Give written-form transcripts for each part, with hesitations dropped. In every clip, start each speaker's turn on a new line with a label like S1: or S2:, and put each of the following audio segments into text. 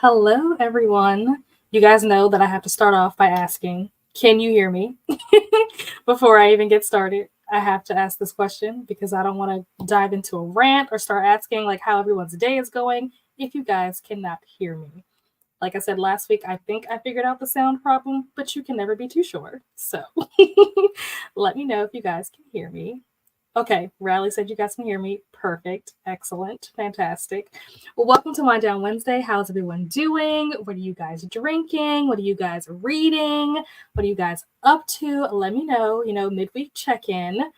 S1: Hello, everyone. You guys know that I have to start off by asking, can you hear me? Before I even get started, I have to ask this question because I don't want to dive into a rant or start asking like how everyone's day is going if you guys cannot hear me. Like I said last week, I think I figured out the sound problem, but you can never be too sure. So let me know if you guys can hear me. Okay, Riley said you guys can hear me. Perfect. Excellent. Fantastic. Well, welcome to Wind Down Wednesday. How's everyone doing? What are you guys drinking? What are you guys reading? What are you guys up to? Let me know, midweek check-in.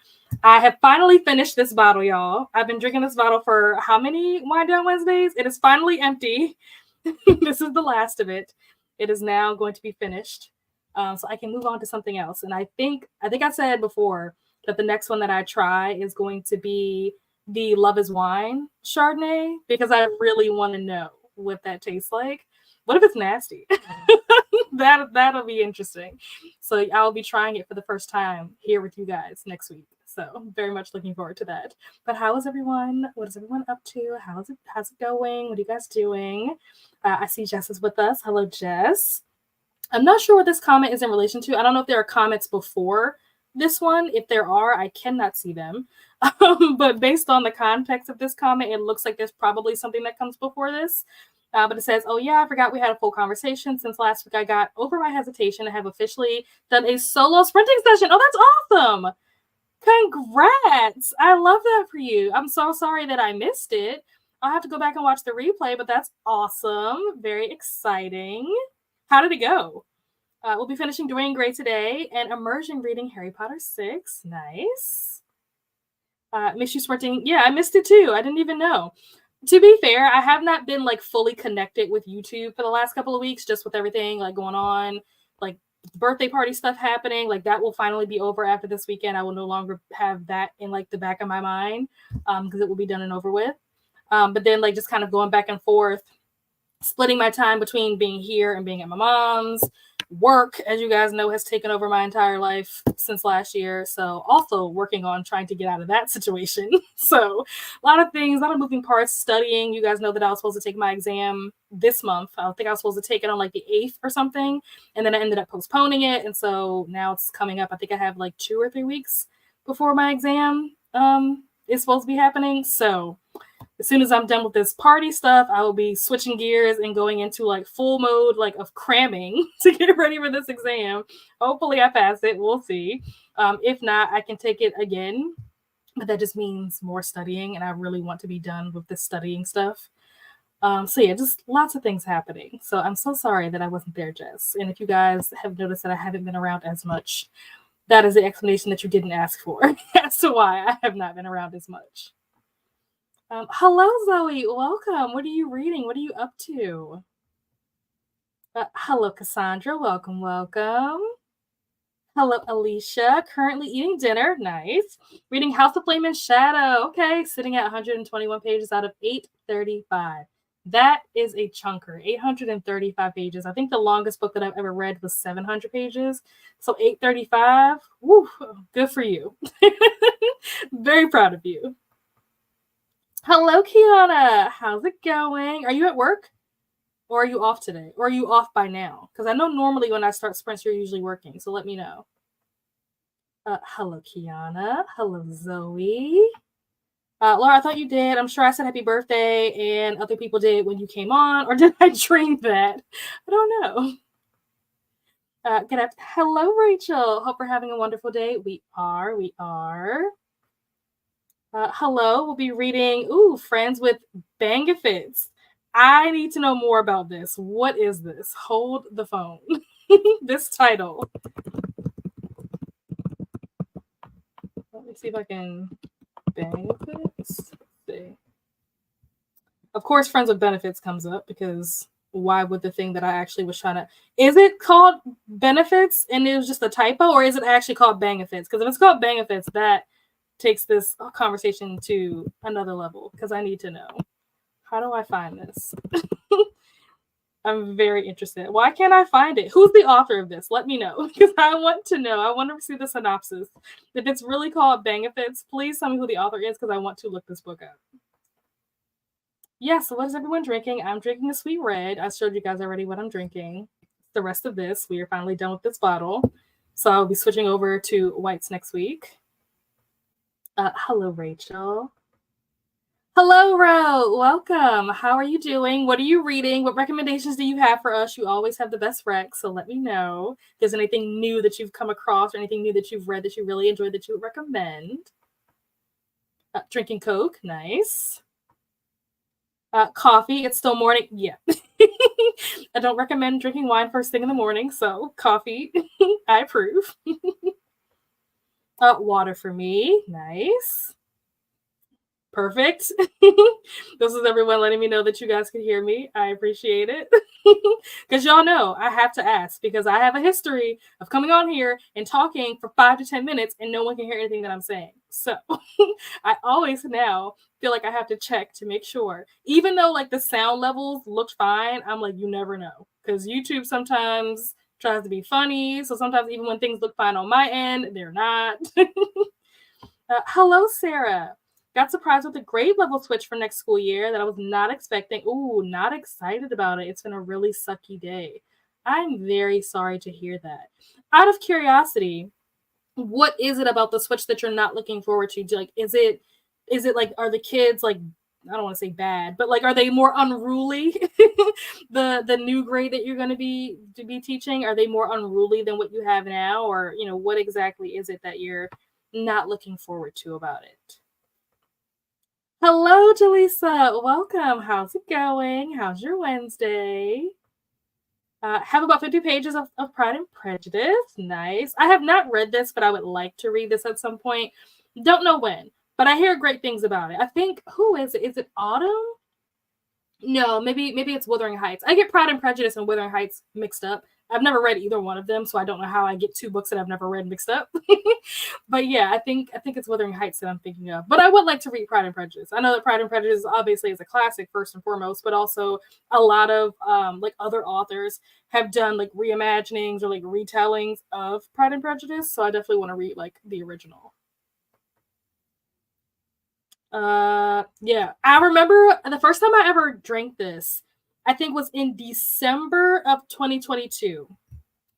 S1: I have finally finished this bottle, y'all. I've been drinking this bottle for how many Wind Down Wednesdays? It is finally empty. This is the last of it. It is now going to be finished. So I can move on to something else. And I think I said before that the next one that I try is going to be the Love is Wine Chardonnay because I really want to know what that tastes like. What if it's nasty? That'll be interesting. So I'll be trying it for the first time here with you guys next week. So very much looking forward to that. But how is everyone? What is everyone up to? How's it going? What are you guys doing? I see Jess is with us. Hello, Jess. I'm not sure what this comment is in relation to. I don't know if there are comments before this one. If there are, I cannot see them. But based on the context of this comment, it looks like there's probably something that comes before this. But it says, oh yeah, I forgot we had a full conversation. Since last week I got over my hesitation and have officially done a solo sprinting session. Oh, that's awesome. Congrats. I love that for you. I'm so sorry that I missed it. I'll have to go back and watch the replay, but that's awesome. Very exciting. How did it go? We'll be finishing Dwayne Gray today and immersion reading Harry Potter 6. Nice. Miss you sprinting. Yeah, I missed it too. I didn't even know. To be fair, I have not been like fully connected with YouTube for the last couple of weeks, just with everything like going on, like birthday party stuff happening. Like that will finally be over after this weekend. I will no longer have that in like the back of my mind because it will be done and over with. But then like just kind of going back and forth, splitting my time between being here and being at my mom's. Work, as you guys know, has taken over my entire life since last year. So also working on trying to get out of that situation. So a lot of things, a lot of moving parts, studying. You guys know that I was supposed to take my exam this month. I think I was supposed to take it on like the 8th or something. And then I ended up postponing it. And so now it's coming up. I think I have like 2 or 3 weeks before my exam is supposed to be happening. So as soon as I'm done with this party stuff, I will be switching gears and going into like full mode like of cramming to get ready for this exam. Hopefully I pass it. We'll see. If not, I can take it again. But that just means more studying, and I really want to be done with this studying stuff. So yeah, just lots of things happening. So I'm so sorry that I wasn't there, Jess. And if you guys have noticed that I haven't been around as much, that is the explanation that you didn't ask for as to why I have not been around as much. Hello, Zoe. Welcome. What are you reading? What are you up to? Hello, Cassandra. Welcome. Hello, Alicia. Currently eating dinner. Nice. Reading House of Flame and Shadow. Okay. Sitting at 121 pages out of 835. That is a chunker. 835 pages. I think the longest book that I've ever read was 700 pages. So 835. Woo, good for you. Very proud of you. Hello, Kiana. How's it going? Are you at work? Or are you off today? Or are you off by now? Because I know normally when I start sprints, you're usually working. So let me know. Hello, Kiana. Hello, Zoe. Laura, I thought you did. I'm sure I said happy birthday and other people did when you came on. Or did I dream that? I don't know. Good afternoon. Hello, Rachel. Hope we're having a wonderful day. We are. Hello, we'll be reading, Friends with Benefits. I need to know more about this. What is this? Hold the phone. This title. Let me see if I can... Benefits? Let's see. Of course, Friends with Benefits comes up because why would the thing that I actually was trying to... Is it called Benefits and it was just a typo, or is it actually called Bangafits? Because if it's called Bangafits, that takes this conversation to another level because I need to know. How do I find this? I'm very interested. Why can't I find it? Who's the author of this? Let me know because I want to know. I want to see the synopsis. If it's really called Bangafits, please tell me who the author is because I want to look this book up. Yeah, so what is everyone drinking? I'm drinking a sweet red. I showed you guys already what I'm drinking. The rest of this, we are finally done with this bottle. So I'll be switching over to whites next week. Hello, Rachel. Hello, Ro. Welcome. How are you doing? What are you reading? What recommendations do you have for us? You always have the best rec, so let me know if there's anything new that you've come across or anything new that you've read that you really enjoyed that you would recommend. Drinking Coke. Nice. Coffee. It's still morning. Yeah. I don't recommend drinking wine first thing in the morning, so coffee. I approve. Water for me. Nice. Perfect. This is everyone letting me know that you guys can hear me. I appreciate it. Because y'all know I have to ask because I have a history of coming on here and talking for 5 to 10 minutes and no one can hear anything that I'm saying. So I always now feel like I have to check to make sure. Even though like the sound levels looked fine, I'm like, you never know. Because YouTube sometimes tries to be funny. So sometimes even when things look fine on my end, they're not. Hello, Sarah. Got surprised with a grade level switch for next school year that I was not expecting. Ooh, not excited about it. It's been a really sucky day. I'm very sorry to hear that. Out of curiosity, what is it about the switch that you're not looking forward to? Like, is it like are the kids like I don't want to say bad, but like are they more unruly? The new grade that you're going to be teaching, are they more unruly than what you have now, or what exactly is it that you're not looking forward to about it? Hello, Jaleesa. Welcome. How's it going? How's your Wednesday? Have about 50 pages of Pride and Prejudice. Nice. I have not read this, but I would like to read this at some point. Don't know when, but I hear great things about it. I think, who is it? Is it Autumn? No, maybe it's Wuthering Heights. I get Pride and Prejudice and Wuthering Heights mixed up. I've never read either one of them, so I don't know how I get two books that I've never read mixed up. But yeah, I think it's Wuthering Heights that I'm thinking of. But I would like to read Pride and Prejudice. I know that Pride and Prejudice obviously is a classic first and foremost, but also a lot of like other authors have done like reimaginings or like retellings of Pride and Prejudice. So I definitely want to read like the original. Yeah, I remember the first time I ever drank this, I think was in December of 2022.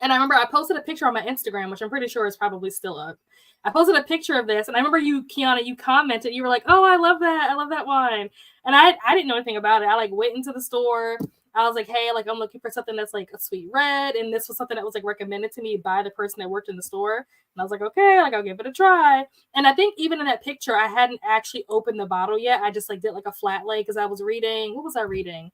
S1: And I remember I posted a picture on my Instagram, which I'm pretty sure is probably still up. I posted a picture of this, and I remember you, Kiana, you commented, you were like, "Oh, I love that wine." And I didn't know anything about it. I like went into the store. I was like, "Hey, like I'm looking for something that's like a sweet red," and this was something that was like recommended to me by the person that worked in the store. And I was like, "Okay, like I'll give it a try." And I think even in that picture, I hadn't actually opened the bottle yet. I just like did like a flat lay because I was reading. What was I reading?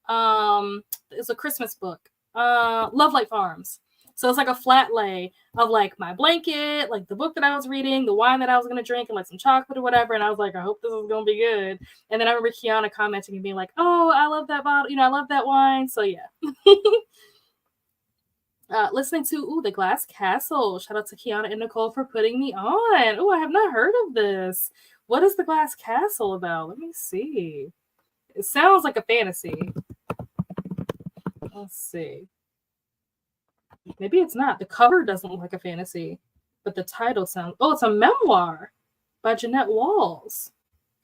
S1: It's a Christmas book. Love Light Farms. So it's like a flat lay of like my blanket, like the book that I was reading, the wine that I was gonna drink, and like some chocolate or whatever. And I was like, I hope this is gonna be good. And then I remember Kiana commenting and being like, "Oh, I love that bottle. I love that wine." So yeah. Listening to The Glass Castle. Shout out to Kiana and Nicole for putting me on. Oh, I have not heard of this. What is The Glass Castle about? Let me see. It sounds like a fantasy. Let's see. Maybe it's not. The cover doesn't look like a fantasy, but the title sounds. Oh, it's a memoir by Jeanette Walls.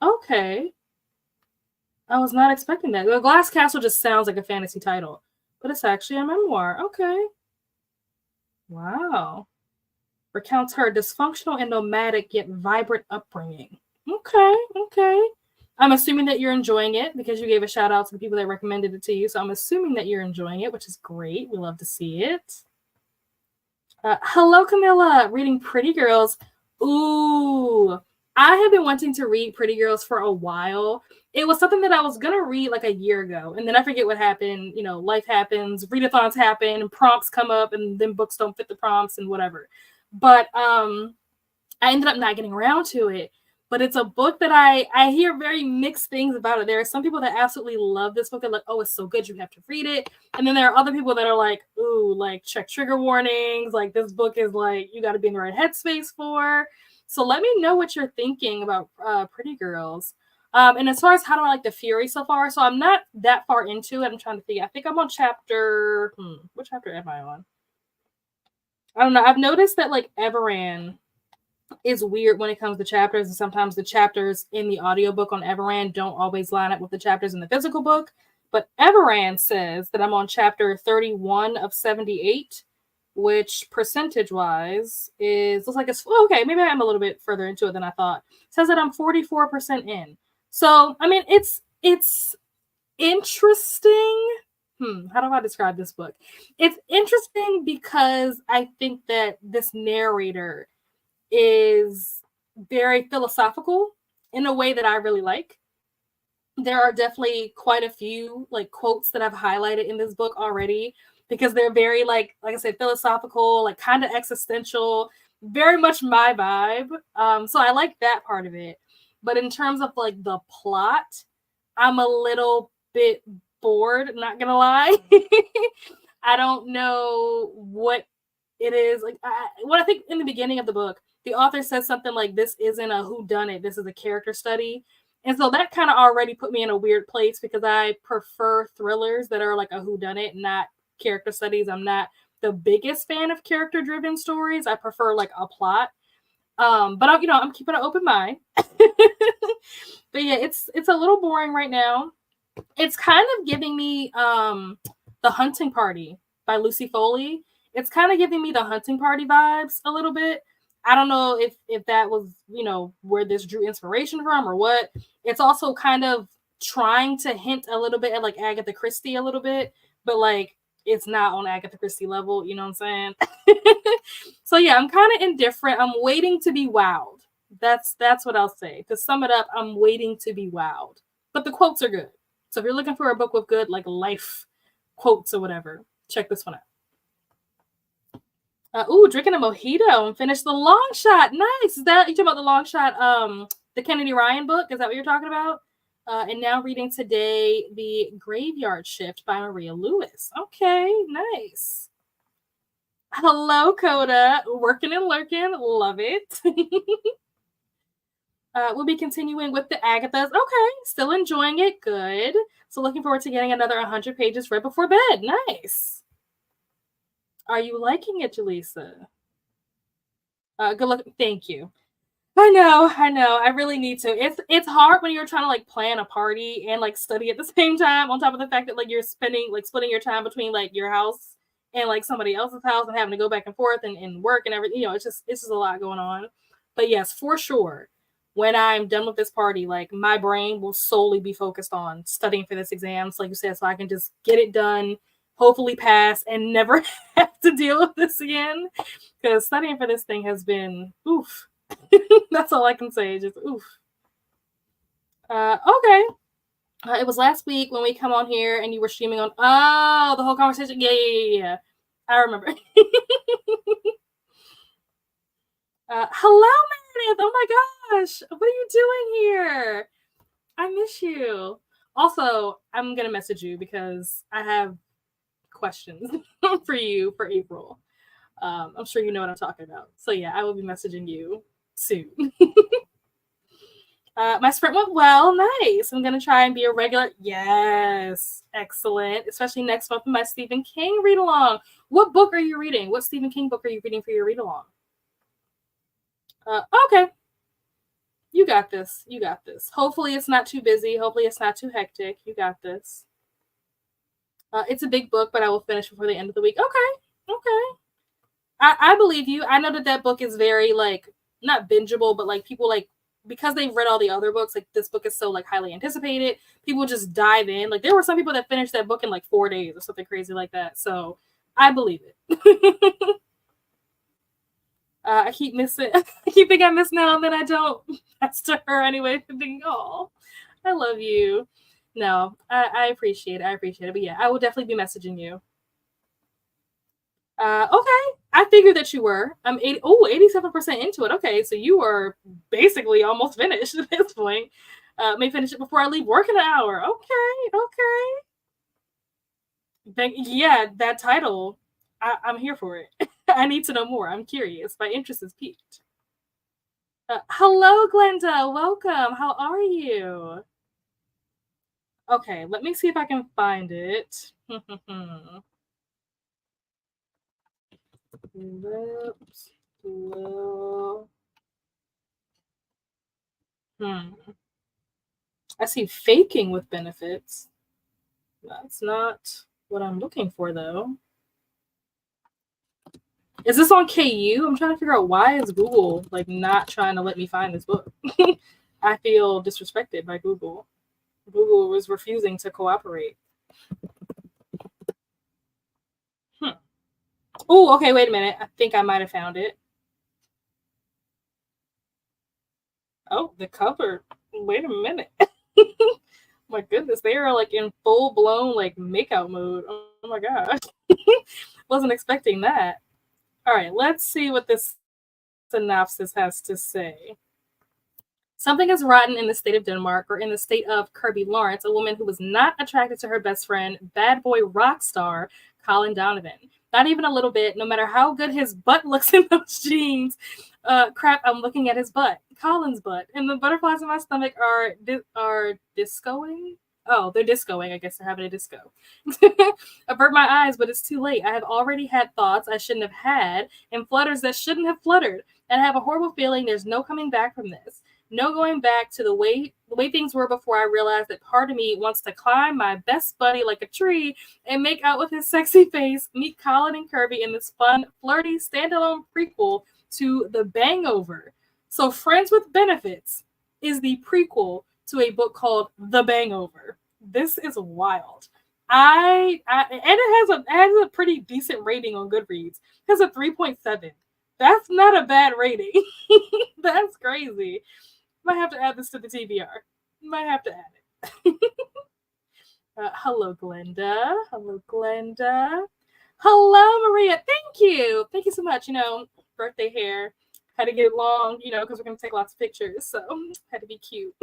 S1: Okay. I was not expecting that. The Glass Castle just sounds like a fantasy title, but it's actually a memoir. Okay. Wow. Recounts her dysfunctional and nomadic yet vibrant upbringing. Okay. Okay. I'm assuming that you're enjoying it because you gave a shout out to the people that recommended it to you. So I'm assuming that you're enjoying it, which is great. We love to see it. Hello, Camilla. Reading Pretty Girls. Ooh, I have been wanting to read Pretty Girls for a while. It was something that I was gonna read like a year ago, and then I forget what happened. Life happens, readathons happen, and prompts come up, and then books don't fit the prompts and whatever. But I ended up not getting around to it. But it's a book that I hear very mixed things about it. There are some people that absolutely love this book. They're like, "Oh, it's so good, you have to read it." And then there are other people that are like, "Ooh, like check trigger warnings. Like this book is like you got to be in the right headspace for." So let me know what you're thinking about Pretty Girls. And as far as how do I like the Fury so far, so I'm not that far into it. I'm trying to think. I think I'm on chapter. What chapter am I on? I don't know. I've noticed that like Everan is weird when it comes to chapters, and sometimes the chapters in the audiobook on Everand don't always line up with the chapters in the physical book. But Everand says that I'm on chapter 31 of 78, which percentage-wise looks like it's okay. Maybe I'm a little bit further into it than I thought. It says that I'm 44% in. So I mean, it's interesting. How do I describe this book? It's interesting because I think that this narrator is very philosophical in a way that I really like. There are definitely quite a few like quotes that I've highlighted in this book already because they're very like I said, philosophical, like kind of existential, very much my vibe. So I like that part of it. But in terms of like the plot, I'm a little bit bored, not gonna lie. I don't know what it is. Like what I think in the beginning of the book, the author says something like, "This isn't a whodunit. This is a character study." And so that kind of already put me in a weird place because I prefer thrillers that are like a whodunit, not character studies. I'm not the biggest fan of character-driven stories. I prefer like a plot. But I'm keeping an open mind. But yeah, it's a little boring right now. It's kind of giving me The Hunting Party by Lucy Foley. It's kind of giving me the Hunting Party vibes a little bit. I don't know if that was, where this drew inspiration from or what. It's also kind of trying to hint a little bit at like Agatha Christie a little bit, but like it's not on Agatha Christie level, you know what I'm saying? So yeah, I'm kind of indifferent. I'm waiting to be wowed. That's what I'll say. To sum it up, I'm waiting to be wowed. But the quotes are good. So if you're looking for a book with good like life quotes or whatever, check this one out. Drinking a mojito and finish the long shot. Nice. Is that you talking about the long shot? The Kennedy Ryan book. Is that what you're talking about? And now reading today The Graveyard Shift by Maria Lewis. Okay, nice. Hello, Coda. Working and lurking. Love it. We'll be continuing with the Agathas. Okay, still enjoying it. Good. So looking forward to getting another 100 pages right before bed. Nice. Are you liking it, Jaleesa? Good luck. Thank you. I know. I really need to. It's hard when you're trying to like plan a party and like study at the same time. On top of the fact that like you're spending like splitting your time between like your house and like somebody else's house and having to go back and forth and work and everything. It's just a lot going on. But yes, for sure. When I'm done with this party, like my brain will solely be focused on studying for this exam. So like you said, so I can just get it done, hopefully pass, and never have to deal with this again. Because studying for this thing has been oof. That's all I can say. Just oof. Okay. It was last week when we come on here and you were streaming on. Oh, the whole conversation. Yeah. I remember. Hello, Meredith. Oh my gosh. What are you doing here? I miss you. Also, I'm going to message you because I have questions for you for April. I'm sure you know what I'm talking about. So yeah, I will be messaging you soon. My sprint went well. Nice. I'm going to try and be a regular. Yes. Excellent. Especially next month with my Stephen King read along. What book are you reading? What Stephen King book are you reading for your read along? Okay. You got this. You got this. Hopefully it's not too busy. Hopefully it's not too hectic. You got this. It's a big book, but I will finish before the end of the week. Okay. I believe you. I know that book is very like not bingeable, but like people like because they've read all the other books, like this book is so like highly anticipated. People just dive in. Like there were some people that finished that book in like 4 days or something crazy like that. So I believe it. I keep missing. I keep thinking I miss now, and then I don't. That's to her anyway. Thinking, oh, I love you. No, I appreciate it. I appreciate it. But yeah, I will definitely be messaging you. Okay. I figured that you were. I'm 87% into it. Okay, so you are basically almost finished at this point. May finish it before I leave work in an hour. Okay. Yeah, that title. I'm here for it. I need to know more. I'm curious. My interest is piqued. Hello, Glenda. Welcome. How are you? Okay, let me see if I can find it. Lips, glow. Hmm. I see faking with benefits. That's not what I'm looking for, though. Is this on KU? I'm trying to figure out why is Google like not trying to let me find this book. I feel disrespected by Google. Google was refusing to cooperate. Oh, okay, wait a minute. I think I might have found it. Oh, the cover. Wait a minute. My goodness, they are like in full blown like makeout mode. Oh my gosh. Wasn't expecting that. All right, let's see what this synopsis has to say. Something is rotten in the state of Denmark, or in the state of Kirby Lawrence, a woman who was not attracted to her best friend, bad boy rock star, Colin Donovan. Not even a little bit, no matter how good his butt looks in those jeans. Crap, I'm looking at his butt, Colin's butt. And the butterflies in my stomach are discoing. Oh, they're discoing. I guess they're having a disco. Avert my eyes, but it's too late. I have already had thoughts I shouldn't have had, and flutters that shouldn't have fluttered. And I have a horrible feeling there's no coming back from this. No going back to the way things were before I realized that part of me wants to climb my best buddy like a tree and make out with his sexy face, meet Colin and Kirby in this fun, flirty, standalone prequel to The Bangover. So Friends with Benefits is the prequel to a book called The Bangover. This is wild. And it has a pretty decent rating on Goodreads. It has a 3.7. That's not a bad rating. That's crazy. Might have to add this to the TBR. Might have to add it. Hello, Glenda. Hello, Glenda. Hello, Maria. Thank you. Thank you so much. Birthday hair. Had to get it long, because we're going to take lots of pictures. So, had to be cute.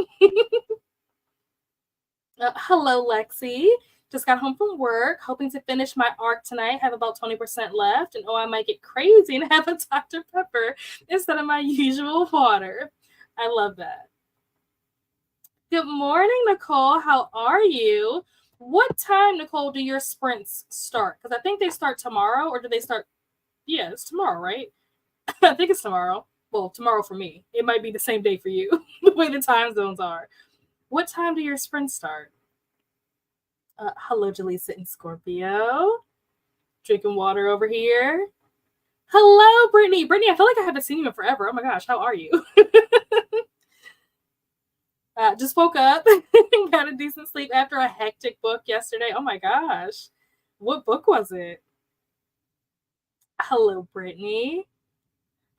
S1: Hello, Lexi. Just got home from work, hoping to finish my arc tonight. Have about 20% left. And I might get crazy and have a Dr. Pepper instead of my usual water. I love that. Good morning, Nicole. How are you? What time, Nicole, do your sprints start? Because I think they start tomorrow, or do they start? Yeah, it's tomorrow, right? I think it's tomorrow. Well, tomorrow for me. It might be the same day for you, the way the time zones are. What time do your sprints start? Hello, Jaleesa in Scorpio. Drinking water over here. Hello, Brittany. Brittany, I feel like I haven't seen you in forever. Oh my gosh, how are you? Just woke up, got a decent sleep after a hectic book yesterday. Oh my gosh. What book was it? Hello, Brittany.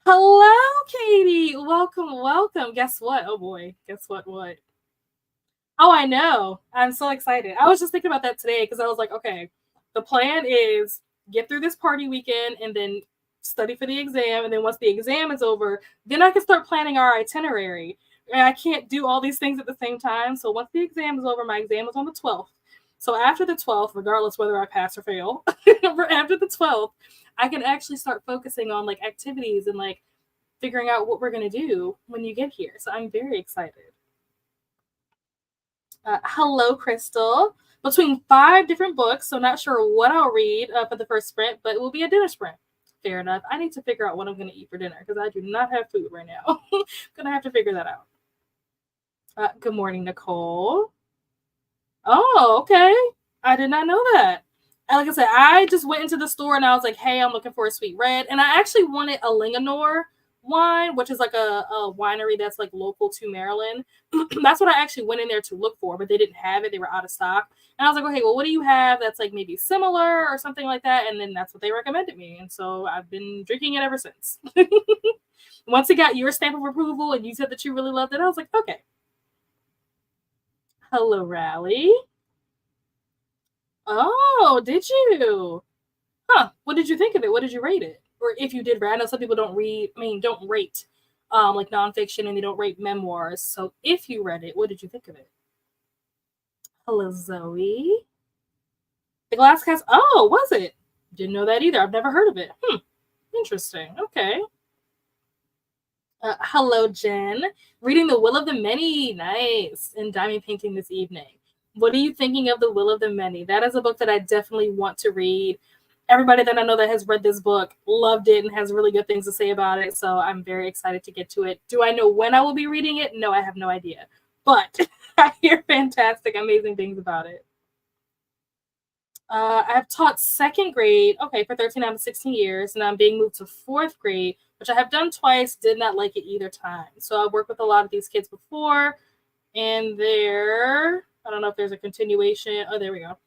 S1: Hello, Katie. Welcome. Guess what? Oh boy. Guess what? Oh, I know. I'm so excited. I was just thinking about that today because I was like, okay, the plan is get through this party weekend and then study for the exam. And then once the exam is over, then I can start planning our itinerary. And I can't do all these things at the same time. So once the exam is over, my exam is on the 12th. So after the 12th, regardless whether I pass or fail, after the 12th, I can actually start focusing on like activities and like figuring out what we're going to do when you get here. So I'm very excited. Hello, Crystal. Between 5 different books, so not sure what I'll read for the first sprint, but it will be a dinner sprint. Fair enough. I need to figure out what I'm going to eat for dinner because I do not have food right now. Gonna have to figure that out. Good morning, Nicole. Oh, okay. I did not know that. And like I said, I just went into the store and I was like, hey, I'm looking for a sweet red. And I actually wanted a Linganore wine, which is like a winery that's like local to Maryland. That's what I actually went in there to look for, but they didn't have it. They were out of stock. And I was like, okay, well, what do you have that's like maybe similar or something like that? And then that's what they recommended me. And so I've been drinking it ever since. Once it got your stamp of approval and you said that you really loved it, I was like, okay. Hello, Rally. Oh, did you? Huh. What did you think of it? What did you rate it? Or if you did rate, I know some people don't rate like nonfiction and they don't rate memoirs. So if you read it, what did you think of it? Hello, Zoe. The Glass Cast. Oh, was it? Didn't know that either. I've never heard of it. Interesting. Okay. Hello, Jen. Reading The Will of the Many. Nice. And diamond painting this evening. What are you thinking of The Will of the Many? That is a book that I definitely want to read. everybody that I know that has read this book loved it and has really good things to say about it. So I'm very excited to get to it. Do I know when I will be reading it? No, I have no idea. But I hear fantastic, amazing things about it. I've taught second grade, for 13 out of 16 years, and I'm being moved to fourth grade, which I have done twice, did not like it either time. So I've worked with a lot of these kids before, and I don't know if there's a continuation. Oh, there we go.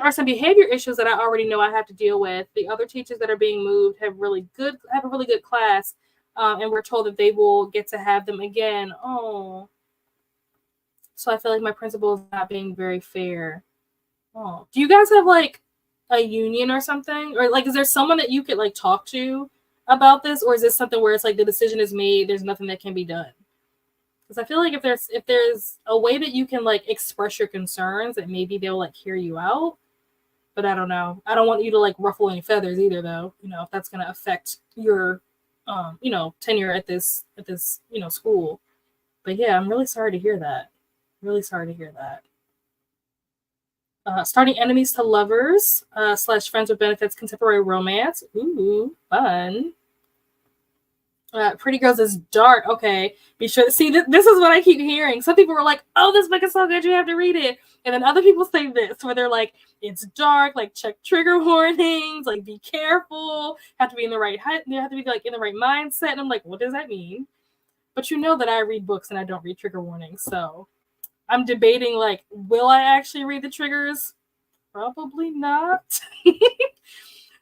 S1: Are some behavior issues that I already know I have to deal with. The other teachers that are being moved have a really good class, and we're told that they will get to have them again. Oh, so I feel like my principal is not being very fair. Oh, do you guys have like a union or something, or like is there someone that you could like talk to about this, or is this something where it's like the decision is made, there's nothing that can be done? Because I feel like if there's a way that you can like express your concerns, that maybe they'll like hear you out. But I don't know. I don't want you to like ruffle any feathers either, though. If that's gonna affect your, tenure at this school. But yeah, I'm really sorry to hear that. Really sorry to hear that. Starting enemies to lovers / friends with benefits contemporary romance. Ooh, fun. Pretty Girls is dark. Okay, be sure to see. This is what I keep hearing. Some people are like, "Oh, this book is so good, you have to read it," and then other people say this, where they're like, "It's dark. Like, check trigger warnings. Like, be careful. Have to be in the right height. You have to be like in the right mindset." And I'm like, "What does that mean?" But you know that I read books and I don't read trigger warnings, so I'm debating like, will I actually read the triggers? Probably not.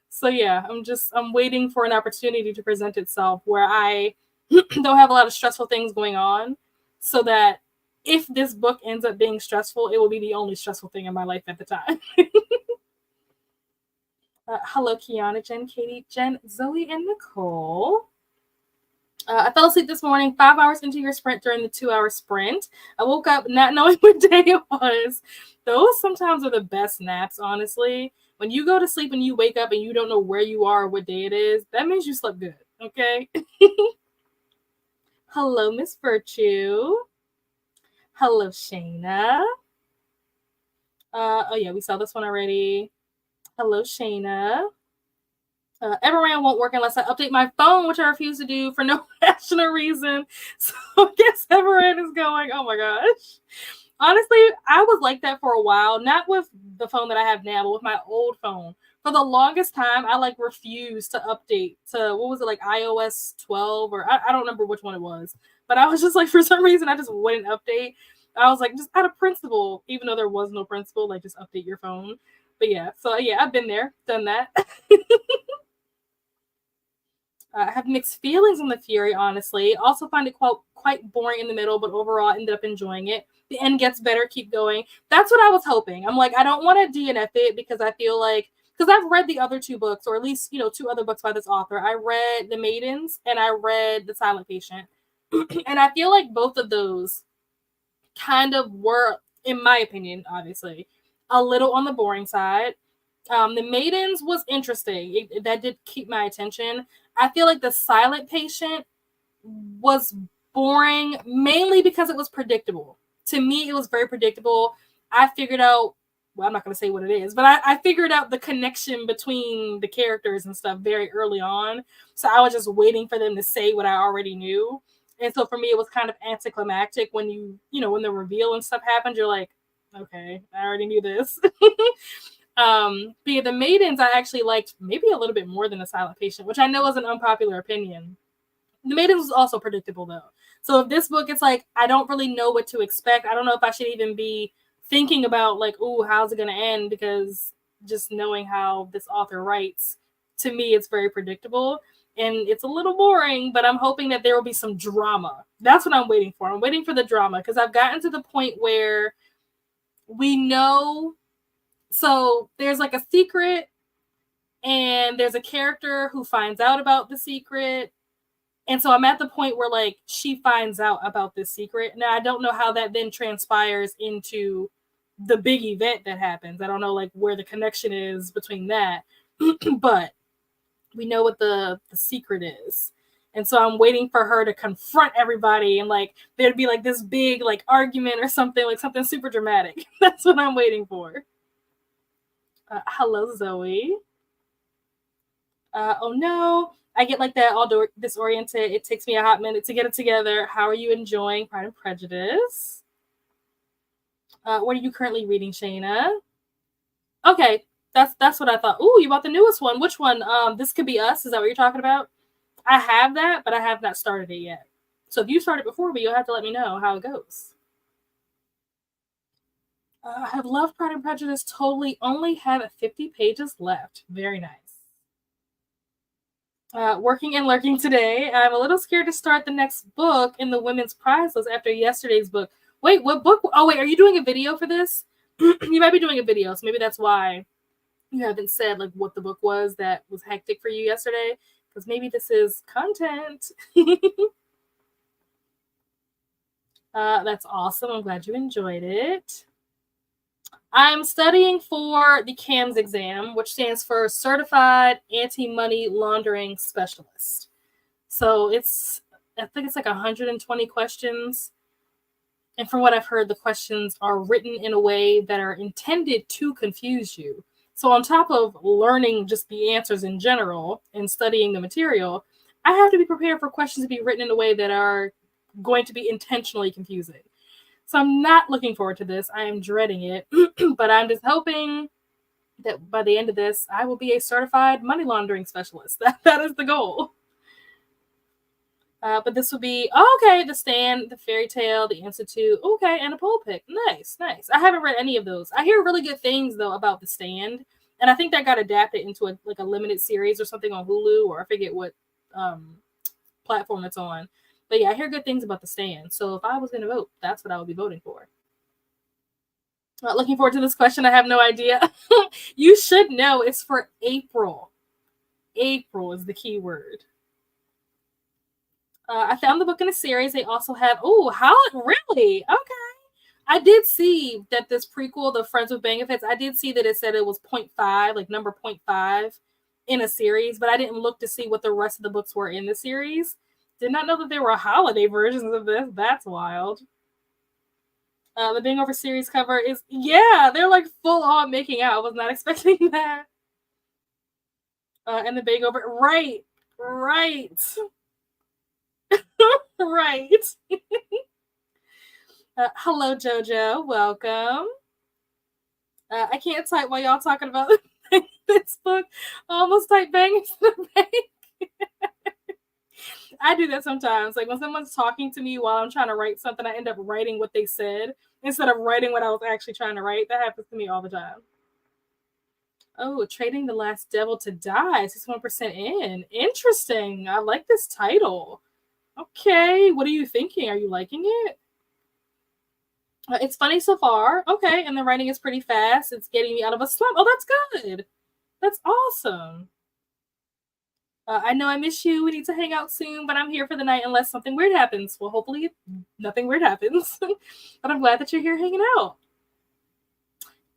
S1: So yeah, I'm waiting for an opportunity to present itself where I don't have a lot of stressful things going on, so that if this book ends up being stressful, it will be the only stressful thing in my life at the time. Hello, Kiana, Jen, Katie, Jen, Zoe, and Nicole. I fell asleep this morning 5 hours into your sprint during the 2-hour sprint. I woke up not knowing what day it was. Those sometimes are the best naps, honestly. When you go to sleep and you wake up and you don't know where you are or what day it is, that means you slept good, okay? Hello, Miss Virtue. Hello, Shayna. Oh yeah, we saw this one already. Hello, Shayna. Everran won't work unless I update my phone, which I refuse to do for no rational reason. So I guess Everran is going, oh my gosh. Honestly, I was like that for a while, not with the phone that I have now, but with my old phone. For the longest time, I like refused to update to, what was it, like iOS 12, or I don't remember which one it was. But I was just like, for some reason, I just wouldn't update. I was like, just out of principle, even though there was no principle, like just update your phone. But yeah, so yeah, I've been there, done that. I have mixed feelings on The Fury, honestly. Also find it quite boring in the middle, but overall ended up enjoying it. The end gets better, keep going. That's what I was hoping. I'm like, I don't want to DNF it because I feel like, because I've read the other two books, or at least, 2 other books by this author. I read The Maidens and I read The Silent Patient. And I feel like both of those kind of were, in my opinion, obviously, a little on the boring side. The Maidens was interesting. That did keep my attention. I feel like The Silent Patient was boring, mainly because it was predictable. To me, it was very predictable. I figured out, well, I'm not going to say what it is, but I figured out the connection between the characters and stuff very early on. So I was just waiting for them to say what I already knew. And so for me, it was kind of anticlimactic when when the reveal and stuff happened, you're like, okay, I already knew this. But yeah, The Maidens I actually liked maybe a little bit more than The Silent Patient, which I know is an unpopular opinion. The Maidens was also predictable though. So if this book, it's like, I don't really know what to expect. I don't know if I should even be thinking about like, oh, how's it going to end? Because just knowing how this author writes, to me, it's very predictable and it's a little boring, but I'm hoping that there will be some drama. That's what I'm waiting for. I'm waiting for the drama because I've gotten to the point where we know, so there's like a secret and there's a character who finds out about the secret. And so I'm at the point where like she finds out about this secret. Now I don't know how that then transpires into the big event that happens. I don't know like where the connection is between that. But we know what the secret is. And so I'm waiting for her to confront everybody and like there'd be like this big like argument or something, like something super dramatic. That's what I'm waiting for. Hello, Zoe. Oh no, I get like that all disoriented. It takes me a hot minute to get it together. How are you enjoying Pride and Prejudice? What are you currently reading, Shayna? Okay, that's what I thought. Ooh, you bought the newest one. Which one? This Could Be Us. Is that what you're talking about? I have that, but I have not started it yet. So if you started before me, you'll have to let me know how it goes. I have loved Pride and Prejudice totally. Only have 50 pages left. Very nice. Working and lurking today. I'm a little scared to start the next book in the women's prize list after yesterday's book. Wait, what book? Oh, wait, are you doing a video for this? You might be doing a video, so maybe that's why you haven't said like what the book was that was hectic for you yesterday. Because maybe this is content. That's awesome. I'm glad you enjoyed it. I'm studying for the CAMS exam, which stands for Certified Anti-Money Laundering Specialist. So I think it's like 120 questions. And from what I've heard, the questions are written in a way that are intended to confuse you. So on top of learning just the answers in general and studying the material, I have to be prepared for questions to be written in a way that are going to be intentionally confusing. So I'm not looking forward to this. I am dreading it. But I'm just hoping that by the end of this, I will be a certified money laundering specialist. That is the goal. But this would be, okay, The Stand, The Fairy Tale, The Institute, okay, and a poll pick. Nice. I haven't read any of those. I hear really good things, though, about The Stand. And I think that got adapted into a limited series or something on Hulu, or I forget what platform it's on. But yeah, I hear good things about The Stand. So if I was going to vote, that's what I would be voting for. Looking forward to this question. I have no idea. You should know it's for April. April is the key word. I found the book in a series. They also have, how, really? Okay. I did see that this prequel, The Friends with Benefits, I did see that it said it was 0.5, like number 0.5 in a series, but I didn't look to see what the rest of the books were in the series. Did not know that there were holiday versions of this. That's wild. The Being Over series cover is, yeah, they're like full on making out. I was not expecting that. And the Being Over, right. Right. Hello, JoJo. Welcome. I can't type while y'all talking about this book. I almost type bang into the bank. I do that sometimes. Like when someone's talking to me while I'm trying to write something, I end up writing what they said instead of writing what I was actually trying to write. That happens to me all the time. Oh, Trading the Last Devil to Die, 61% in. Interesting. I like this title. Okay, what are you thinking? Are you liking it? It's funny so far. Okay, and the writing is pretty fast. It's getting me out of a slump. Oh, that's good. That's awesome. I know I miss you. We need to hang out soon, but I'm here for the night unless something weird happens. Well, hopefully nothing weird happens. But I'm glad that you're here hanging out.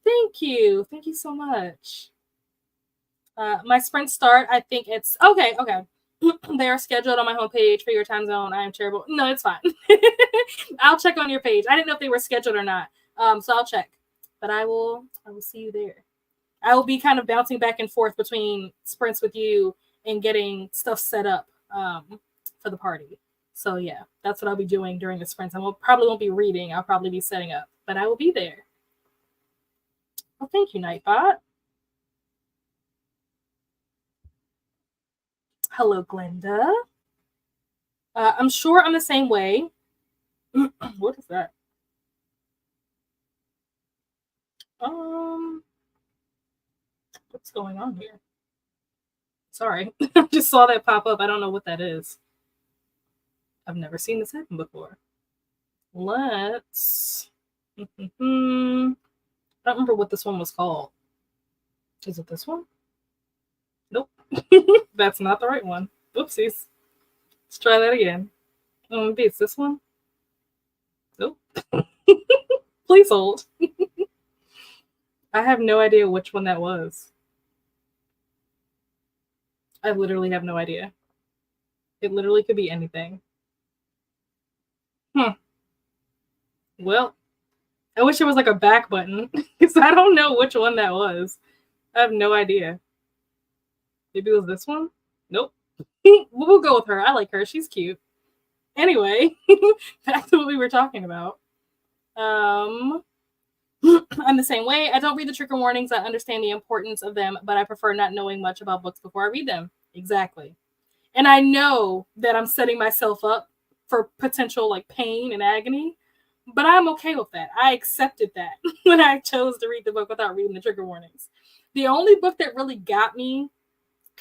S1: Thank you. Thank you so much. My sprint start, I think it's... Okay. They are scheduled on my homepage for your time zone. I am terrible. No, it's fine. I'll check on your page. I didn't know if they were scheduled or not. So I'll check. But I will see you there. I will be kind of bouncing back and forth between sprints with you and getting stuff set up for the party. So yeah, that's what I'll be doing during the sprints. I probably won't be reading. I'll probably be setting up, but I will be there. Well, thank you, Nightbot. Hello, Glenda. I'm sure I'm the same way. What is that? What's going on here? Sorry, I just saw that pop up. I don't know what that is. I've never seen this happen before. Let's... I don't remember what this one was called. Is it this one? Nope. That's not the right one. Oopsies. Let's try that again. Oh, maybe it's this one? Nope. Please hold. I have no idea which one that was. I literally have no idea. It literally could be anything. Well, I wish there was like a back button because I don't know which one that was. I have no idea. Maybe it was this one? Nope. We'll go with her. I like her. She's cute. Anyway, back to what we were talking about. I'm the same way. I don't read the trigger warnings. I understand the importance of them, but I prefer not knowing much about books before I read them. Exactly. And I know that I'm setting myself up for potential like pain and agony, but I'm okay with that. I accepted that when I chose to read the book without reading the trigger warnings. The only book that really got me,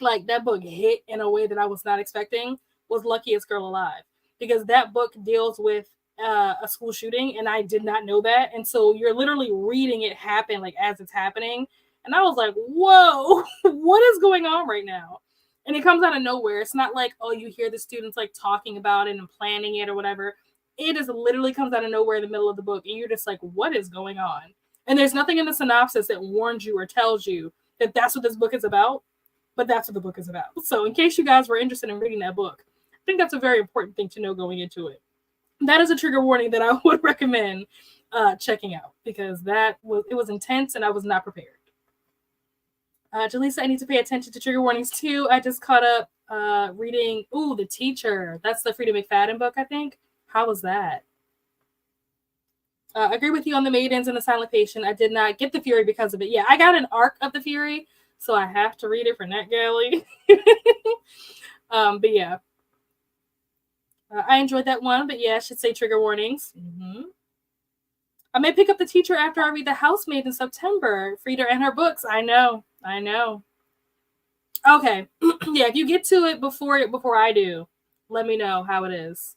S1: like that book hit in a way that I was not expecting, was Luckiest Girl Alive, because that book deals with a school shooting, and I did not know that. And so you're literally reading it happen like as it's happening. And I was like, whoa, what is going on right now? And it comes out of nowhere. It's not like, oh, you hear the students like talking about it and planning it or whatever. It just literally comes out of nowhere in the middle of the book. And you're just like, what is going on? And there's nothing in the synopsis that warns you or tells you that that's what this book is about, but that's what the book is about. So in case you guys were interested in reading that book, I think that's a very important thing to know going into it. That is a trigger warning that I would recommend checking out, because it was intense and I was not prepared. Jaleesa, I need to pay attention to trigger warnings too. I just caught up reading, The Teacher. That's the Frida McFadden book, I think. How was that? I agree with you on the Maidens and the Silent Patient. I did not get the Fury because of it. Yeah, I got an arc of the Fury, so I have to read it for NetGalley. But yeah. I enjoyed that one, but yeah, I should say trigger warnings. Mm-hmm. I may pick up The Teacher after I read The Housemaid in September. Frida and her books. I know. Okay. Yeah, if you get to it before I do, let me know how it is.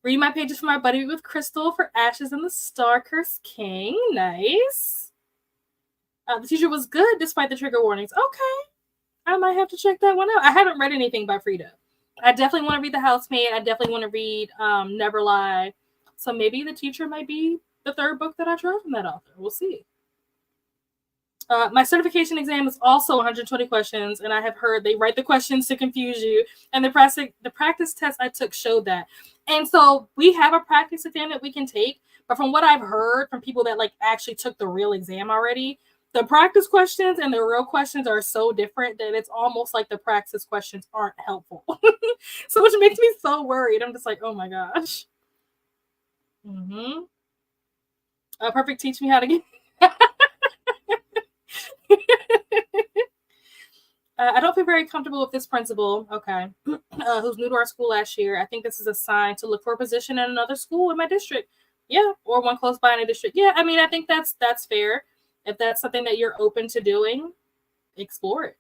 S1: Read my pages for my buddy with Crystal for Ashes and the Star-Cursed King. Nice. The Teacher was good despite the trigger warnings. Okay. I might have to check that one out. I haven't read anything by Frida. I definitely want to read The Housemaid. I definitely want to read Never Lie. So maybe The Teacher might be the third book that I try from that author. We'll see. My certification exam is also 120 questions, and I have heard they write the questions to confuse you. And the practice test I took showed that. And so we have a practice exam that we can take. But from what I've heard from people that like actually took the real exam already, the practice questions and the real questions are so different that it's almost like the practice questions aren't helpful. So which makes me so worried. I'm just like, oh my gosh. Mm-hmm. Perfect. Teach me how to get. I don't feel very comfortable with this principal. Okay. Who's new to our school last year. I think this is a sign to look for a position in another school in my district. Yeah. Or one close by in a district. Yeah. I mean, I think that's fair. If that's something that you're open to doing, explore it.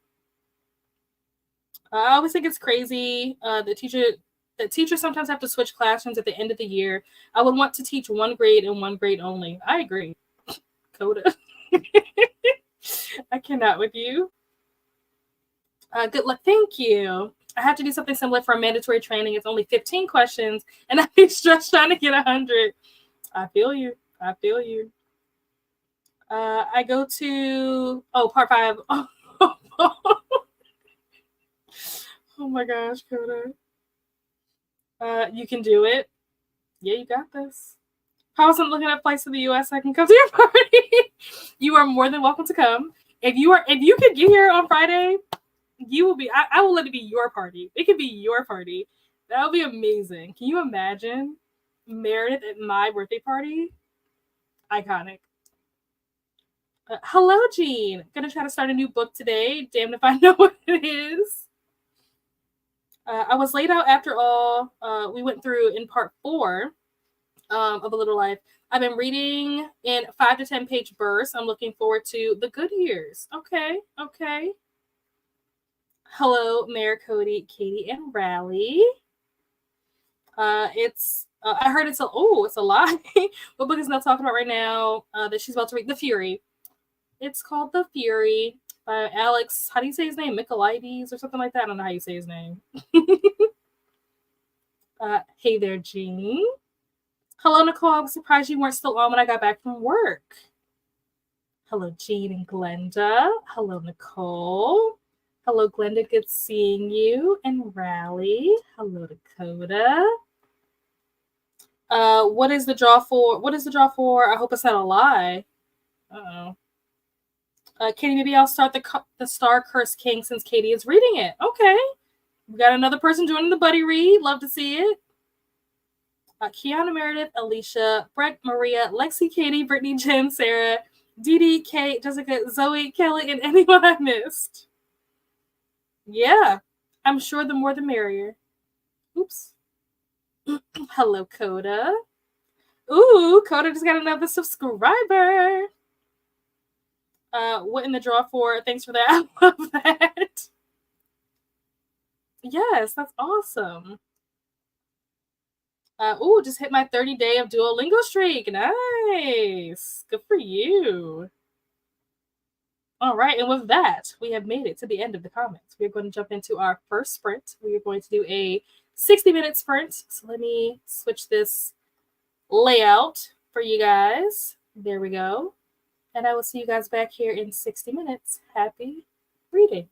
S1: I always think it's crazy. The teachers sometimes have to switch classrooms at the end of the year. I would want to teach one grade and one grade only. I agree. Coda. I cannot with you. Good luck. Thank you. I have to do something similar for a mandatory training. It's only 15 questions, and I'd be stressed trying to get 100. I feel you. I go to part 5. Oh my gosh, Coda. You can do it. Yeah, you got this. I wasn't looking at flights to the US. I can come to your party. You are more than welcome to come. If you could get here on Friday, you will be. I will let it be your party. It could be your party. That would be amazing. Can you imagine Meredith at my birthday party? Iconic. Hello, Jean. Gonna try to start a new book today. Damned if I know what it is. I was laid out after all we went through in part 4 of A Little Life. I've been reading in 5 to 10 page bursts. I'm looking forward to the good years. Okay. Hello, Mayor, Cody, Katie, and Rally. I heard it's a lie. What book is Nell talking about right now that she's about to read? The Fury. It's called The Fury by Alex. How do you say his name? Michaelides or something like that. I don't know how you say his name. Hey there, Jeannie. Hello, Nicole. I was surprised you weren't still on when I got back from work. Hello, Jean and Glenda. Hello, Nicole. Hello, Glenda. Good seeing you. And Rally. Hello, Dakota. What is the draw for? I hope it's not a lie. Uh-oh. Katie, maybe I'll start the Star Curse King since Katie is reading it. Okay. We got another person joining the buddy read. Love to see it. Kiana, Meredith, Alicia, Brett, Maria, Lexi, Katie, Brittany, Jen, Sarah, Dee Dee, Kate, Jessica, Zoe, Kelly, and anyone I missed. Yeah. I'm sure the more the merrier. Oops. Hello, Coda. Ooh, Coda just got another subscriber. What in the draw for? Thanks for that. I love that. Yes, that's awesome. Ooh, just hit my 30-day of Duolingo streak. Nice. Good for you. All right, and with that, we have made it to the end of the comments. We're going to jump into our first sprint. We are going to do a 60-minute sprint. So let me switch this layout for you guys. There we go. And I will see you guys back here in 60 minutes. Happy reading.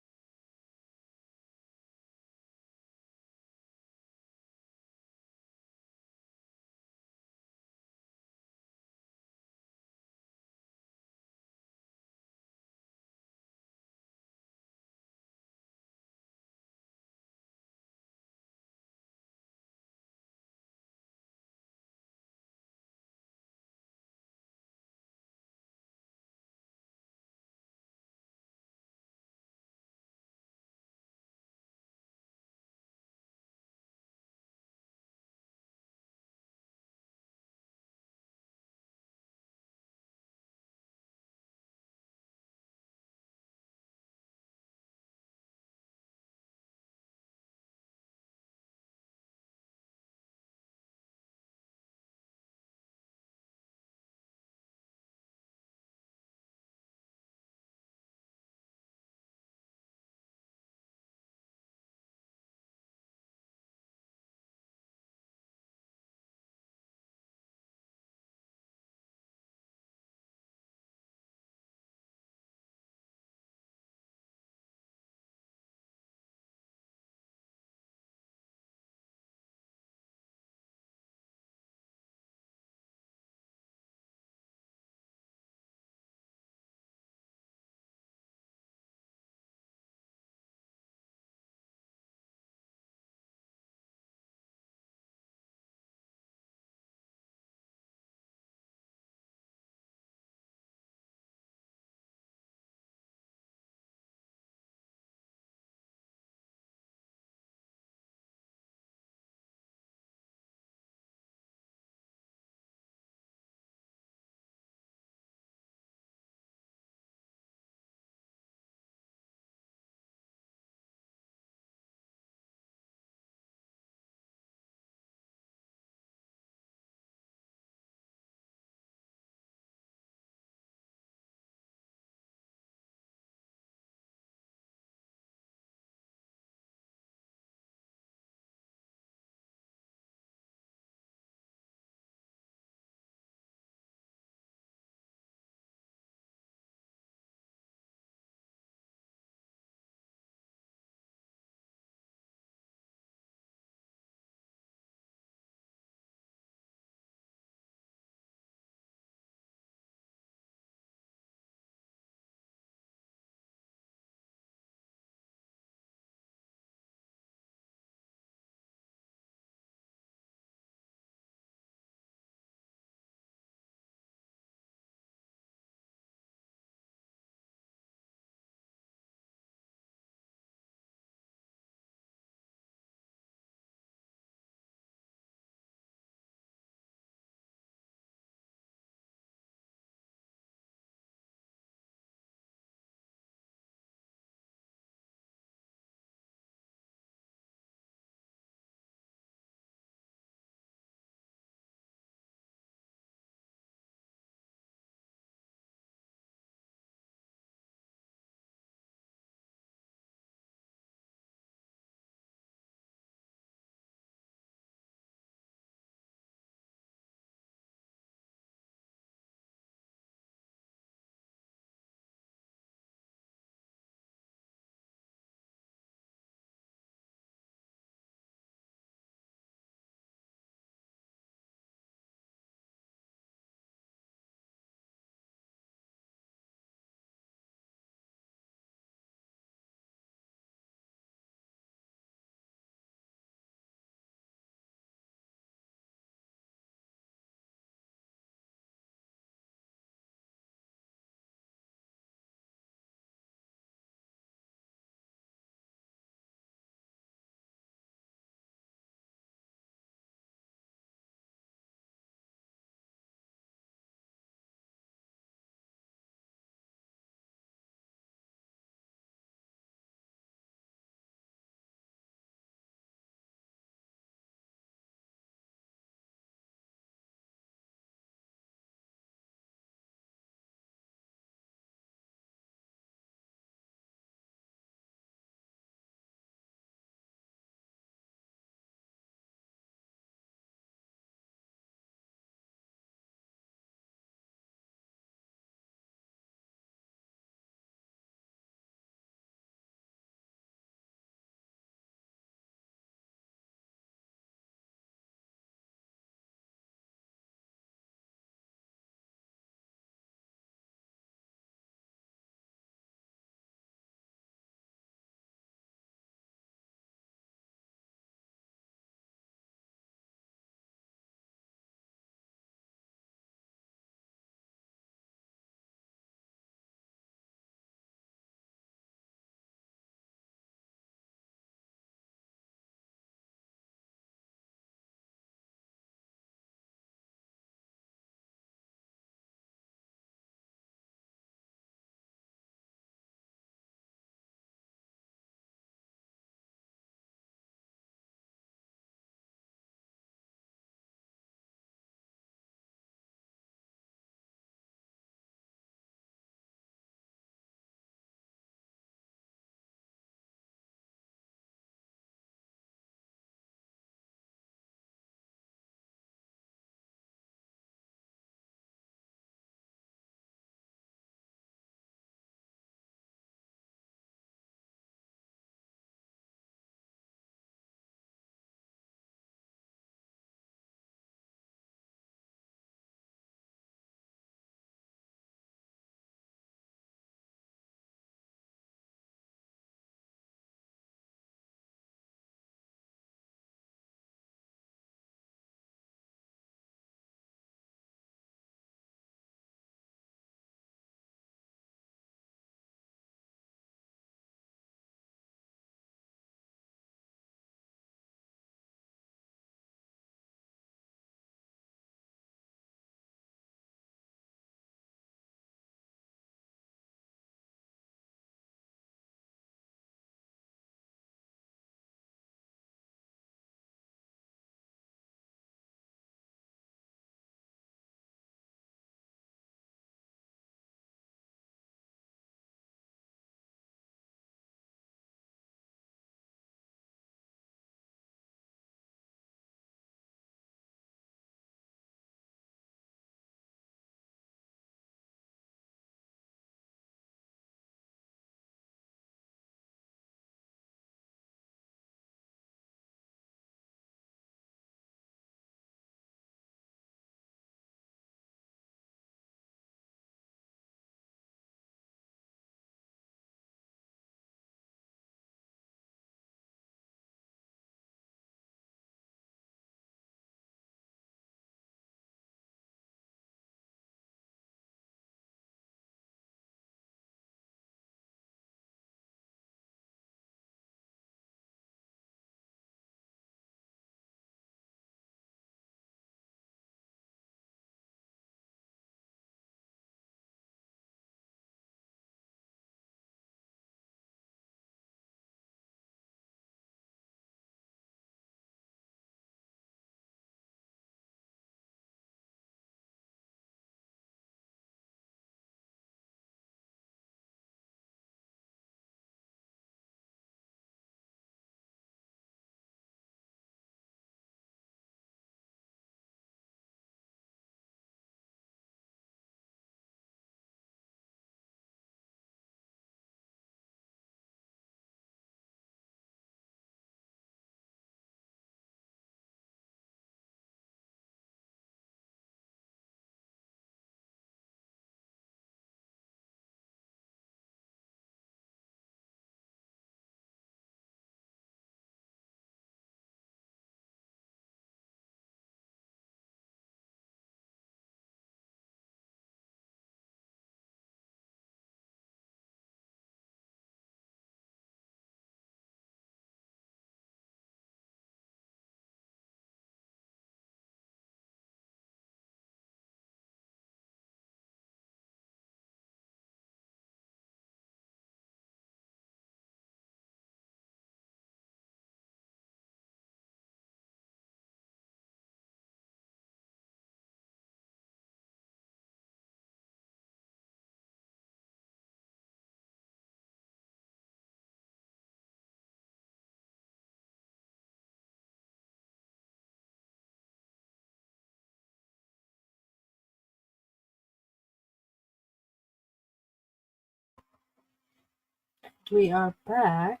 S1: We are back.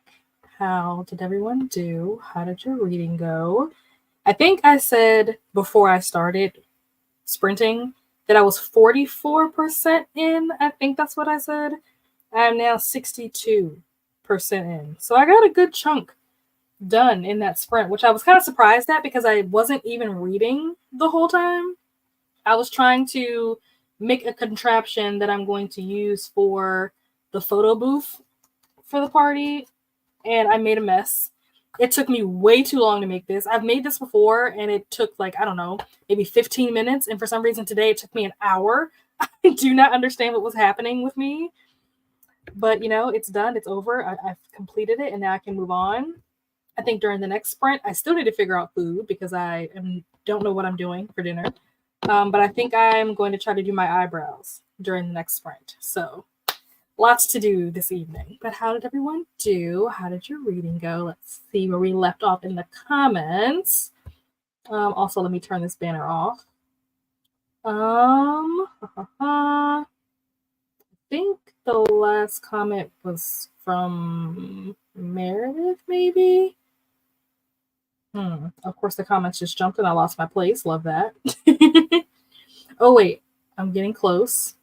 S1: How did everyone do? How did your reading go? I think I said before I started sprinting that I was 44% in. I think that's what I said. I'm now 62% in. So I got a good chunk done in that sprint, which I was kind of surprised at because I wasn't even reading the whole time. I was trying to make a contraption that I'm going to use for the photo booth for the party, and I made a mess. It took me way too long to make this. I've made this before, and it took like, I don't know, maybe 15 minutes. And for some reason today, it took me an hour. I do not understand what was happening with me. But, it's done. It's over. I've completed it, and now I can move on. I think during the next sprint, I still need to figure out food because don't know what I'm doing for dinner. But I think I'm going to try to do my eyebrows during the next sprint. So lots to do this evening. But how did everyone do? How did your reading go? Let's see where we left off in the comments. Also, let me turn this banner off. I think the last comment was from Meredith, maybe? Of course, the comments just jumped and I lost my place. Love that. Oh, wait. I'm getting close.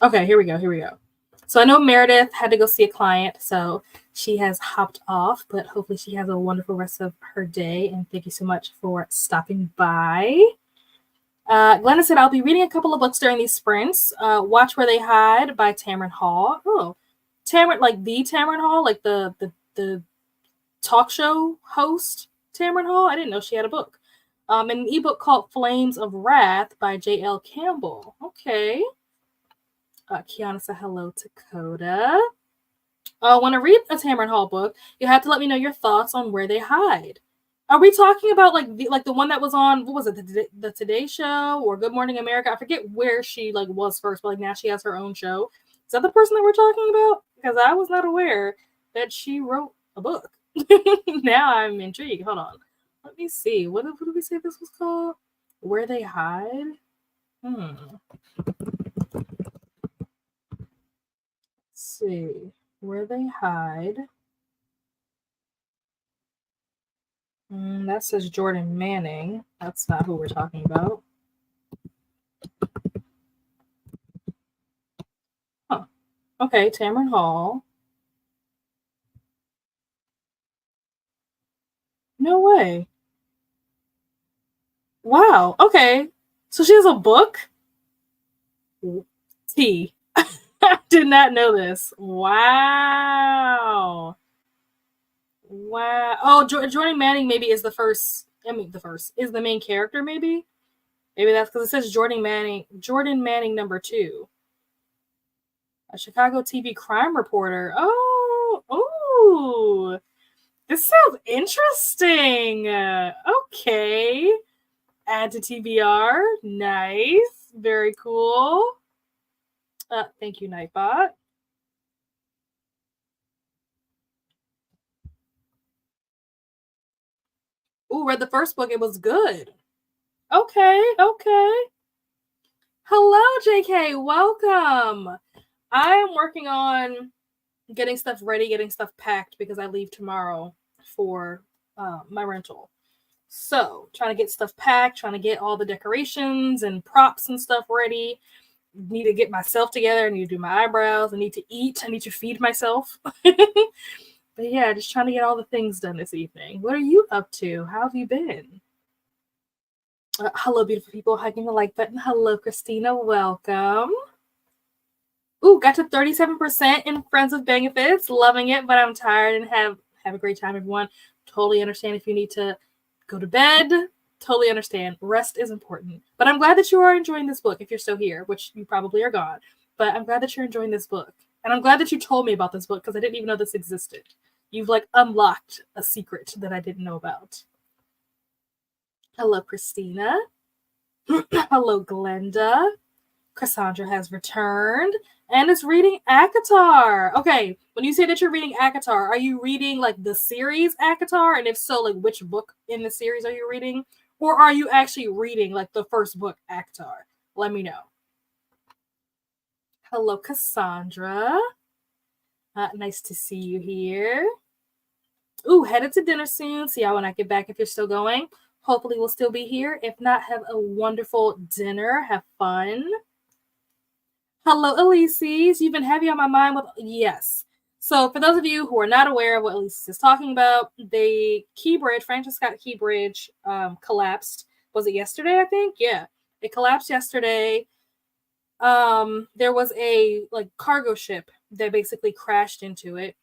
S1: Okay, here we go. So I know Meredith had to go see a client, so she has hopped off, but hopefully she has a wonderful rest of her day, and thank you so much for stopping by. Glenna said, I'll be reading a couple of books during these sprints. Watch Where They Hide by Tamron Hall. Oh, Tamron, like the Tamron Hall, like the talk show host Tamron Hall. I didn't know she had a book. An ebook called Flames of Wrath by J.L. Campbell. Okay. Kiana said hello to Coda. When I read a Tamron Hall book, you have to let me know your thoughts on Where They Hide. Are we talking about like the one that was on, what was it, the Today Show or Good Morning America? I forget where she was first, but now she has her own show. Is that the person that we're talking about? Because I was not aware that she wrote a book. Now I'm intrigued. Hold on. Let me see. What did we say this was called? Where They Hide? Let's see. Where They Hide. That says Jordan Manning. That's not who we're talking about. Huh. Okay, Tamron Hall. No way. Wow. Okay. So she has a book? T. I did not know this. Wow. Wow. Oh, Jordan Manning maybe is the first. Is the main character maybe? Maybe that's because it says Jordan Manning number 2. A Chicago TV crime reporter. Oh. This sounds interesting. Okay. Add to TBR. Nice. Very cool. Thank you, Nightbot. Ooh, read the first book. It was good. Okay. Hello, JK. Welcome. I am working on getting stuff ready, getting stuff packed because I leave tomorrow for my rental. So, trying to get stuff packed, trying to get all the decorations and props and stuff ready. Need to get myself together. I need to do my eyebrows. I need to eat. I need to feed myself. But yeah, just trying to get all the things done this evening. What are you up to? How have you been? Hello, beautiful people. Hugging the like button. Hello, Christina. Welcome. Ooh, got to 37% in Friends with Benefits. Loving it, but I'm tired and have a great time, everyone. Totally understand if you need to go to bed. Totally understand. Rest is important. But I'm glad that you are enjoying this book if you're still here, which you probably are gone. But I'm glad that you're enjoying this book. And I'm glad that you told me about this book because I didn't even know this existed. You've unlocked a secret that I didn't know about. Hello, Christina. Hello, Glenda. Cassandra has returned and is reading ACOTAR. Okay, when you say that you're reading ACOTAR, are you reading the series ACOTAR? And if so, which book in the series are you reading? Or are you actually reading the first book, ACOTAR? Let me know. Hello, Cassandra. Nice to see you here. Ooh, headed to dinner soon. See y'all when I get back if you're still going. Hopefully we'll still be here. If not, have a wonderful dinner. Have fun. Hello, Elises. You've been heavy on my mind with yes. So for those of you who are not aware of what Elises is talking about, the Key Bridge, Francis Scott Key Bridge, collapsed. Was it yesterday? I think. Yeah, it collapsed yesterday. There was a cargo ship that basically crashed into it,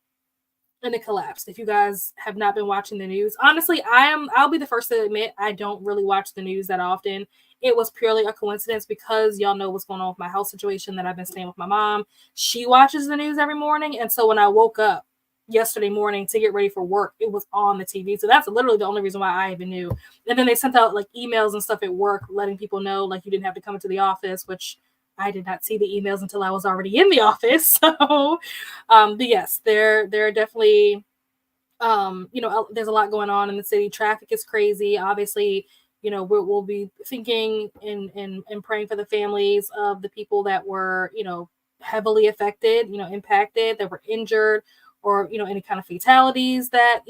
S1: and it collapsed. If you guys have not been watching the news, honestly, I'll be the first to admit I don't really watch the news that often. It was purely a coincidence because y'all know what's going on with my health situation, that I've been staying with my mom. She watches the news every morning, and so when I woke up yesterday morning to get ready for work, it was on the TV. So that's literally the only reason why I even knew. And then they sent out emails and stuff at work letting people know you didn't have to come into the office, which I did not see the emails until I was already in the office. So, but yes, there are definitely, there's a lot going on in the city. Traffic is crazy. Obviously, we'll be thinking and praying for the families of the people that were, heavily affected, impacted, that were injured, or, any kind of fatalities that,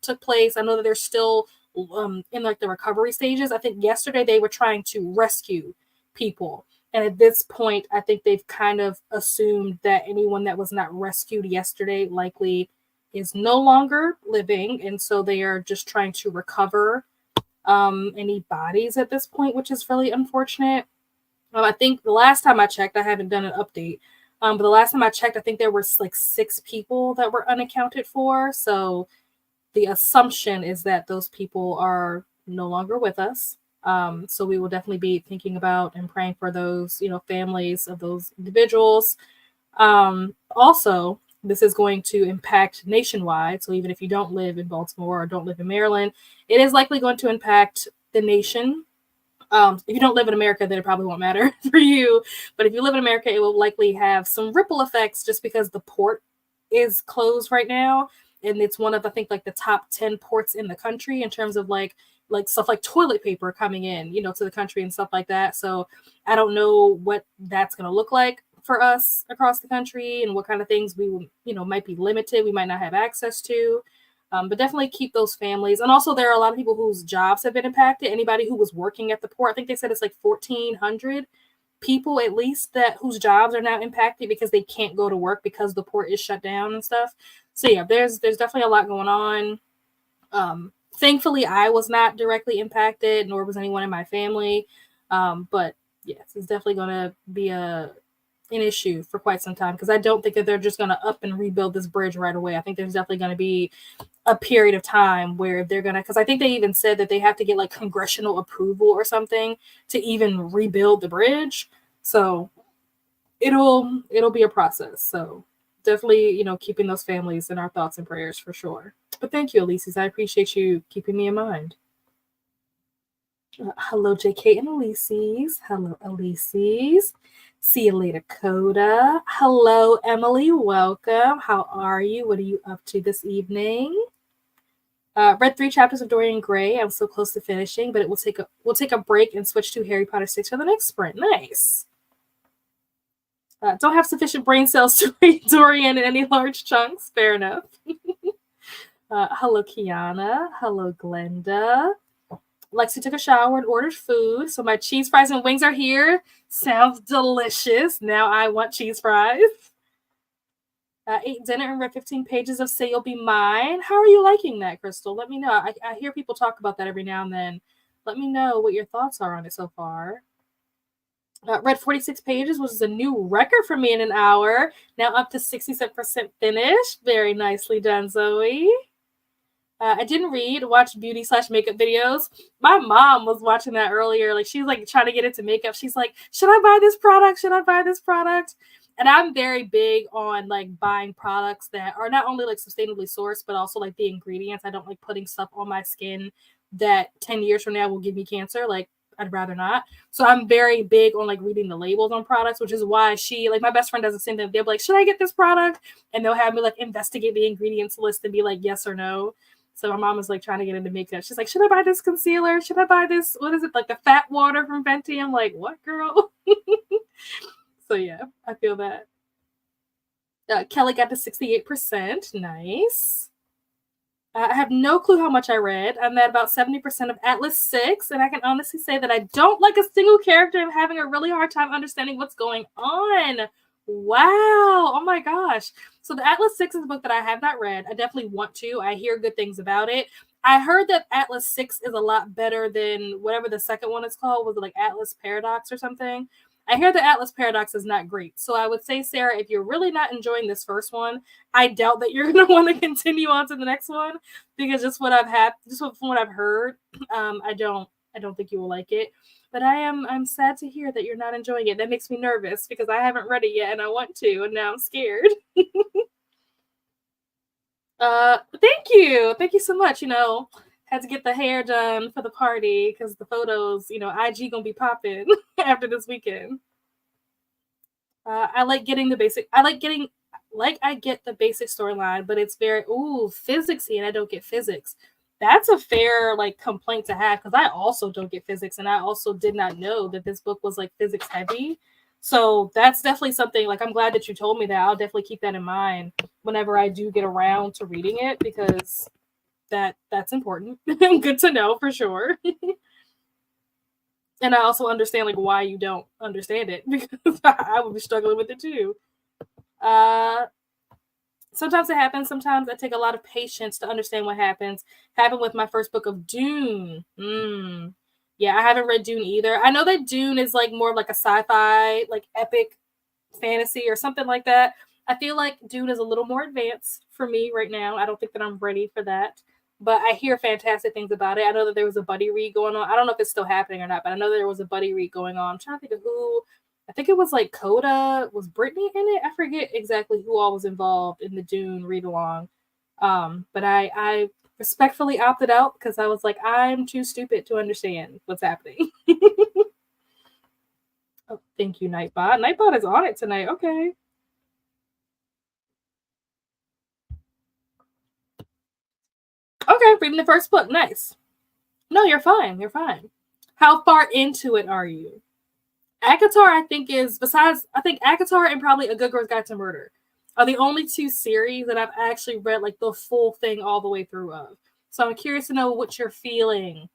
S1: took place. I know that they're still in the recovery stages. I think yesterday they were trying to rescue people. And at this point, I think they've kind of assumed that anyone that was not rescued yesterday likely is no longer living. And so they are just trying to recover any bodies at this point, which is really unfortunate. I think the last time I checked, I haven't done an update, but the last time I checked, I think there were 6 people that were unaccounted for. So the assumption is that those people are no longer with us. So we will definitely be thinking about and praying for those, families of those individuals. Also, this is going to impact nationwide. So even if you don't live in Baltimore or don't live in Maryland, it is likely going to impact the nation. If you don't live in America, then it probably won't matter for you. But if you live in America, it will likely have some ripple effects just because the port is closed right now. And it's one of, I think, the top 10 ports in the country in terms of stuff like toilet paper coming in, to the country and stuff like that. So I don't know what that's going to look like for us across the country and what kind of things we, might be limited. We might not have access to. But definitely keep those families. And also there are a lot of people whose jobs have been impacted. Anybody who was working at the port, I think they said it's 1,400 people at least whose jobs are now impacted because they can't go to work because the port is shut down and stuff. So yeah, there's definitely a lot going on. Thankfully, I was not directly impacted, nor was anyone in my family. But yes, it's definitely going to be an issue for quite some time because I don't think that they're just going to up and rebuild this bridge right away. I think there's definitely going to be a period of time where they're going to, because I think they even said that they have to get congressional approval or something to even rebuild the bridge. So it'll be a process. So definitely, keeping those families in our thoughts and prayers for sure. But thank you, Elises. I appreciate you keeping me in mind. Hello, JK and Elises. Hello, Elises. See you later, Coda. Hello, Emily. Welcome. How are you? What are you up to this evening? Read 3 chapters of Dorian Gray. I'm so close to finishing, but we'll take a break and switch to Harry Potter 6 for the next sprint. Nice. Don't have sufficient brain cells to read Dorian in any large chunks. Fair enough. Hello, Kiana. Hello, Glenda. Lexi took a shower and ordered food. So my cheese fries and wings are here. Sounds delicious. Now I want cheese fries. Ate dinner and read 15 pages of Say You'll Be Mine. How are you liking that, Crystal? Let me know. I hear people talk about that every now and then. Let me know what your thoughts are on it so far. Read 46 pages, which is a new record for me in an hour. Now up to 67% finished. Very nicely done, Zoe. I didn't read, watch beauty/makeup videos. My mom was watching that earlier. She's trying to get into makeup. She's like, should I buy this product? Should I buy this product? And I'm very big on buying products that are not only sustainably sourced, but also the ingredients. I don't like putting stuff on my skin that 10 years from now will give me cancer. I'd rather not. So I'm very big on reading the labels on products, which is why she my best friend does the same thing. They'll be should I get this product? And they'll have me investigate the ingredients list and be yes or no. So my mom is trying to get into makeup. She's should I buy this concealer? Should I buy this? What is it? The fat water from Fenty? I'm what, girl? So yeah, I feel that. Kelly got to 68%. Nice. I have no clue how much I read. I'm at about 70% of Atlas 6, and I can honestly say that I don't like a single character. I'm having a really hard time understanding what's going on. Wow. Oh my gosh. So the Atlas 6 is a book that I have not read. I definitely want to. I hear good things about it. I heard that Atlas 6 is a lot better than whatever the second one is called. Was it like Atlas Paradox or something? I hear the Atlas Paradox is not great. So I would say, Sarah, if you're really not enjoying this first one, I doubt that you're going to want to continue on to the next one, because just from what I've heard, I don't think you will like it. But I'm sad to hear that you're not enjoying it. That makes me nervous because I haven't read it yet and I want to, and now I'm scared. Thank you so much. Had to get the hair done for the party because the photos, IG gonna be popping after this weekend. I like getting the basic. I get the basic storyline, but it's very physicsy, and I don't get physics. That's a fair complaint to have because I also don't get physics, and I also did not know that this book was like physics heavy. So that's definitely something I'm glad that you told me that. I'll definitely keep that in mind whenever I do get around to reading it because that's important. Good to know for sure. And I also understand why you don't understand it because I would be struggling with it too. Uh, Sometimes it happens. Sometimes I take a lot of patience to understand what happens. Happened with my first book of Dune. Yeah, I haven't read Dune either. I know that Dune is more of a sci-fi, epic fantasy or something like that. I feel like Dune is a little more advanced for me right now. I don't think that I'm ready for that. But I hear fantastic things about it. I know that there was a buddy read going on. I don't know if it's still happening or not, but I know there was a buddy read going on. I'm trying to think of who. I think it was Coda. Was Brittany in it? I forget exactly who all was involved in the Dune read along. But I respectfully opted out because I was like, I'm too stupid to understand what's happening. Oh, thank you, Nightbot. Nightbot is on it tonight. Okay. Okay, reading the first book. Nice. No, you're fine. You're fine. How far into it are you? ACOTAR, I think, I think ACOTAR and probably A Good Girl's Guide to Murder are the only two series that I've actually read the full thing all the way through of. So I'm curious to know what you're feeling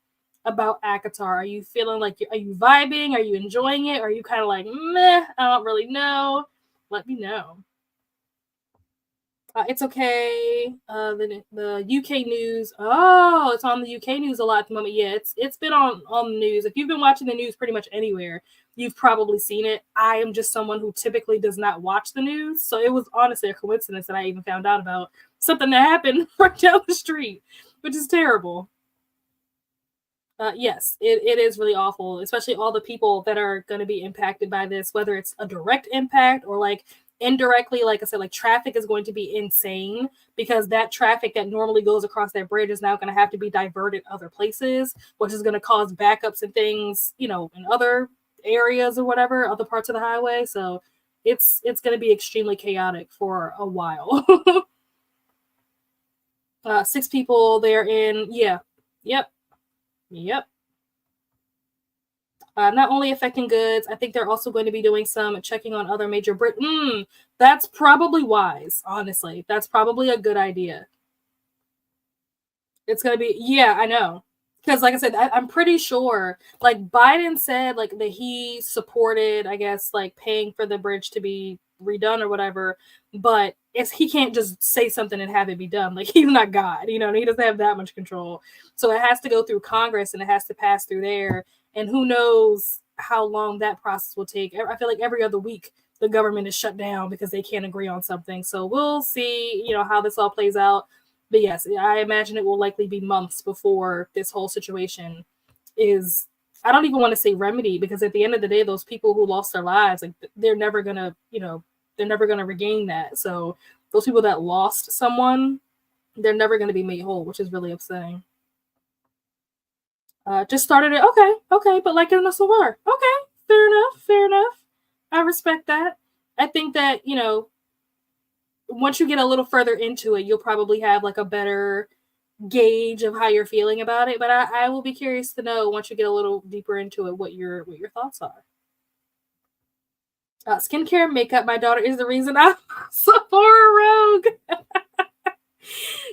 S1: about ACOTAR. Are you feeling are you vibing? Are you enjoying it? Or are you kind of meh, I don't really know? Let me know. It's okay. The UK news. Oh, it's on the UK news a lot at the moment. Yeah, it's been on the news. If you've been watching the news pretty much anywhere, you've probably seen it. I am just someone who typically does not watch the news, so it was honestly a coincidence that I even found out about something that happened right down the street, which is terrible. Yes, it is really awful, especially all the people that are going to be impacted by this, whether it's a direct impact or indirectly. Like I said, traffic is going to be insane because that traffic that normally goes across that bridge is now going to have to be diverted other places, which is going to cause backups and things, in other areas or whatever, other parts of the highway. So it's going to be extremely chaotic for a while. 6 people they're in. Yeah. Yep. Yep. Not only affecting goods, I think they're also going to be doing some checking on other major that's probably wise, honestly. That's probably a good idea. It's going to be, yeah, I know. Because, like I said, I'm pretty sure, Biden said, that he supported, I guess, paying for the bridge to be redone or whatever, but he can't just say something and have it be done. He's not God, and he doesn't have that much control. So it has to go through Congress and it has to pass through there. And who knows how long that process will take. I feel like every other week the government is shut down because they can't agree on something. So we'll see, how this all plays out. But yes, I imagine it will likely be months before this whole situation is, I don't even want to say remedy, because at the end of the day, those people who lost their lives, they're never gonna, they're never gonna regain that. So those people that lost someone, they're never gonna be made whole, which is really upsetting. Just started it. Okay, but like in the war. Okay, fair enough. I respect that. I think that, once you get a little further into it, you'll probably have a better gauge of how you're feeling about it. But I will be curious to know once you get a little deeper into it what your thoughts are. Skincare and makeup. My daughter is the reason I'm Sephora rogue.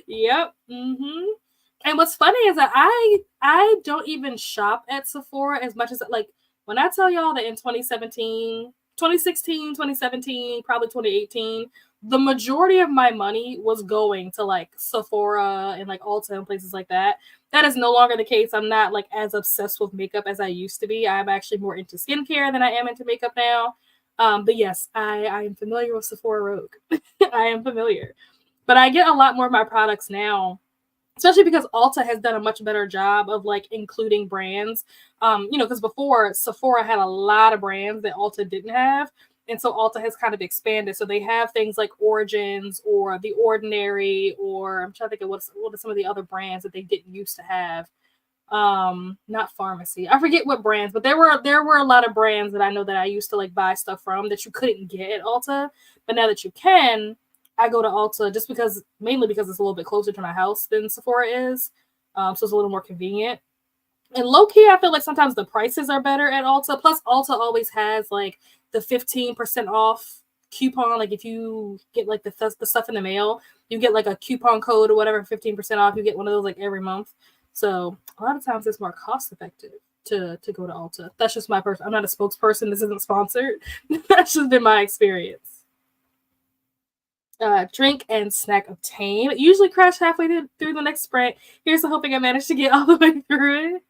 S1: Yep. And what's funny is that I don't even shop at Sephora as much as, like, when I tell y'all that in 2017, 2016, 2017, probably 2018, the majority of my money was going to like Sephora and like Ulta and places like that. That is no longer the case. I'm not like as obsessed with makeup as I used to be. I'm actually more into skincare than I am into makeup now. But yes, I am familiar with Sephora Rogue. I am familiar. But I get a lot more of my products now, especially because Ulta has done a much better job of like including brands. Because before Sephora had a lot of brands that Ulta didn't have. And so Ulta has kind of expanded. So they have things like Origins or The Ordinary, or I'm trying to think of what are some of the other brands that they didn't used to have. Not Pharmacy. I forget what brands, but there were a lot of brands that I know that I used to like buy stuff from that you couldn't get at Ulta. But now that you can, I go to Ulta just mainly because it's a little bit closer to my house than Sephora is. So it's a little more convenient. And low key, I feel like sometimes the prices are better at Ulta. Plus, Ulta always has like the 15% off coupon. Like if you get like the stuff in the mail, you get like a coupon code or whatever, 15% off. You get one of those like every month. So a lot of times it's more cost effective to go to Ulta. That's just my person. I'm not a spokesperson. This isn't sponsored. That's just been my experience. Drink and snack obtain. Usually crash halfway through the next sprint. Here's to hoping I managed to get all the way through it.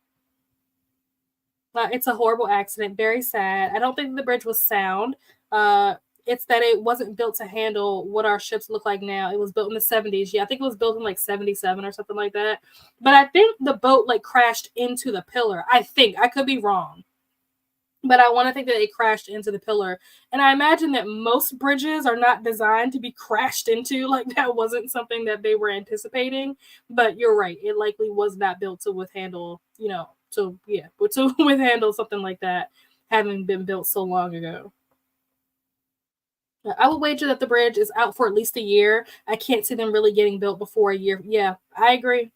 S1: It's a horrible accident. Very sad. I don't think the bridge was sound. It's that it wasn't built to handle what our ships look like now. It was built in the 70s. Yeah, I think it was built in like 77 or something like that. But I think the boat like crashed into the pillar. I think. I could be wrong. But I want to think that it crashed into the pillar. And I imagine that most bridges are not designed to be crashed into. Like that wasn't something that they were anticipating. But you're right. It likely was not built to withhandle, to withhandle something like that having been built so long ago. I will wager that the bridge is out for at least a year. I can't see them really getting built before a year. Yeah, I agree.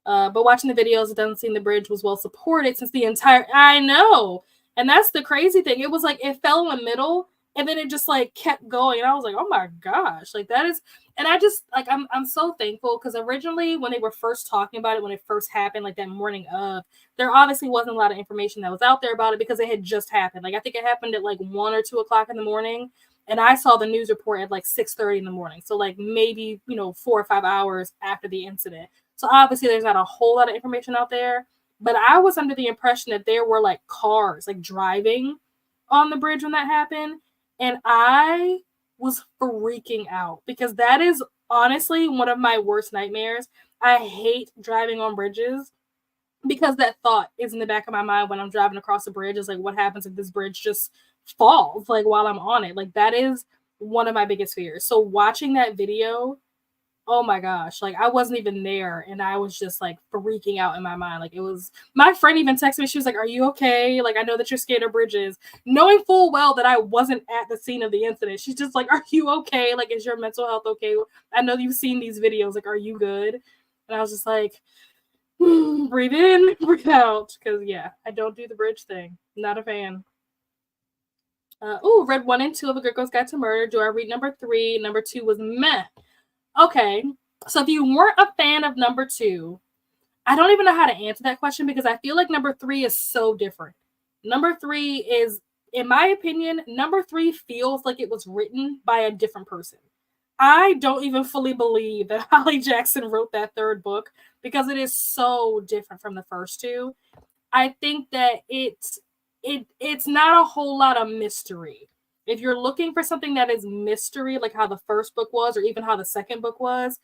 S1: But watching the videos, it doesn't seem the bridge was well supported since the entire. I know, and that's the crazy thing. It was like it fell in the middle, and then it just like kept going. And I was like, oh my gosh, like that is. And I just like I'm so thankful because originally when they were first talking about it, when it first happened, like that morning of, there obviously wasn't a lot of information that was out there about it because it had just happened. Like I think it happened at like 1 or 2 o'clock in the morning. And I saw the news report at like 6:30 in the morning. So like maybe, 4 or 5 hours after the incident. So obviously there's not a whole lot of information out there, but I was under the impression that there were like cars like driving on the bridge when that happened. And I was freaking out because that is honestly one of my worst nightmares. I hate driving on bridges because that thought is in the back of my mind when I'm driving across the bridge. Is like, what happens if this bridge just falls like while I'm on it? Like that is one of my biggest fears. So watching that video, oh my gosh, like I wasn't even there and I was just like freaking out in my mind. Like it was, my friend even texted me, she was like, are you okay? Like I know that you're scared of bridges, knowing full well that I wasn't at the scene of the incident. She's just like, are you okay? Like, is your mental health okay? I know you've seen these videos, like, are you good? And I was just like, breathe in, breathe out, because yeah, I don't do the bridge thing. Not a fan. Read 1 and 2 of A Good Girl's Guide to Murder. Do I read number 3? Number 2 was meh. Okay, so if you weren't a fan of number 2, I don't even know how to answer that question because I feel like number 3 is so different. Number 3 is, in my opinion, number 3 feels like it was written by a different person. I don't even fully believe that Holly Jackson wrote that 3rd book because it is so different from the first 2. I think that it's not a whole lot of mystery. If you're looking for something that is mystery, like how the first book was, or even how the second book was,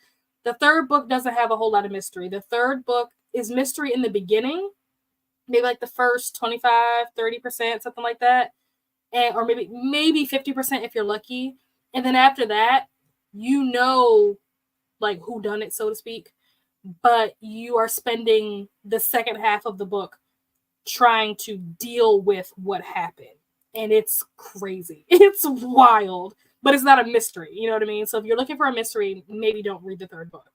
S1: the 3rd book doesn't have a whole lot of mystery. The 3rd book is mystery in the beginning, maybe like the first 25, 30%, something like that. Or maybe 50% if you're lucky. And then after that, like who done it, so to speak. But you are spending the second half of the book trying to deal with what happened. And it's crazy. It's wild, but it's not a mystery. You know what I mean? So if you're looking for a mystery, maybe don't read the 3rd book.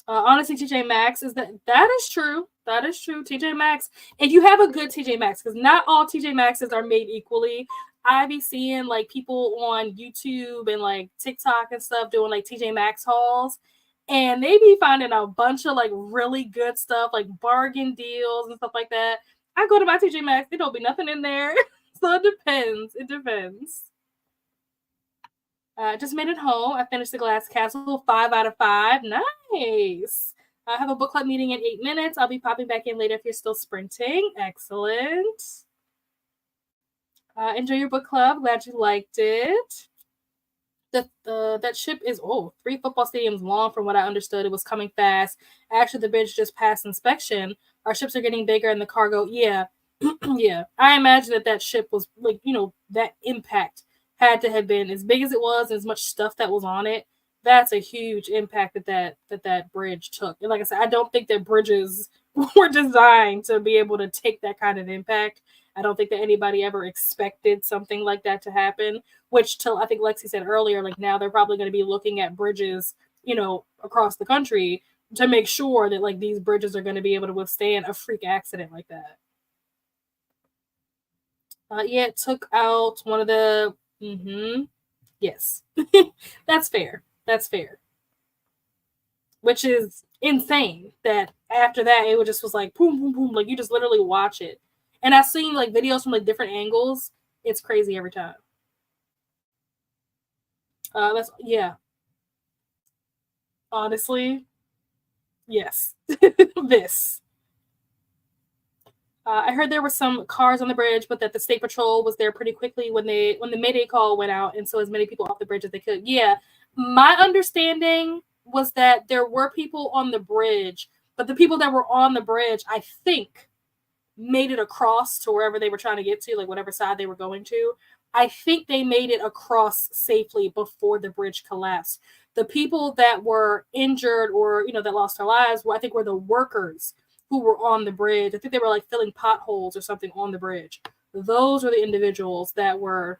S1: Honestly, TJ Maxx is that is true. That is true. TJ Maxx, and you have a good TJ Maxx because not all TJ Maxxes are made equally. I be seeing like people on YouTube and like TikTok and stuff doing like TJ Maxx hauls, and they be finding a bunch of like really good stuff, like bargain deals and stuff like that. I go to my TJ Maxx, there don't be nothing in there, so it depends. It depends. Just made it home. I finished The Glass Castle, 5 out of 5. Nice. I have a book club meeting in 8 minutes. I'll be popping back in later if you're still sprinting. Excellent. Enjoy your book club. Glad you liked it. That ship is 3 football stadiums long from what I understood. It was coming fast. Actually, the bridge just passed inspection. Our ships are getting bigger and the cargo. Yeah. Yeah. I imagine that ship was like, that impact had to have been as big as it was, as much stuff that was on it. That's a huge impact that bridge took. And like I said, I don't think that bridges were designed to be able to take that kind of impact. I don't think that anybody ever expected something like that to happen, which till I think Lexi said earlier, like now they're probably going to be looking at bridges, across the country to make sure that like these bridges are going to be able to withstand a freak accident like that. Yeah, it took out one of the. Yes, that's fair. That's fair. Which is insane that after that it just was like boom, boom, boom. Like you just literally watch it. And I've seen like videos from like different angles. It's crazy every time. That's yeah. Honestly, yes. This. I heard there were some cars on the bridge, but that the state patrol was there pretty quickly when the Mayday call went out, and so as many people off the bridge as they could. Yeah, my understanding was that there were people on the bridge, but the people that were on the bridge, I think, made it across to wherever they were trying to get to, like whatever side they were going to. I think they made it across safely before the bridge collapsed. The people that were injured or that lost their lives, I think, were the workers who were on the bridge. I think they were like filling potholes or something on the bridge. Those were the individuals that were,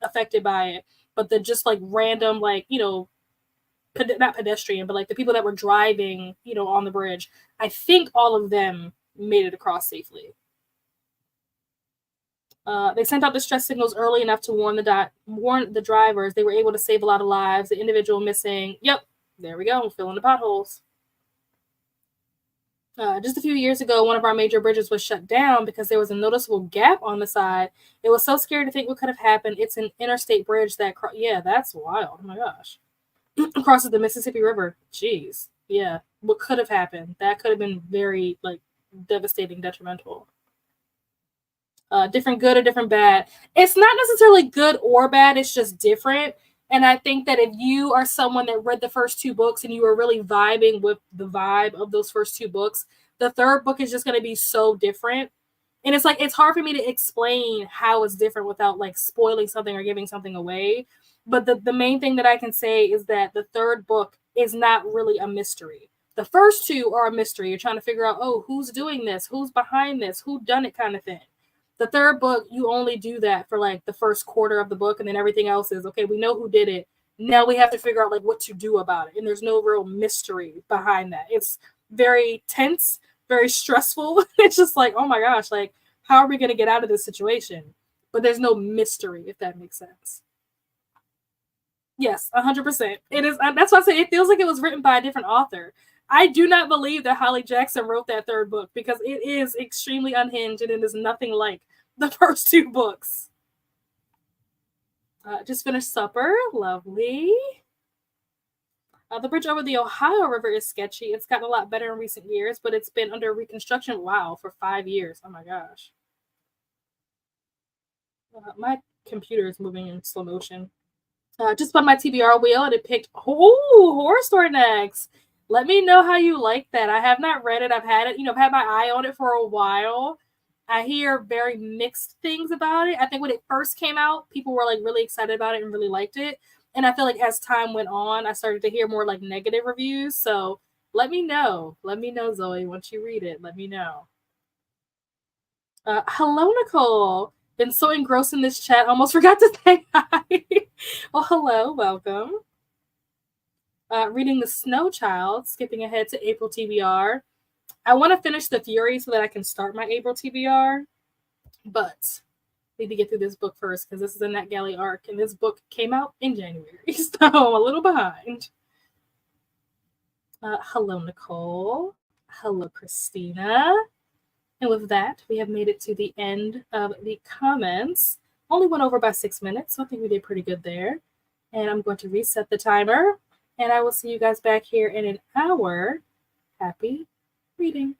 S1: affected by it. But the just like random, like, not pedestrian, but like the people that were driving, on the bridge, I think all of them made it across safely. They sent out distress signals early enough to warn the drivers. They were able to save a lot of lives. The individual missing. Yep, there we go. Filling the potholes. Just a few years ago, one of our major bridges was shut down because there was a noticeable gap on the side. It was so scary to think what could have happened. It's an interstate bridge that, that's wild. Oh my gosh. Crosses the Mississippi River. Jeez. Yeah. What could have happened? That could have been very, like, devastating, detrimental. Different good or different bad. It's not necessarily good or bad. It's just different. And I think that if you are someone that read the first 2 books and you are really vibing with the vibe of those first 2 books, the third book is just going to be so different. And it's like, it's hard for me to explain how it's different without like spoiling something or giving something away. But the main thing that I can say is that the third book is not really a mystery. The first 2 are a mystery. You're trying to figure out, who's doing this? Who's behind this? Who done it kind of thing. The third book, you only do that for like the first quarter of the book, and then everything else is, okay, we know who did it. Now we have to figure out like what to do about it. And there's no real mystery behind that. It's very tense, very stressful. It's just like, oh my gosh, like, how are we going to get out of this situation? But there's no mystery, if that makes sense. Yes, 100%. It is. That's why I say it feels like it was written by a different author. I do not believe that Holly Jackson wrote that third book because it is extremely unhinged and it is nothing like the first 2 books. Just finished supper. Lovely. The bridge over the Ohio River is sketchy. It's gotten a lot better in recent years, but it's been under reconstruction, for 5 years. Oh my gosh. My computer is moving in slow motion. Just spun my TBR wheel and it picked Horror Story next. Let me know how you like that. I have not read it. I've had it, I've had my eye on it for a while. I hear very mixed things about it. I think when it first came out, people were like really excited about it and really liked it. And I feel like as time went on, I started to hear more like negative reviews. So let me know. Let me know, Zoe. Once you read it, let me know. Hello, Nicole. Been so engrossed in this chat, almost forgot to say hi. Well, hello, welcome. reading The Snow Child, skipping ahead to April TBR. I want to finish The Fury so that I can start my April TBR, but need to get through this book first because this is a NetGalley arc, and this book came out in January, so I'm a little behind. Hello, Nicole. Hello, Christina. And with that, we have made it to the end of the comments. Only went over by 6 minutes, so I think we did pretty good there. And I'm going to reset the timer, and I will see you guys back here in an hour. Happy reading.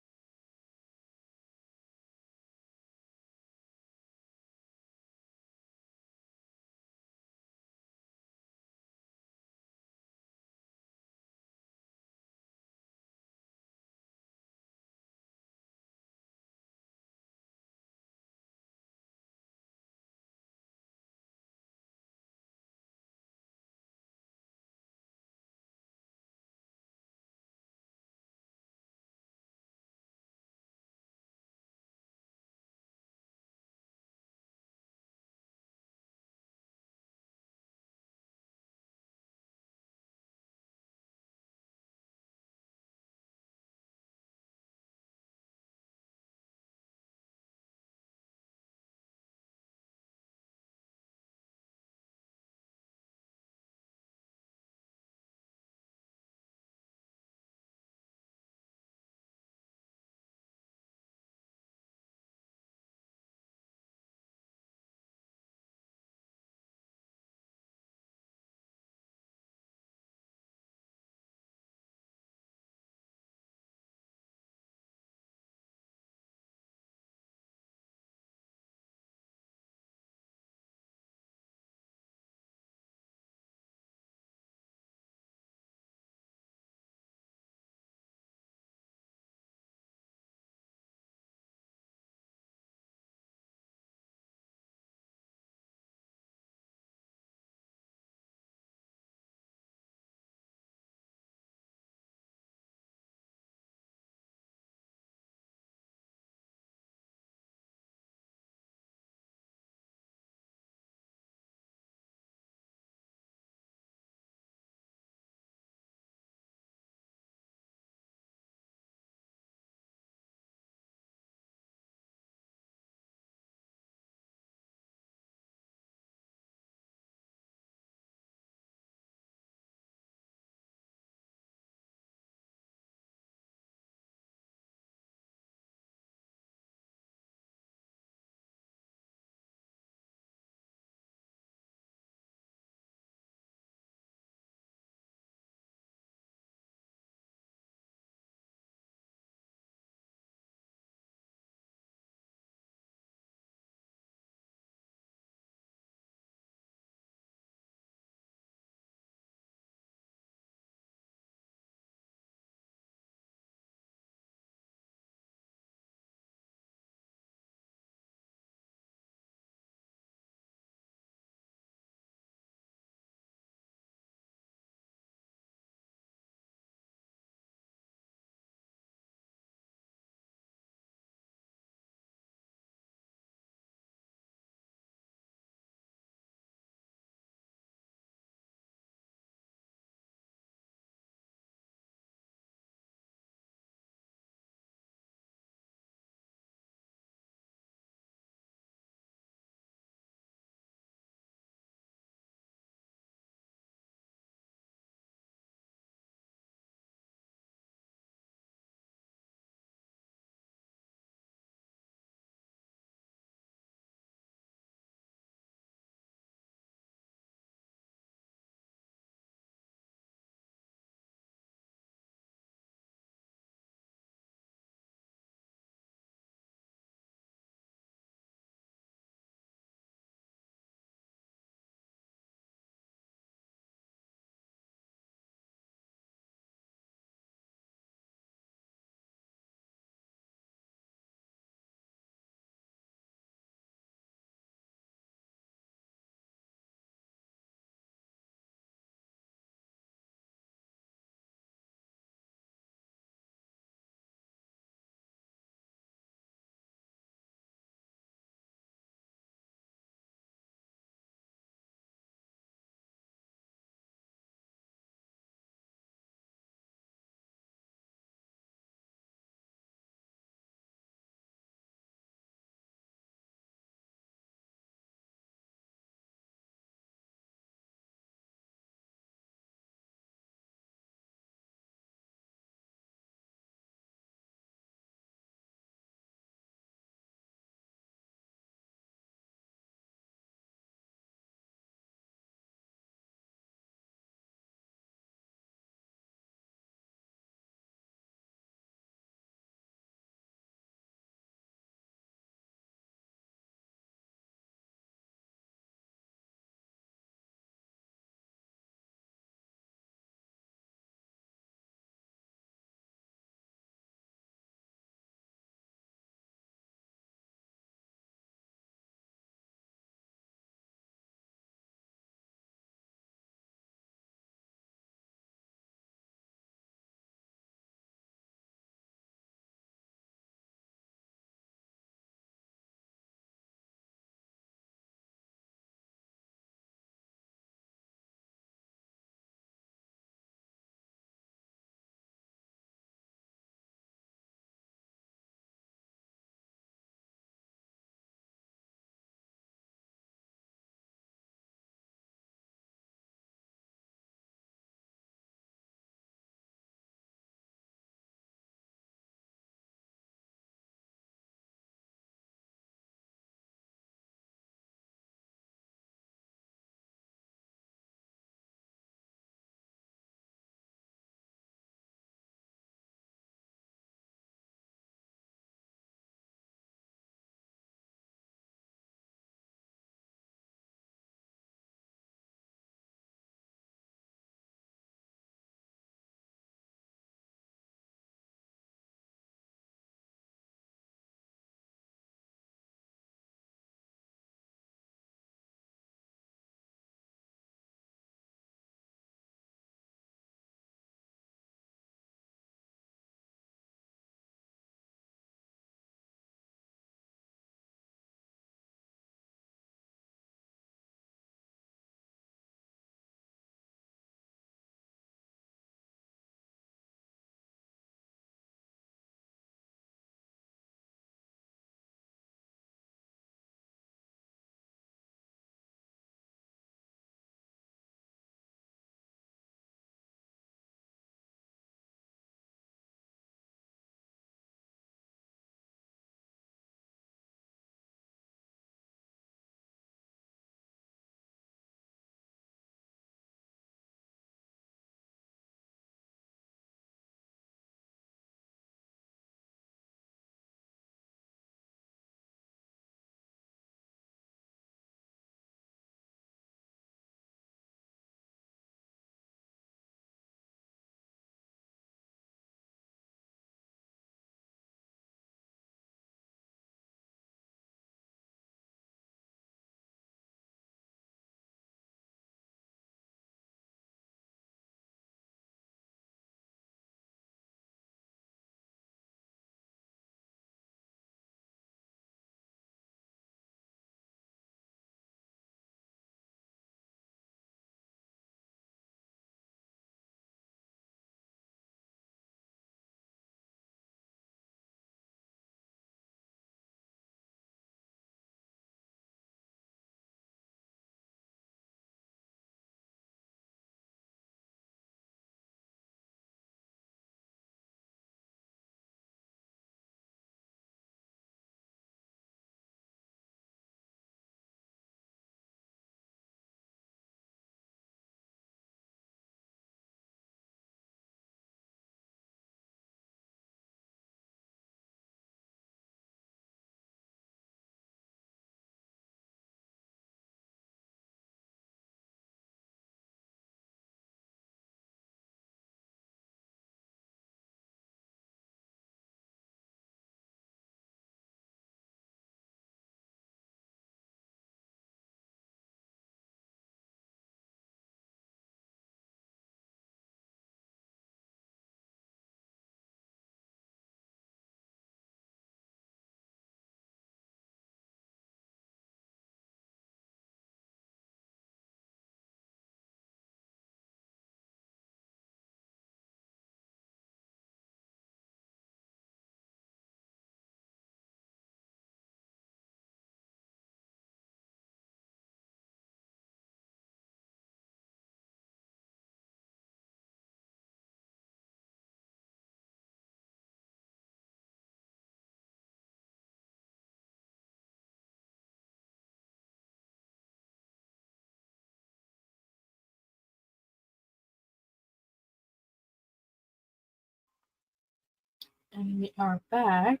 S1: And we are back.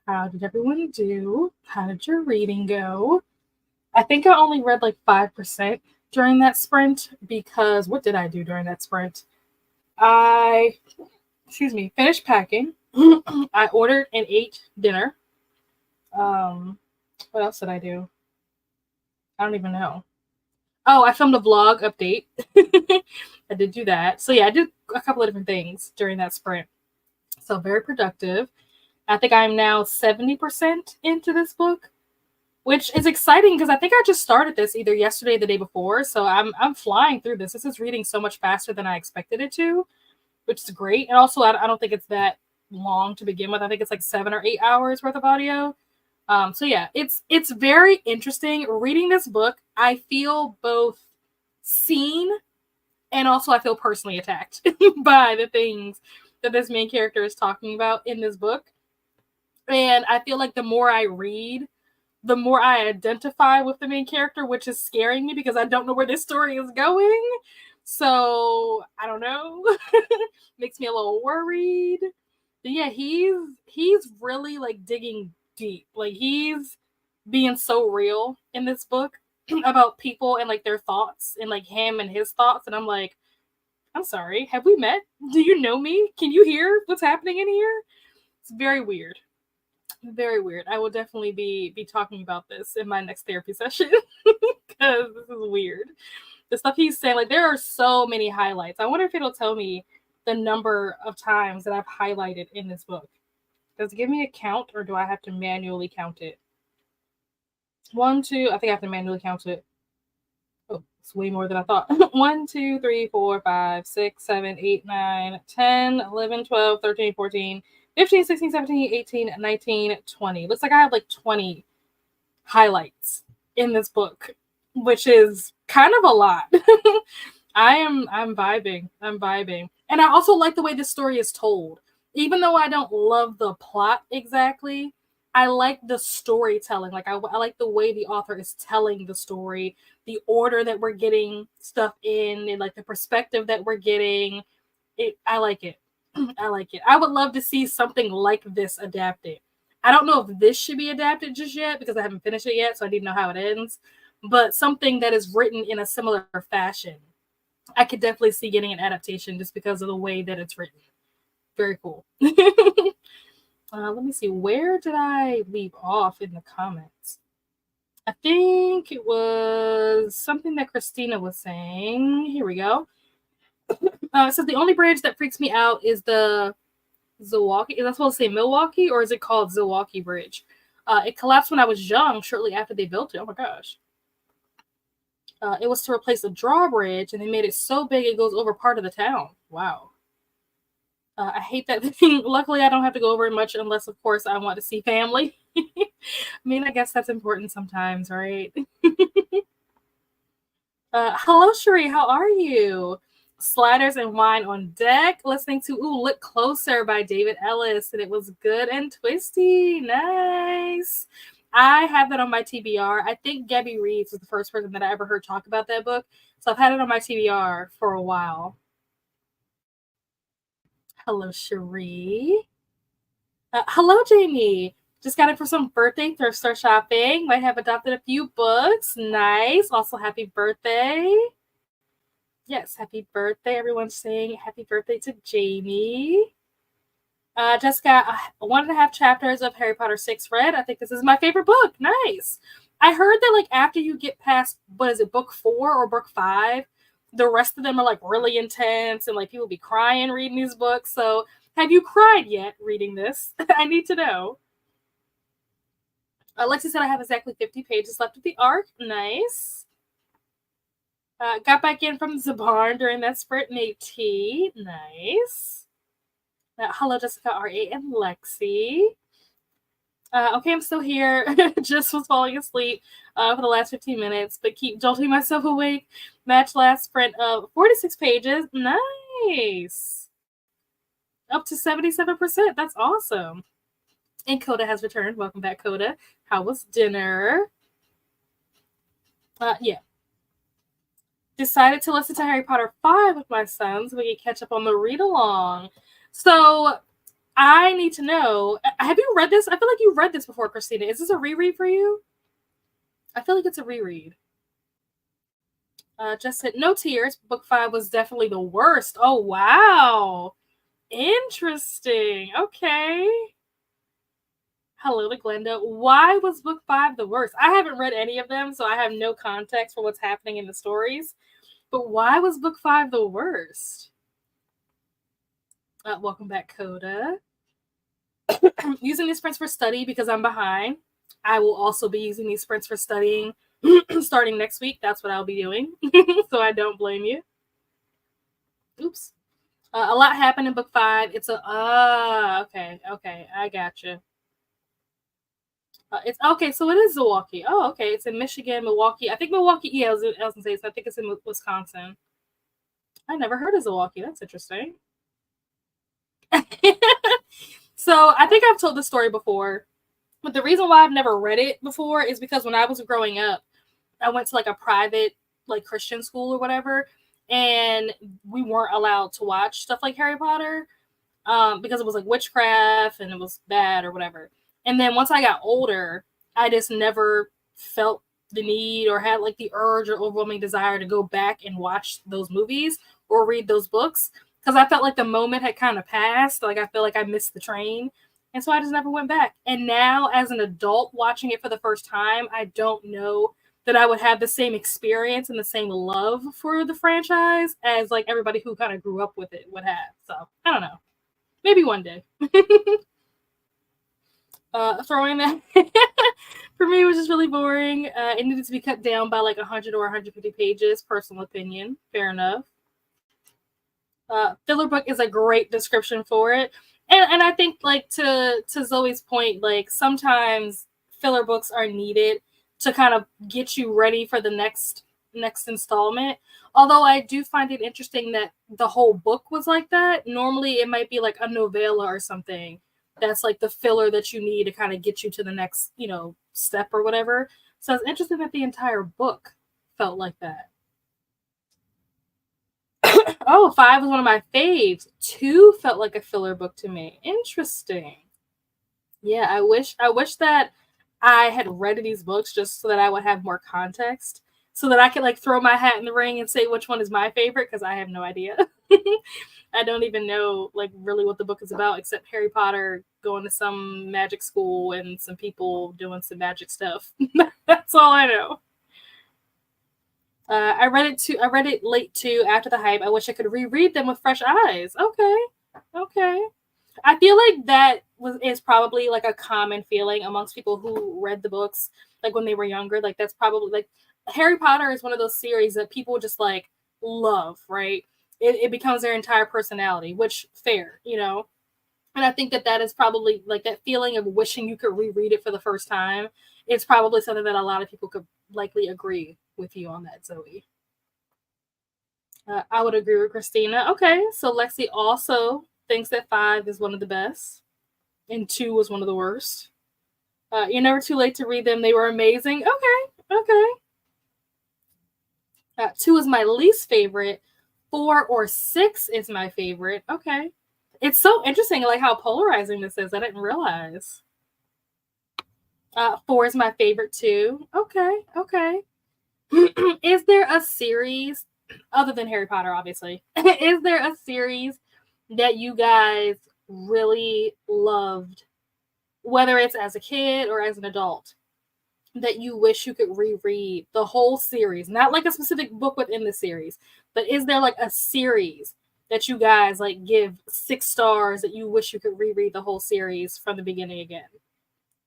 S1: How did everyone do? How did your reading go? I think I only read like 5% during that sprint because what did I do during that sprint? I, finished packing. I ordered and ate dinner. What else did I do? I don't even know. Oh, I filmed a vlog update. I did do that. So yeah, I did a couple of different things during that sprint. So very productive. I think I'm now 70% into this book, which is exciting because I think I just started this either yesterday or the day before. So I'm flying through this. This is reading so much faster than I expected it to, which is great. And also, I don't think it's that long to begin with. I think it's like 7 or 8 hours worth of audio. So yeah, it's very interesting reading this book. I feel both seen and also I feel personally attacked by the things that this main character is talking about in this book. And I feel like the more I read, the more I identify with the main character, which is scaring me because I don't know where this story is going. So I don't know. Makes me a little worried. But yeah, he's really like digging deep. Like he's being so real in this book about people and like their thoughts and like him and his thoughts. And I'm like, I'm sorry, have we met? Do you know me? Can you hear what's happening in here? It's very weird. Very weird. I will definitely be talking about this in my next therapy session because this is weird. The stuff he's saying, like there are so many highlights. I wonder if it'll tell me the number of times that I've highlighted in this book. Does it give me a count or do I have to manually count it? 1, 2, I think I have to manually count it. Oh, it's way more than I thought. 1, 2, 3, 4, 5, 6, 7, 8, 9, 10, 11, 12, 13, 14, 15, 16, 17, 18, 19, 20. Looks like I have like 20 highlights in this book, which is kind of a lot. I'm vibing. I'm vibing. And I also like the way this story is told. Even though I don't love the plot exactly, I like the storytelling. Like I like the way the author is telling the story, the order that we're getting stuff in, and like the perspective that we're getting. I like it. I like it. I would love to see something like this adapted. I don't know if this should be adapted just yet because I haven't finished it yet, so I need to know how it ends. But something that is written in a similar fashion, I could definitely see getting an adaptation just because of the way that it's written. Very cool. Let me see. Where did I leave off in the comments? I think it was something that Christina was saying. Here we go. It says the only bridge that freaks me out is the Zilwaukee. Is that supposed to say Milwaukee or is it called Zilwaukee Bridge? It collapsed when I was young, shortly after they built it. Oh my gosh. It was to replace a drawbridge, and they made it so big it goes over part of the town. Wow. I hate that thing. Luckily, I don't have to go over it much unless, of course, I want to see family. I mean, I guess that's important sometimes, right? Hello, Cherie. How are you? Sliders and wine on deck. Listening to Look Closer by David Ellis, and it was good and twisty. Nice. I have that on my TBR. I think Gabby Reeves was the first person that I ever heard talk about that book. So I've had it on my TBR for a while. Hello, Cherie. Hello, Jamie. Just got it for some birthday thrift store shopping. Might have adopted a few books. Nice. Also, happy birthday. Yes, happy birthday. Everyone's saying happy birthday to Jamie. Just got 1.5 chapters of Harry Potter 6 read. I think this is my favorite book. Nice. I heard that like after you get past, what is it, book 4 or book 5, the rest of them are like really intense and like people be crying reading these books. So have you cried yet reading this? I need to know. Lexi said I have exactly 50 pages left of the arc. Nice. Got back in from the barn during that sprint, made tea. Nice. Hello, Jessica, R.A., and Lexi. Okay, I'm still here. Just was falling asleep for the last 15 minutes, but keep jolting myself awake. Match last sprint of 46 pages. Nice. Up to 77%. That's awesome. And Coda has returned. Welcome back, Coda. How was dinner? Yeah. Decided to listen to Harry Potter 5 with my sons so we could catch up on the read-along. So I need to know. Have you read this? I feel like you've read this before, Christina. Is this a reread for you? I feel like it's a reread. Just said no tears. Book 5 was definitely the worst. Oh wow, interesting. Okay. Hello to Glenda. Why was book 5 the worst? I haven't read any of them, so I have no context for what's happening in the stories. But why was book 5 the worst? Welcome back, Coda. Using these sprints for study because I'm behind. I will also be using these sprints for studying starting next week. That's what I'll be doing. So I don't blame you. Oops. A lot happened in book 5. It's okay. I gotcha. It's okay. So it is Milwaukee. Oh, okay. It's in Michigan, Milwaukee. I think Milwaukee. Yeah, I was gonna say. So I think it's in Wisconsin. I never heard of Milwaukee. That's interesting. So I think I've told this story before, but the reason why I've never read it before is because when I was growing up, I went to like a private like Christian school or whatever, and we weren't allowed to watch stuff like Harry Potter because it was like witchcraft and it was bad or whatever. And then once I got older, I just never felt the need or had like the urge or overwhelming desire to go back and watch those movies or read those books because I felt like the moment had kind of passed. Like I feel like I missed the train. And so I just never went back. And now, as an adult watching it for the first time, I don't know that I would have the same experience and the same love for the franchise as like everybody who kind of grew up with it would have. So I don't know. Maybe one day. Throwing that for me was just really boring. It needed to be cut down by like 100 or 150 pages. Personal opinion. Fair enough. Filler book is a great description for it. And I think like to Zoe's point, like sometimes filler books are needed to kind of get you ready for the next installment. Although I do find it interesting that the whole book was like that. Normally it might be like a novella or something that's like the filler that you need to kind of get you to the next, step or whatever. So it's interesting that the entire book felt like that. Oh, 5 was one of my faves. 2 felt like a filler book to me. Interesting. Yeah, I wish that I had read these books just so that I would have more context, so that I could like throw my hat in the ring and say which one is my favorite because I have no idea. I don't even know like really what the book is about except Harry Potter going to some magic school and some people doing some magic stuff. That's all I know. I read it too. I read it late too after the hype. I wish I could reread them with fresh eyes. Okay, okay. I feel like that is probably like a common feeling amongst people who read the books like when they were younger. Like that's probably like Harry Potter is one of those series that people just like love, right? It becomes their entire personality, which fair. And I think that that is probably like that feeling of wishing you could reread it for the first time. It's probably something that a lot of people could likely agree with you on that, Zoe. I would agree with Christina. Okay, so Lexi also thinks that 5 is one of the best, and 2 was one of the worst. You're never too late to read them. They were amazing. Okay. 2 is my least favorite. 4 or 6 is my favorite. Okay. It's so interesting, like how polarizing this is. I didn't realize. 4 is my favorite too. Okay. Is there a series other than Harry Potter, obviously? Is there a series that you guys really loved, whether it's as a kid or as an adult, that you wish you could reread the whole series? Not like a specific book within the series, but is there like a series that you guys like give 6 stars that you wish you could reread the whole series from the beginning again?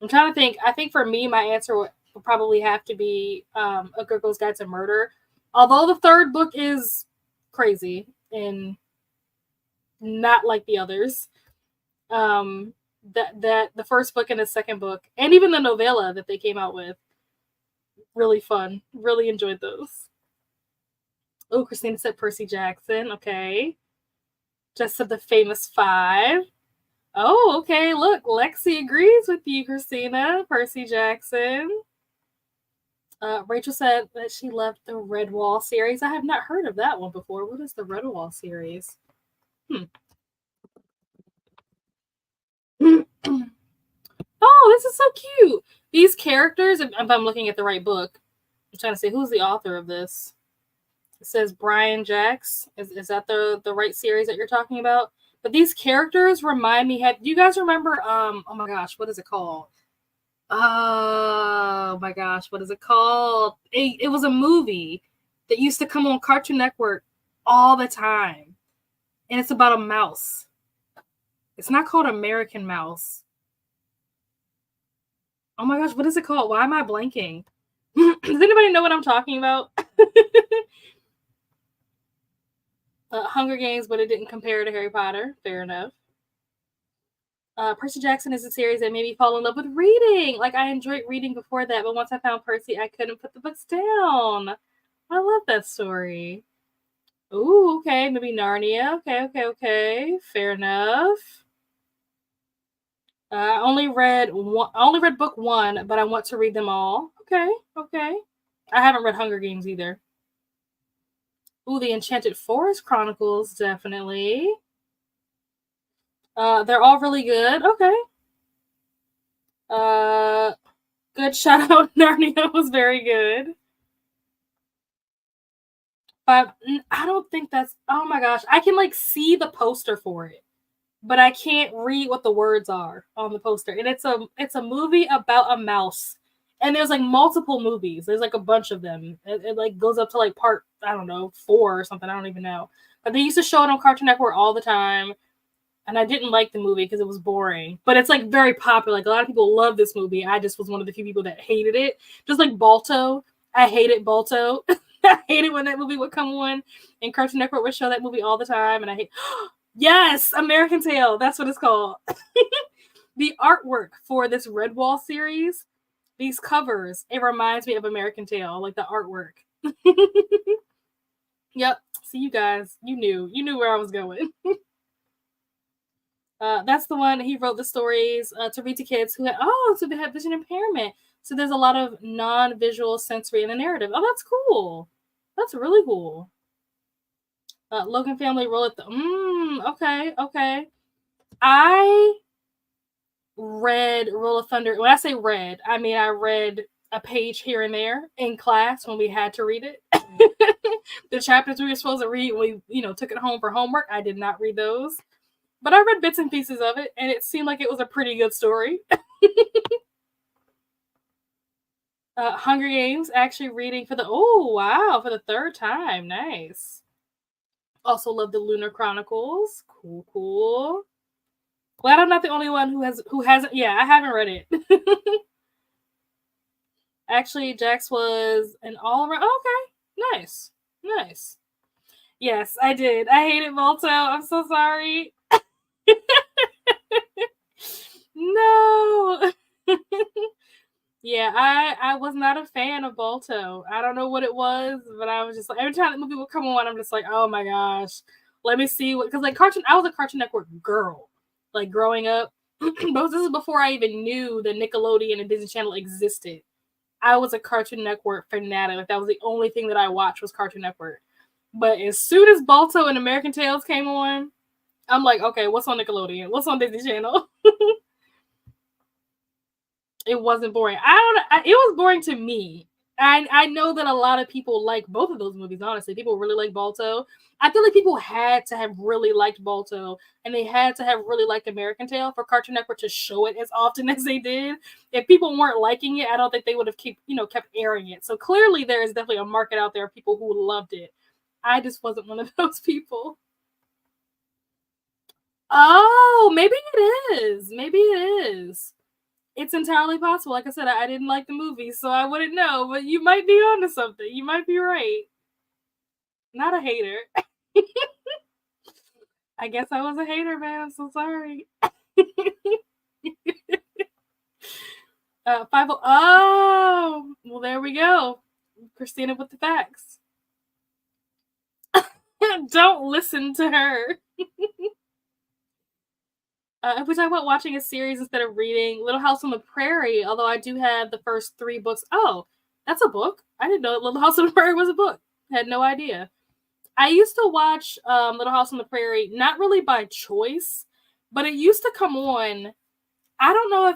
S1: I'm trying to think. I think for me, my answer would probably have to be A Good Girl's Guide to Murder. Although the third book is crazy and not like the others. That the first book and the second book, and even the novella that they came out with, really fun. Really enjoyed those. Oh, Christina said Percy Jackson. Okay. Just said the famous 5. Oh, okay. Look, Lexi agrees with you, Christina. Percy Jackson. Rachel said that she loved the Redwall series. I have not heard of that one before. What is the Redwall series? These characters, if I'm looking at the right book, I'm trying to say who's the author of this. It says Brian Jacks. Is that the right series that you're talking about? But these characters remind me. Do you guys remember? Oh my gosh, what is it called? Oh my gosh, what is it called? It was a movie that used to come on Cartoon Network all the time, and it's about a mouse. It's not called American Mouse. Oh my gosh, what is it called? Why am I blanking? Does anybody know what I'm talking about? Hunger Games, but it didn't compare to Harry Potter. Fair enough. Percy Jackson is a series that made me fall in love with reading. Like, I enjoyed reading before that, but once I found Percy, I couldn't put the books down. I love that story. Ooh, okay, maybe Narnia. Okay. Fair enough. I only read book one, but I want to read them all. Okay. I haven't read Hunger Games either. Ooh, the Enchanted Forest Chronicles, definitely. They're all really good. Okay. Good shout out. Narnia was very good. But I don't think that's. Oh my gosh, I can like see the poster for it, but I can't read what the words are on the poster. And it's a movie about a mouse. And there's like multiple movies. There's like a bunch of them. It like goes up to like part, I don't know, 4 or something. I don't even know. But they used to show it on Cartoon Network all the time. And I didn't like the movie because it was boring. But it's like very popular. Like a lot of people love this movie. I just was one of the few people that hated it. Just like Balto. I hated Balto. I hated when that movie would come on. And Cartoon Network would show that movie all the time. And I hate yes, American Tail. That's what it's called. The artwork for this Redwall series, these covers, it reminds me of American Tail, like the artwork. Yep. See, you guys, you knew where I was going. That's the one he wrote the stories to read to kids who had vision impairment. So there's a lot of non-visual sensory in the narrative. Oh, that's cool. That's really cool. Logan Family Roll it. Okay. I read Roll of Thunder. When I say read, I mean I read a page here and there in class when we had to read it. The chapters we were supposed to read, we took it home for homework. I did not read those, but I read bits and pieces of it, and it seemed like it was a pretty good story. Hunger Games, actually reading for the third time. Nice. Also love the Lunar Chronicles. Cool. Glad I'm not the only one who hasn't. Yeah, I haven't read it. Actually, Jax was an all around. Okay, nice. Yes, I did. I hated Balto. I'm so sorry. No. Yeah, I was not a fan of Balto. I don't know what it was, but I was just like, every time the movie would come on, I'm just like, oh my gosh, let me see what, because like I was a Cartoon Network girl, like growing up. But this is before I even knew that Nickelodeon and Disney Channel existed. I was a Cartoon Network fanatic. Like that was the only thing that I watched was Cartoon Network. But as soon as Balto and American Tales came on, I'm like, okay, what's on Nickelodeon? What's on Disney Channel? It wasn't boring. It was boring to me. I know that a lot of people like both of those movies, honestly. People really like Balto. I feel like people had to have really liked Balto, and they had to have really liked American Tail for Cartoon Network to show it as often as they did. If people weren't liking it, I don't think they would have kept airing it. So clearly there is definitely a market out there of people who loved it. I just wasn't one of those people. Oh, maybe it is. It's entirely possible. Like I said, I didn't like the movie, so I wouldn't know. But you might be onto something. You might be right. Not a hater. I guess I was a hater, man. I'm so sorry. 50. Oh, well, there we go. Christina with the facts. Don't listen to her. If we talk about watching a series instead of reading, Little House on the Prairie, although I do have the first 3 books. Oh, that's a book. I didn't know Little House on the Prairie was a book. Had no idea. I used to watch Little House on the Prairie, not really by choice, but it used to come on I don't know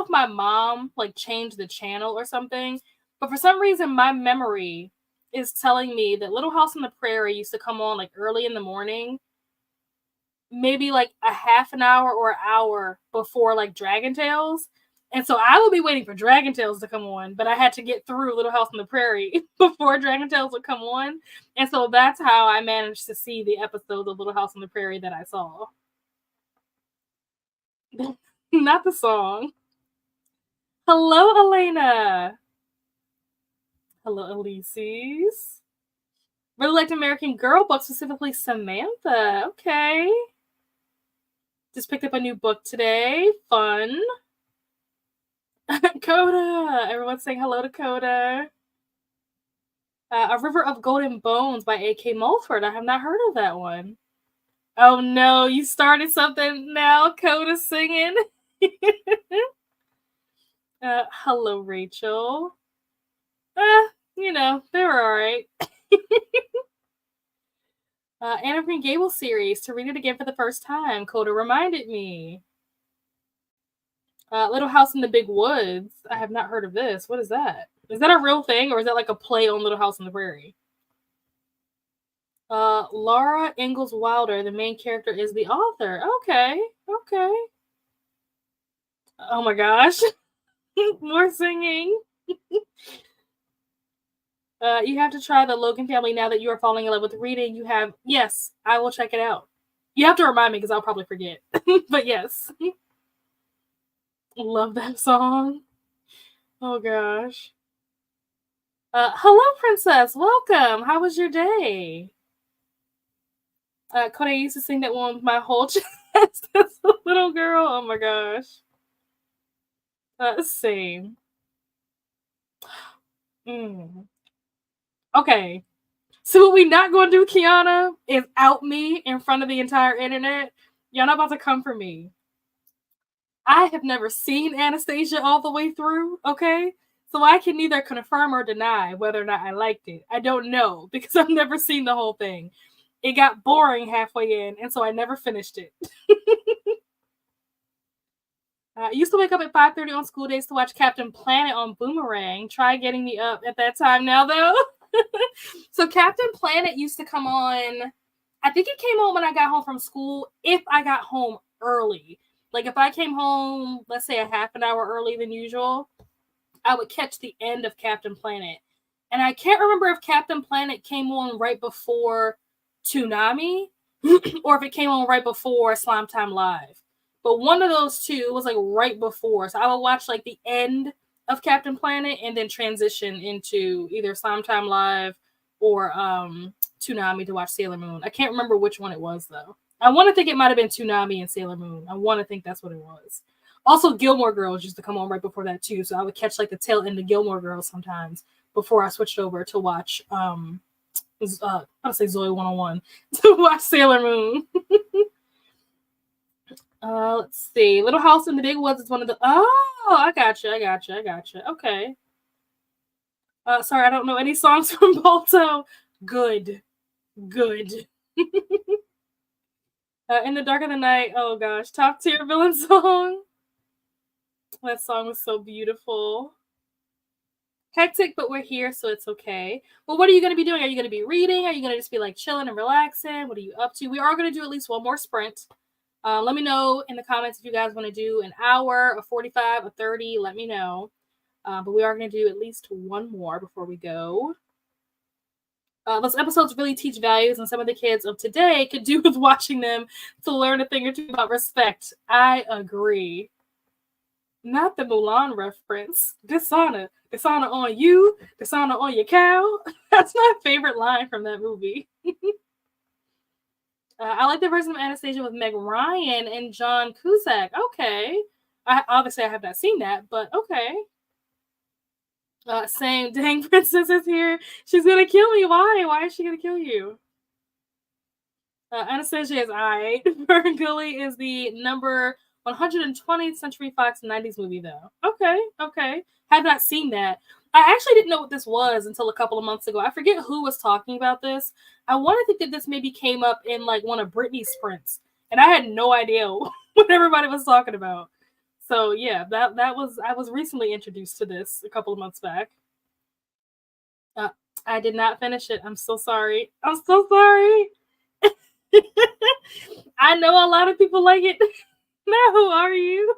S1: if my mom like changed the channel or something, but for some reason my memory is telling me that Little House on the Prairie used to come on like early in the morning, maybe like a half an hour or an hour before like Dragon Tales. And so I would be waiting for Dragon Tales to come on, but I had to get through Little House on the Prairie before Dragon Tales would come on. And so that's how I managed to see the episodes of Little House on the Prairie that I saw. Not the song. Hello, Elena. Hello, Elises. Really liked American Girl book, specifically Samantha. Okay. Just picked up a new book today. Fun. Coda. Everyone's saying hello to Coda. A River of Golden Bones by A.K. Mulford. I have not heard of that one. Oh no, you started something now, Coda singing. Hello, Rachel. You know, they were alright. Anne of Green Gables series, to read it again for the first time. Coda reminded me. Little House in the Big Woods. I have not heard of this. What is that? Is that a real thing, or is that like a play on Little House on the Prairie? Laura Ingalls Wilder, the main character, is the author. Okay. Oh my gosh. More singing. You have to try the Logan Family now that you are falling in love with reading. Yes, I will check it out. You have to remind me because I'll probably forget. But yes. Love that song. Oh gosh. Hello, Princess. Welcome. How was your day? Coda used to sing that one with my whole chest as a little girl. Oh my gosh. Same. Okay. So what we not going to do, Kiana, is out me in front of the entire internet. Y'all not about to come for me. I have never seen Anastasia all the way through, okay? So I can neither confirm or deny whether or not I liked it. I don't know because I've never seen the whole thing. It got boring halfway in, and so I never finished it. I used to wake up at 5:30 on school days to watch Captain Planet on Boomerang. Try getting me up at that time now, though. So Captain Planet used to come on, I think it came on when I got home from school, if I got home early. Like if I came home, let's say a half an hour early than usual, I would catch the end of Captain Planet. And I can't remember if Captain Planet came on right before Toonami or if it came on right before Slime Time Live. But one of those two was like right before. So I would watch like the end of Captain Planet and then transition into either Slime Time Live or Toonami to watch Sailor Moon. I can't remember which one it was though. I want to think it might have been Toonami and Sailor Moon. I want to think that's what it was. Also, Gilmore Girls used to come on right before that too. So I would catch like the tail end of Gilmore Girls sometimes before I switched over to watch I'll say Zoe 101 to watch Sailor Moon. Let's see. Little House in the Big Woods is one of the. Oh, I gotcha. Okay. Sorry, I don't know any songs from Balto. Good. In the Dark of the Night. Oh gosh, top tier villain song. That song was so beautiful. Hectic, but we're here, so it's okay. Well, what are you going to be doing? Are you going to be reading? Are you going to just be like chilling and relaxing? What are you up to? We are going to do at least one more sprint. Let me know in the comments if you guys want to do an hour, a 45, a 30. Let me know. But we are going to do at least one more before we go. Those episodes really teach values, and some of the kids of today could do with watching them to learn a thing or two about respect. I agree. Not the Mulan reference. Dishonor. Dishonor on you. Dishonor on your cow. That's my favorite line from that movie. I like the version of Anastasia with Meg Ryan and John Cusack. Okay. Obviously, I have not seen that, but okay. Saying, dang, Princess is here. She's going to kill me. Why? Why is she going to kill you? Anastasia is I. Ferngully is the number 120th Century Fox 90s movie, though. Okay. Have not seen that. I actually didn't know what this was until a couple of months ago. I forget who was talking about this. I want to think that this maybe came up in like one of Britney's sprints, and I had no idea what everybody was talking about. So yeah, I was recently introduced to this a couple of months back. Uh, I did not finish it. I'm so sorry. I'm so sorry. I know a lot of people like it. Now, who are you?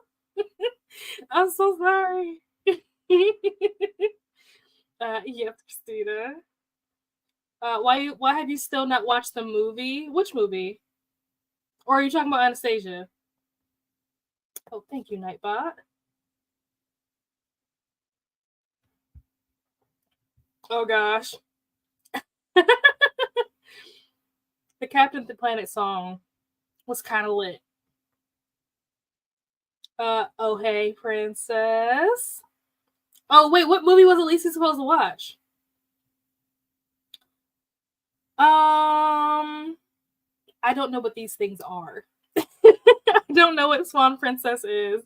S1: I'm so sorry. Yes, Christina. Why have you still not watched the movie? Which movie? Or are you talking about Anastasia? Oh, thank you, Nightbot. Oh gosh. The Captain Planet song was kind of lit. Oh hey, princess. Oh wait, what movie was Alicia supposed to watch? I don't know what these things are. I don't know what Swan Princess is.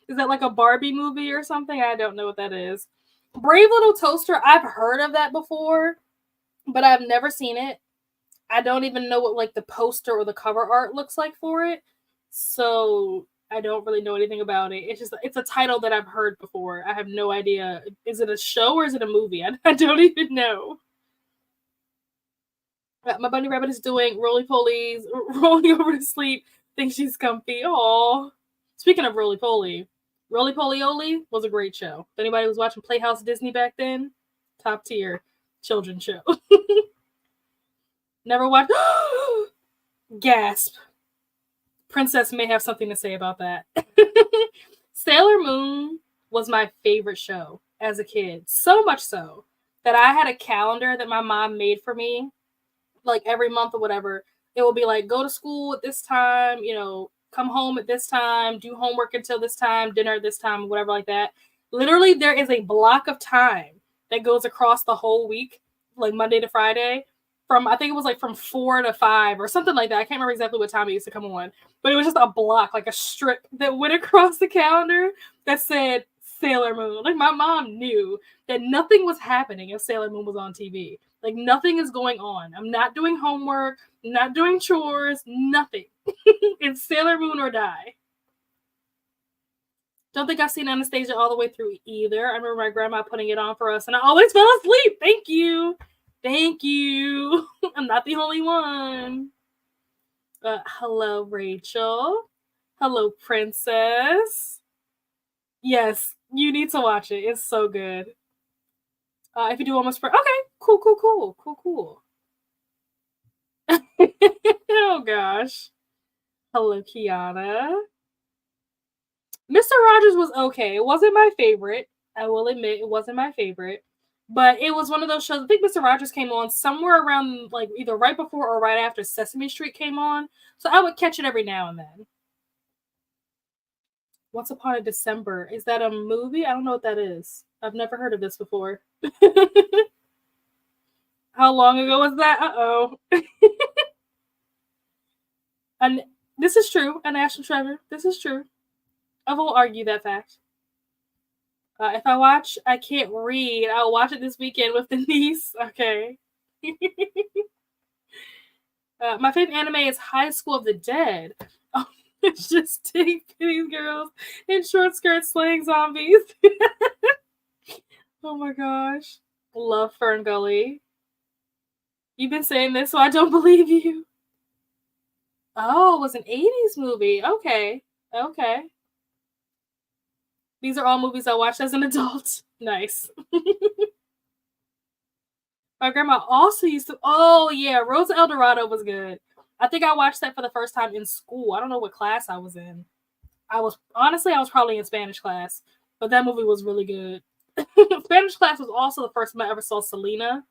S1: Is that like a Barbie movie or something? I don't know what that is. Brave Little Toaster, I've heard of that before, but I've never seen it. I don't even know what like the poster or the cover art looks like for it. So I don't really know anything about it. It's a title that I've heard before. I have no idea. Is it a show or is it a movie? I don't even know. My bunny rabbit is doing roly polies, rolling over to sleep, thinks she's comfy. Aw. Speaking of roly poly Oli was a great show. If anybody was watching Playhouse Disney back then, top tier children's show. Never watched. Gasp. Princess may have something to say about that. Sailor Moon was my favorite show as a kid. So much so that I had a calendar that my mom made for me, like every month or whatever. It will be like, go to school at this time, come home at this time, do homework until this time, dinner at this time, whatever like that. Literally, there is a block of time that goes across the whole week, like Monday to Friday, from I think it was like from 4 to 5 or something like that. I can't remember exactly what time it used to come on, but it was just a block, like a strip that went across the calendar that said Sailor Moon. Like my mom knew that nothing was happening if Sailor Moon was on TV. Like nothing is going on. I'm not doing homework, not doing chores, nothing. It's Sailor Moon or die. Don't think I've seen Anastasia all the way through either. I remember my grandma putting it on for us, and I always fell asleep. Thank you. Thank you. I'm not the only one. Hello, Rachel. Hello, Princess. Yes, you need to watch it. It's so good. If you do almost okay, cool. Oh gosh. Hello, Kiana. Mr. Rogers was okay. It wasn't my favorite. I will admit it wasn't my favorite. But it was one of those shows. I think Mr. Rogers came on somewhere around like either right before or right after Sesame Street came on. So I would catch it every now and then. Once Upon a December. Is that a movie? I don't know what that is. I've never heard of this before. How long ago was that? Uh-oh. And this is true. A national treasure. This is true. I won't argue that fact. If I watch I Can't Read, I'll watch it this weekend with the niece. Okay. My favorite anime is High School of the Dead. Oh, it's just these girls in short skirts slaying zombies. Oh my gosh. Love Fern Gully. You've been saying this, so I don't believe you. Oh, it was an 80s movie. Okay. These are all movies I watched as an adult. Nice. My grandma also used to. Oh yeah, Rosa El Dorado was good. I think I watched that for the first time in school. I don't know what class I was in. I was probably in Spanish class, but that movie was really good. Spanish class was also the first time I ever saw Selena.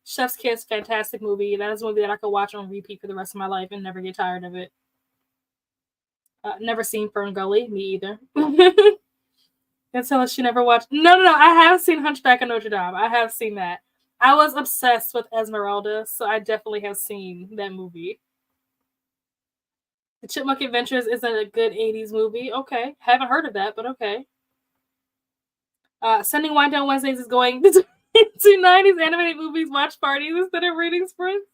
S1: Chef's Kiss, fantastic movie. That is a movie that I could watch on repeat for the rest of my life and never get tired of it. Never seen Fern Gully, me either. And tell us she never watched. No. I have seen Hunchback of Notre Dame. I have seen that. I was obsessed with Esmeralda, so I definitely have seen that movie. The Chipmunk Adventures isn't a good 80s movie. Okay. Haven't heard of that, but okay. Sending Wine Down Wednesdays is going to 90s animated movies watch parties instead of reading sprints.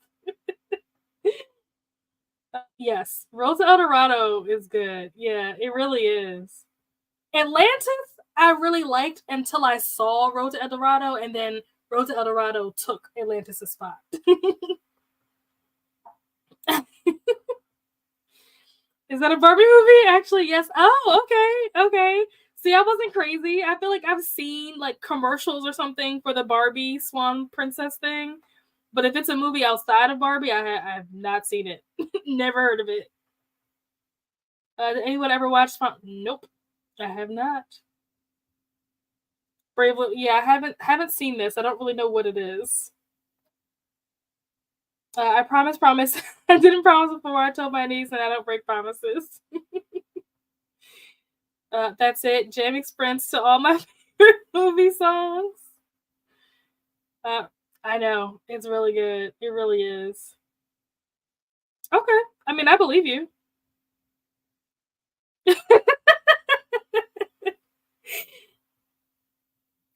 S1: Yes. Rosa El Dorado is good. Yeah, it really is. Atlantis, I really liked until I saw Road to El Dorado, and then Road to El Dorado took Atlantis' spot. Is that a Barbie movie? Actually, yes. Oh, okay, okay. See, I wasn't crazy. I feel like I've seen like commercials or something for the Barbie Swan Princess thing, but if it's a movie outside of Barbie, I have not seen it. Never heard of it. Did anyone ever watch Swan? Nope, I have not. Brave, yeah, I haven't seen this. I don't really know what it is. I promise. I didn't promise before. I told my niece, and I don't break promises. That's it. Jamming sprints to all my favorite movie songs. Uh, I know it's really good. It really is. Okay, I mean, I believe you.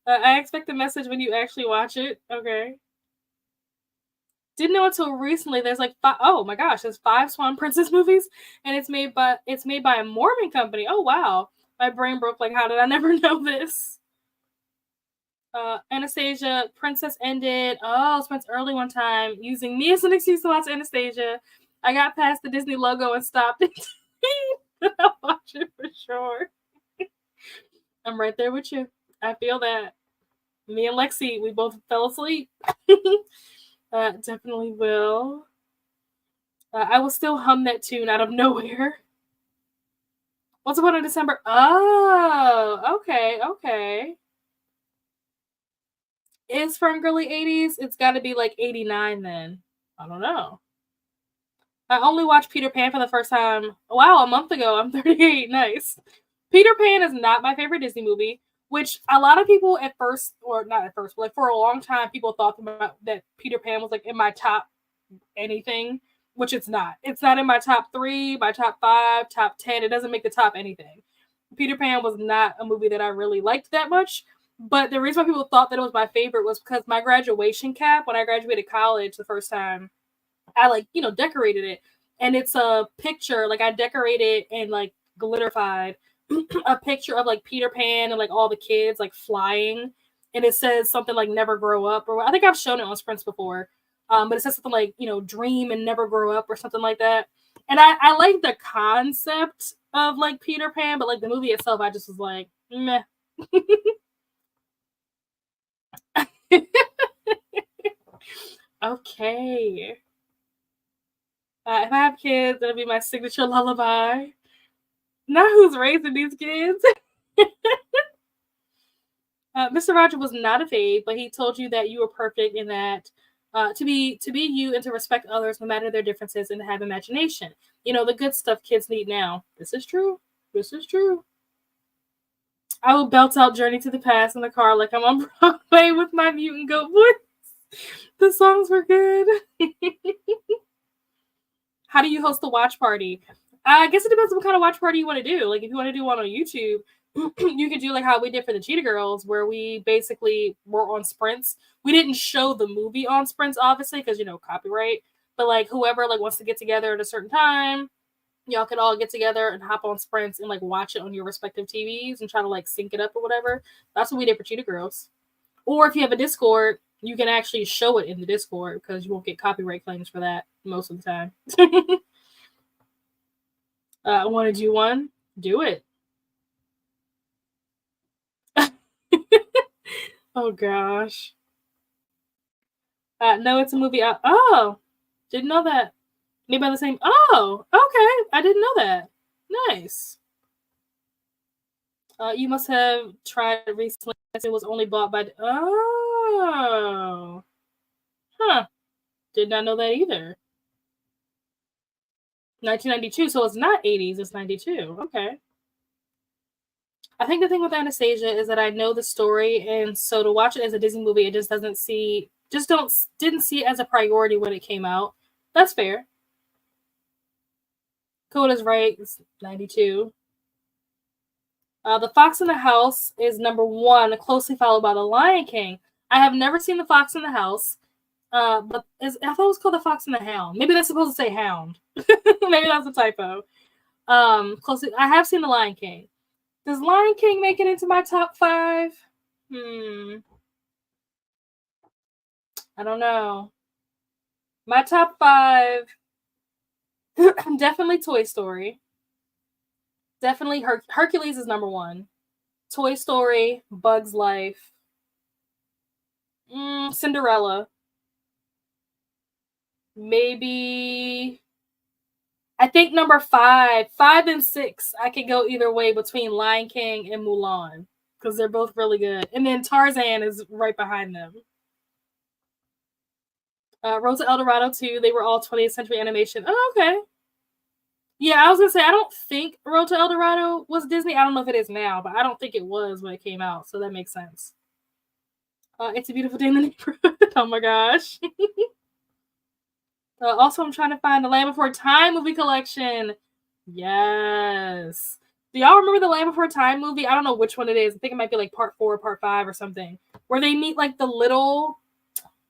S1: I expect a message when you actually watch it. Okay. Didn't know until recently. There's like five, oh my gosh, there's 5 Swan Princess movies, and it's made by a Mormon company. Oh wow, my brain broke. Like, how did I never know this? Anastasia Princess ended. Oh, spent early one time using me as an excuse to watch Anastasia. I got past the Disney logo and stopped it. I'll watch it for sure. I'm right there with you. I feel that. Me and Lexi, we both fell asleep. Definitely will. I will still hum that tune out of nowhere. What's about in December? Oh, okay, okay. Is from girly 80s? It's got to be like 89 then. I don't know. I only watched Peter Pan for the first time. Wow, a month ago. I'm 38. Nice. Peter Pan is not my favorite Disney movie, which a lot of people at first, or not at first, but like for a long time, people thought about that Peter Pan was like in my top anything, which it's not. It's not in my top 3, my top 5, top 10. It doesn't make the top anything. Peter Pan was not a movie that I really liked that much. But the reason why people thought that it was my favorite was because my graduation cap, when I graduated college the first time, I like, decorated it. And it's a picture, like I decorated and like glitterified a picture of like Peter Pan and like all the kids like flying. And it says something like never grow up, or I think I've shown it on Sprints before. But it says something like, dream and never grow up or something like that. And I like the concept of like Peter Pan, but like the movie itself, I just was like, meh. Okay. If I have kids, it'll be my signature lullaby. Not who's raising these kids. Mr. Roger was not a fave, but he told you that you were perfect in that to be you and to respect others no matter their differences and to have imagination. The good stuff kids need now. This is true. This is true. I will belt out Journey to the Past in the car like I'm on Broadway with my mutant goat voice. The songs were good. How do you host a watch party? I guess it depends on what kind of watch party you want to do. Like if you want to do one on YouTube, you could do like how we did for the Cheetah Girls, where we basically were on sprints. We didn't show the movie on sprints, obviously, because copyright. But like whoever like wants to get together at a certain time, y'all could all get together and hop on sprints and like watch it on your respective TVs and try to like sync it up or whatever. That's what we did for Cheetah Girls. Or if you have a Discord, you can actually show it in the Discord because you won't get copyright claims for that most of the time. Want to do one? Do it. Oh gosh. No, it's a movie. Oh, didn't know that. Maybe by the same. Oh, okay. I didn't know that. Nice. You must have tried it recently. It was only bought by. Oh, huh. Did not know that either. 1992. So it's not 80s. It's 92. Okay. I think the thing with Anastasia is that I know the story, and so to watch it as a Disney movie, it just didn't see it as a priority when it came out. That's fair. Coda's right. It's 92. The Fox in the House is number 1, closely followed by The Lion King. I have never seen The Fox in the House, but I thought it was called The Fox and the Hound. Maybe that's supposed to say Hound. Maybe that's a typo. Closely, I have seen The Lion King. Does Lion King make it into my top 5? I don't know. My top 5, definitely Toy Story. Definitely Hercules is number 1. Toy Story, Bug's Life, Cinderella. Maybe, I think number 5 and 6, I could go either way between Lion King and Mulan because they're both really good. And then Tarzan is right behind them. Rosa El Dorado too. They were all 20th century animation. Oh, okay. Yeah, I was gonna say I don't think Road to El Dorado was Disney. I don't know if it is now, but I don't think it was when it came out, so that makes sense. It's a Beautiful Day in the Neighborhood. Oh my gosh. Also, I'm trying to find the Land Before Time movie collection. Yes. Do y'all remember the Land Before Time movie? I don't know which one it is. I think it might be like part 4, part 5, or something, where they meet like the little.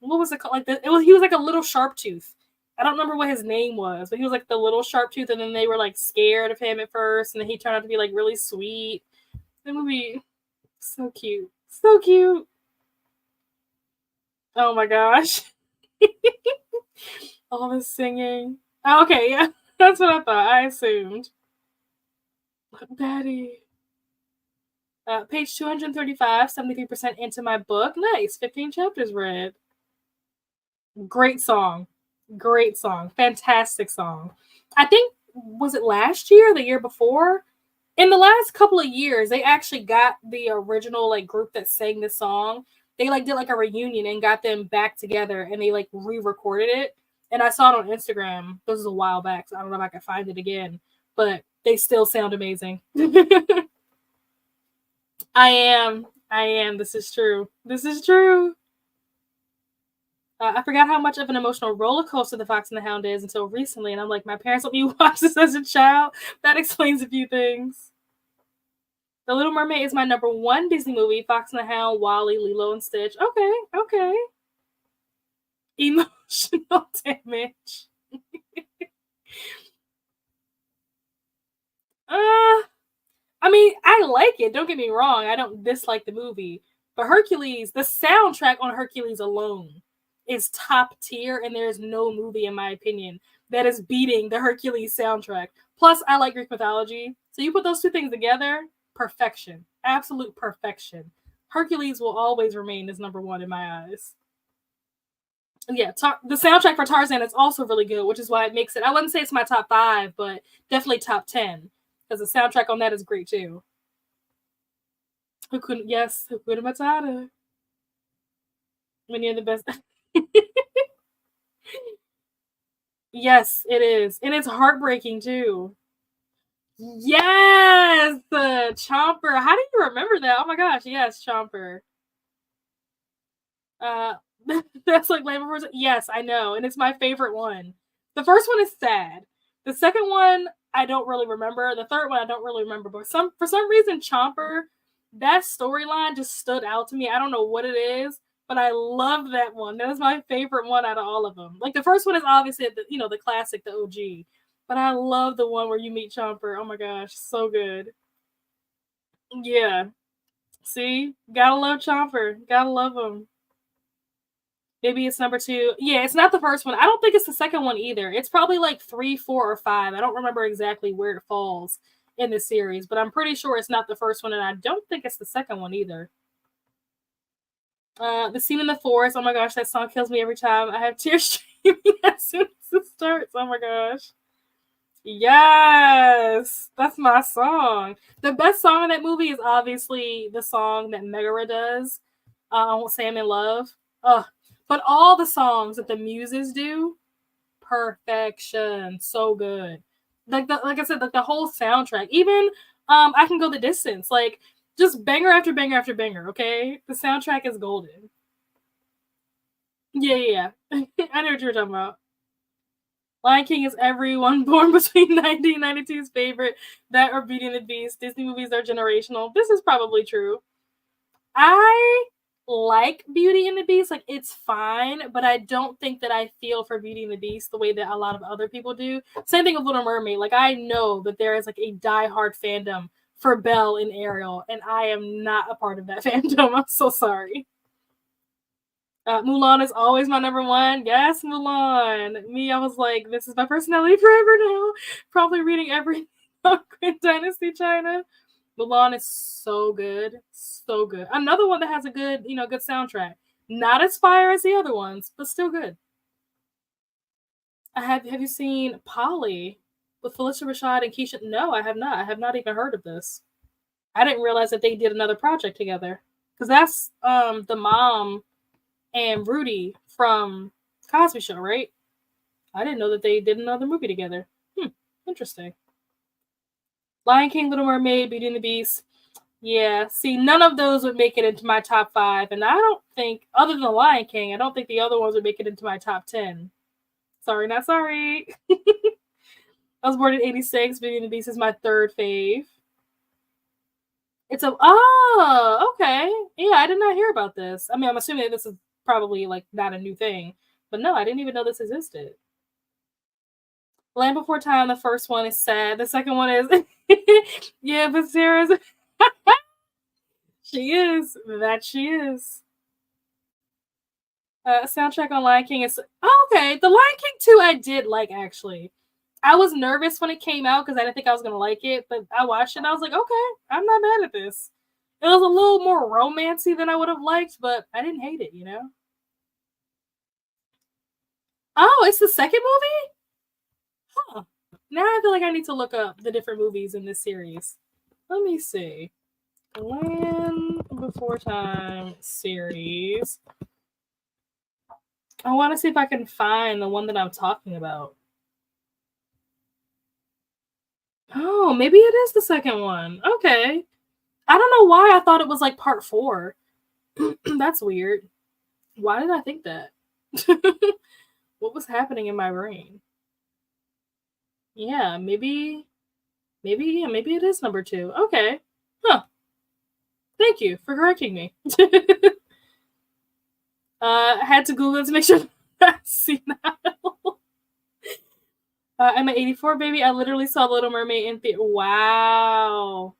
S1: What was it called? Like he was like a little sharp tooth. I don't remember what his name was, but he was like the little sharp tooth, and then they were like scared of him at first, and then he turned out to be like really sweet. The movie, so cute, so cute. Oh my gosh. All the singing. Oh, okay, yeah, that's what I thought. I assumed. Betty. Page 235, 73% into my book. Nice, 15 chapters read. Great song. Great song. Fantastic song. I think, was it last year or the year before? In the last couple of years, they actually got the original like group that sang the song. They like did like a reunion and got them back together, and they like re-recorded it. And I saw it on Instagram. This is a while back, so I don't know if I can find it again. But they still sound amazing. I am. This is true. This is true. I forgot how much of an emotional roller coaster The Fox and the Hound is until recently, and I'm like, my parents let me watch this as a child. That explains a few things. The Little Mermaid is my number 1 Disney movie. Fox and the Hound, WALL-E, Lilo and Stitch. Okay. Emotional damage. I mean, I like it. Don't get me wrong. I don't dislike the movie. But Hercules, the soundtrack on Hercules alone is top tier, and there's no movie, in my opinion, that is beating the Hercules soundtrack. Plus, I like Greek mythology. So you put those two things together, perfection. Absolute perfection. Hercules will always remain as number 1 in my eyes. Yeah, the soundtrack for Tarzan is also really good, which is why it makes it, I wouldn't say it's my top 5, but definitely top 10. Because the soundtrack on that is great too. Hakuna Matata. Many of the best. Yes, it is. And it's heartbreaking too. Yes! Chomper. How do you remember that? Oh my gosh, yes, Chomper. That's like Land Before. Yes, I know. And it's my favorite one. The first one is sad. The second one, I don't really remember. The third one, I don't really remember. But for some reason, Chomper, that storyline just stood out to me. I don't know what it is, but I love that one. That is my favorite one out of all of them. Like the first one is obviously the classic, the OG. But I love the one where you meet Chomper. Oh my gosh, so good. Yeah. See? Gotta love Chomper. Gotta love him. Maybe it's number 2. Yeah, it's not the first one. I don't think it's the second one either. It's probably like 3, 4, or 5. I don't remember exactly where it falls in the series, but I'm pretty sure it's not the first one, and I don't think it's the second one either. The scene in the forest. Oh my gosh, that song kills me every time. I have tears streaming as soon as it starts. Oh my gosh. Yes, that's my song. The best song in that movie is obviously the song that Megara does. I won't say I'm in love. But all the songs that the Muses do, perfection, so good. Like I said, like the whole soundtrack. Even I Can Go the Distance. Like just banger after banger after banger. Okay, the soundtrack is golden. Yeah. I know what you were talking about. Lion King is everyone born between 1992's favorite, that or Beauty and the Beast. Disney movies are generational. This is probably true. I like Beauty and the Beast. Like, it's fine, but I don't think that I feel for Beauty and the Beast the way that a lot of other people do. Same thing with Little Mermaid. Like, I know that there is like a diehard fandom for Belle and Ariel, and I am not a part of that fandom. I'm so sorry. Mulan is always my number one. Yes, Mulan. Me, I was like, this is my personality forever now. Probably reading every Queen Dynasty China. Mulan is so good. So good. Another one that has a good, good soundtrack. Not as fire as the other ones, but still good. Have you seen Polly with Felicia Rashad and Keisha? No, I have not. I have not even heard of this. I didn't realize that they did another project together. Because that's the mom and Rudy from Cosby Show, right? I didn't know that they did another movie together. Interesting. Lion King, Little Mermaid, Beauty and the Beast. Yeah, see, none of those would make it into my top 5, and I don't think, other than the Lion King, I don't think the other ones would make it into my top 10. Sorry, not sorry. I was born in 86. Beauty and the Beast is my third fave. Okay. Yeah, I did not hear about this. I mean, I'm assuming that this is probably like not a new thing, but no, I didn't even know this existed. Land Before Time, the first one is sad. The second one is, yeah, but Sarah's, she is. That she is. Soundtrack on Lion King is, okay. The Lion King 2 I did like, actually. I was nervous when it came out because I didn't think I was going to like it, but I watched it and I was like, okay, I'm not mad at this. It was a little more romancy than I would have liked, but I didn't hate it, Oh, it's the second movie? Huh. Now I feel like I need to look up the different movies in this series. Let me see. Land Before Time series. I want to see if I can find the one that I'm talking about. Oh, maybe it is the second one. Okay. I don't know why I thought it was like part 4. That's weird. Why did I think that? What was happening in my brain? Yeah, maybe it is number 2. Okay. Huh. Thank you for correcting me. I had to Google it to make sure I've seen that. I'm an 84 baby. I literally saw Little Mermaid in theater. Wow.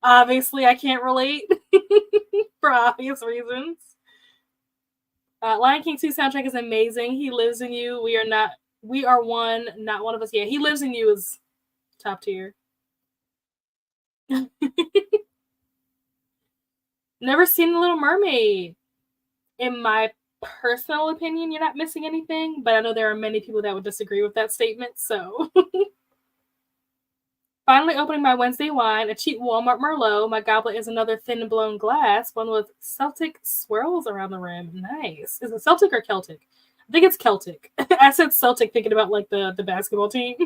S1: Obviously, I can't relate for obvious reasons. Lion King 2 soundtrack is amazing. He Lives in You. We are one, not one of us. Yeah, He Lives in You is top tier. Never seen The Little Mermaid. In my personal opinion, you're not missing anything, but I know there are many people that would disagree with that statement, so. Finally opening my Wednesday wine, a cheap Walmart Merlot. My goblet is another thin blown glass, one with Celtic swirls around the rim. Nice. Is it Celtic or Celtic? I think it's Celtic. I said Celtic thinking about like the basketball team.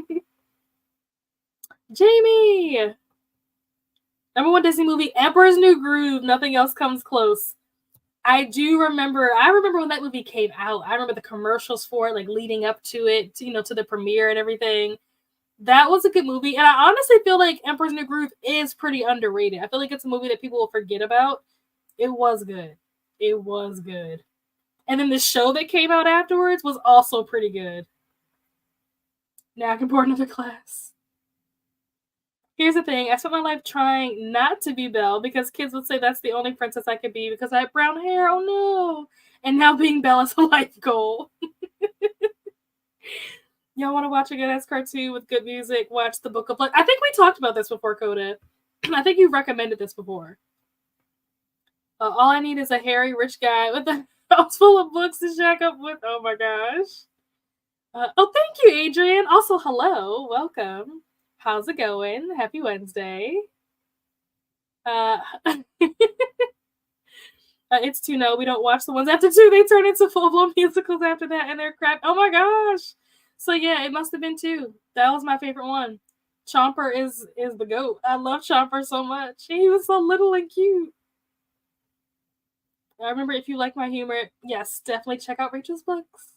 S1: Jamie! Number 1 Disney movie, Emperor's New Groove. Nothing else comes close. I remember when that movie came out. I remember the commercials for it, like leading up to it, to the premiere and everything. That was a good movie. And I honestly feel like Emperor's New Groove is pretty underrated. I feel like it's a movie that people will forget about. It was good. And then the show that came out afterwards was also pretty good. Now I can pour another glass. Here's the thing. I spent my life trying not to be Belle because kids would say that's the only princess I could be because I have brown hair. Oh no. And now being Belle is a life goal. Y'all want to watch a good-ass cartoon with good music? Watch The Book of Luck. I think we talked about this before, Coda. I think you've recommended this before. All I need is a hairy, rich guy with a house full of books to shack up with. Oh my gosh. Thank you, Adrian. Also, hello. Welcome. How's it going? Happy Wednesday. It's 2. No, we don't watch the ones after 2. They turn into full-blown musicals after that, and they're crap. Oh my gosh. So yeah, it must have been 2. That was my favorite one. Chomper is the GOAT. I love Chomper so much. He was so little and cute. I remember if you like my humor, yes, definitely check out Rachel's books.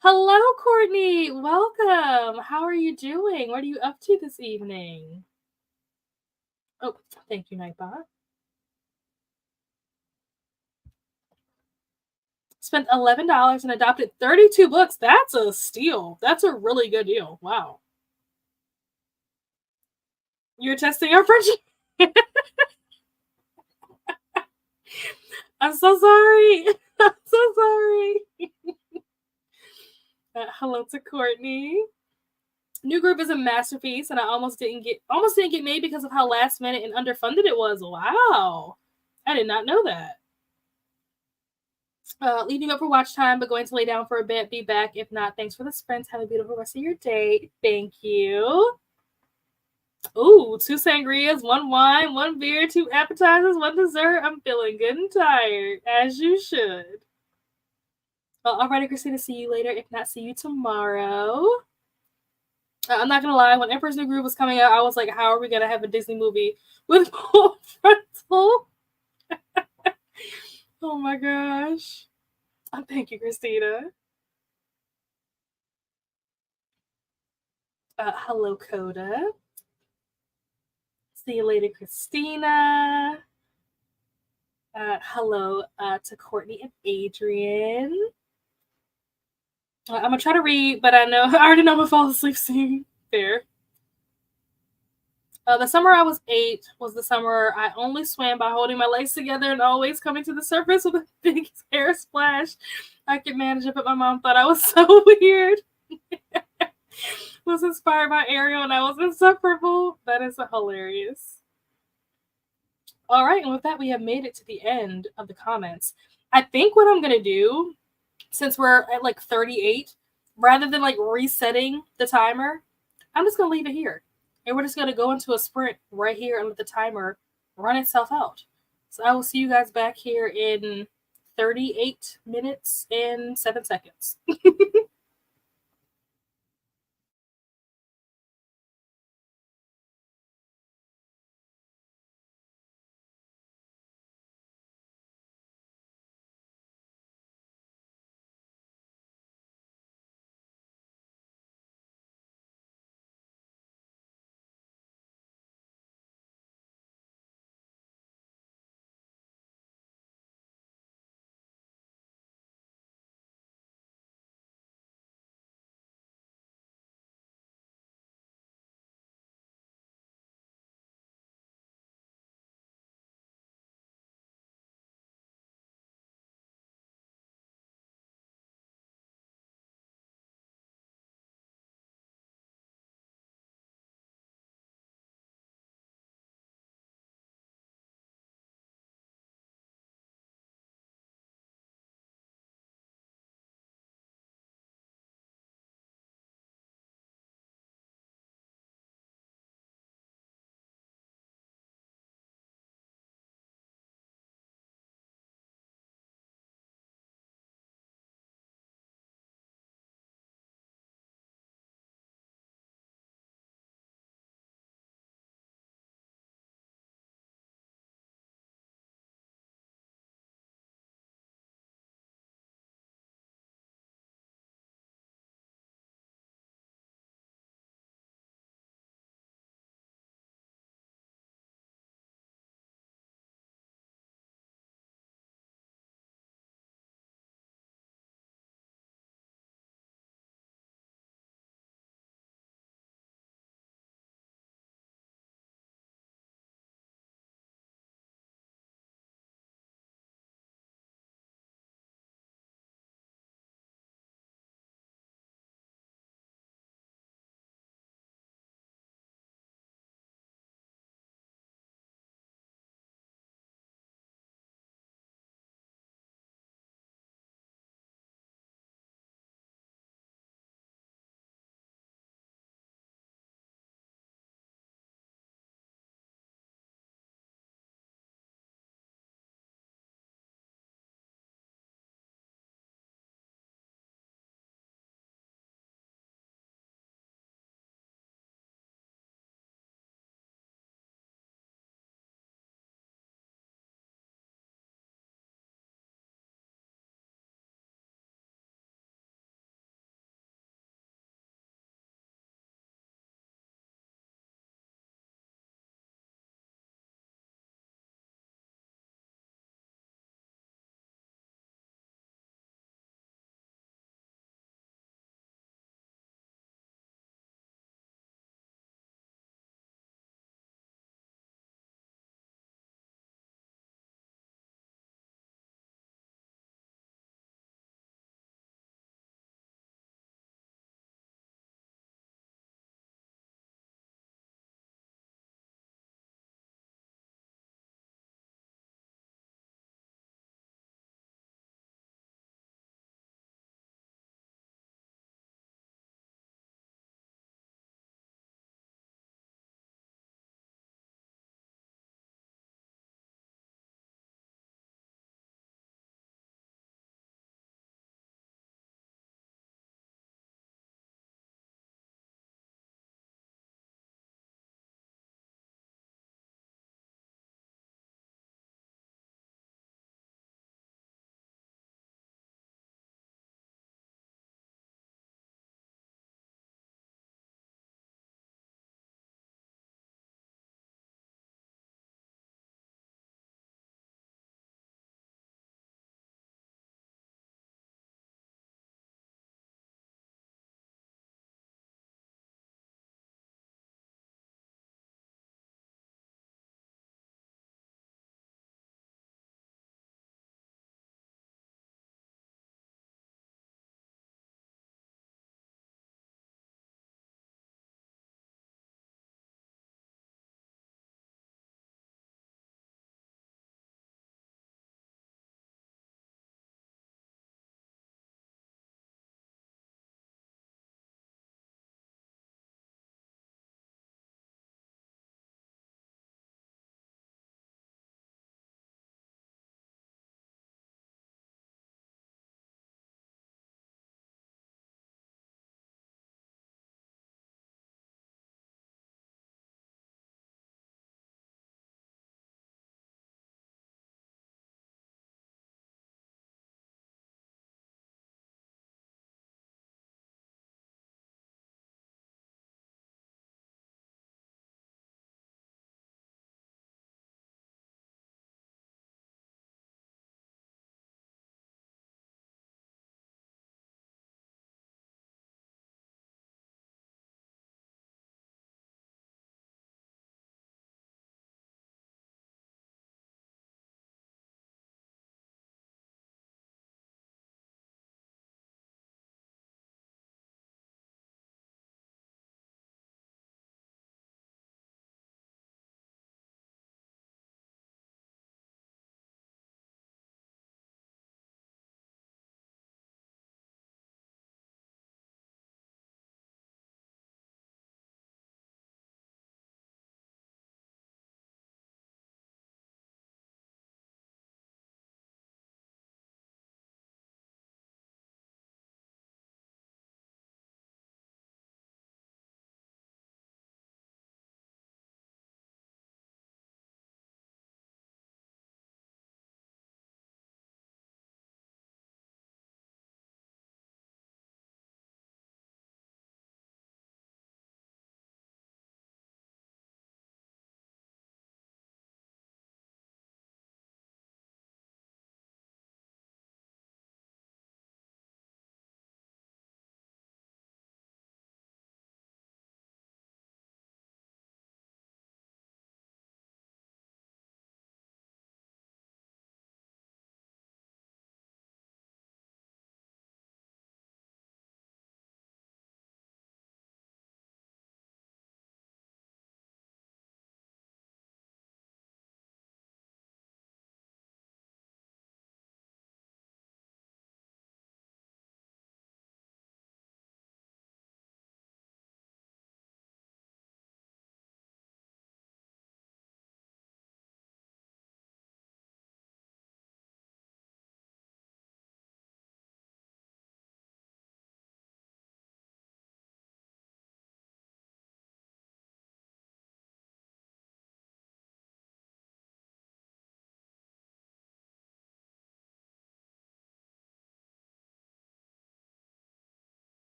S1: Hello, Courtney. Welcome. How are you doing? What are you up to this evening? Oh, thank you, Nightbot. Spent $11 and adopted 32 books. That's a steal. That's a really good deal. Wow. You're testing our friendship. I'm so sorry. I'm so sorry. Hello to Courtney. New group is a masterpiece, and I almost didn't get made because of how last minute and underfunded it was. Wow, I did not know that. Leaving up for watch time, but going to lay down for a bit. Be back. If not, thanks for the sprints. Have a beautiful rest of your day. Thank you. Ooh, 2 sangrias, 1 wine, 1 beer, 2 appetizers, 1 dessert. I'm feeling good and tired, as you should. Alrighty, Christina, see you later. If not, see you tomorrow. I'm not gonna lie, when Emperor's New Groove was coming out, I was like, how are we gonna have a Disney movie with full frontal? Oh my gosh. Thank you, Christina. Hello, Coda. See you later, Christina. Hello to Courtney and Adrian. I'm gonna try to read, but I already know I'm gonna fall asleep soon. Fair. The summer I was 8 was the summer I only swam by holding my legs together and always coming to the surface with a big hair splash. I could manage it, but my mom thought I was so weird. Was inspired by Ariel and I was insufferable. That is hilarious. All right, and with that, we have made it to the end of the comments. I think what I'm gonna do, since we're at like 38, rather than like resetting the timer, I'm just gonna leave it here. And we're just gonna go into a sprint right here and let the timer run itself out. So I will see you guys back here in 38 minutes and 7 seconds.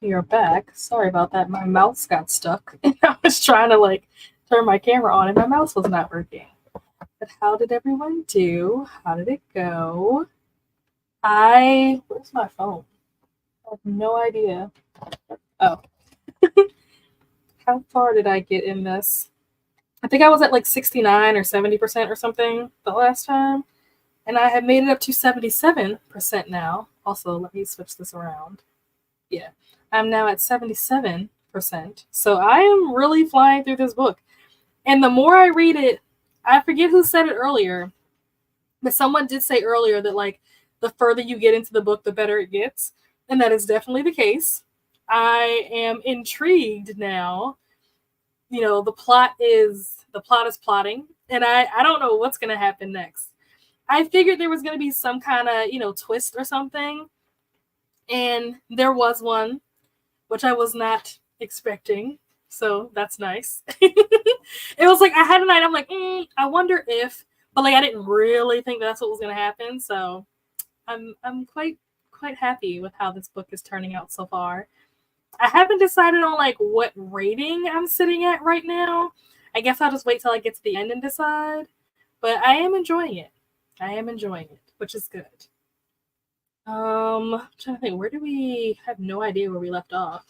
S1: You're back. Sorry about that. My mouse got stuck. And I was trying to turn my camera on and my mouse was not working. But how did everyone do? How did it go? Where's my phone? I have no idea. Oh. How far did I get in this? I think I was at 69 or 70% or something the last time. And I have made it up to 77% now. Also, let me switch this around. Yeah. I'm now at 77%. So I am really flying through this book. And the more I read it, I forget who said it earlier, but someone did say earlier that the further you get into the book, the better it gets. And that is definitely the case. I am intrigued now. The plot is plotting, and I don't know what's going to happen next. I figured there was going to be some kind of, twist or something. And there was one, which I was not expecting. So that's nice. It was I had a night, I'm I wonder if, but I didn't really think that's what was going to happen. So I'm quite happy with how this book is turning out so far. I haven't decided on what rating I'm sitting at right now. I guess I'll just wait till I get to the end and decide. But I am enjoying it. Which is good. I'm trying to think, I have no idea where we left off.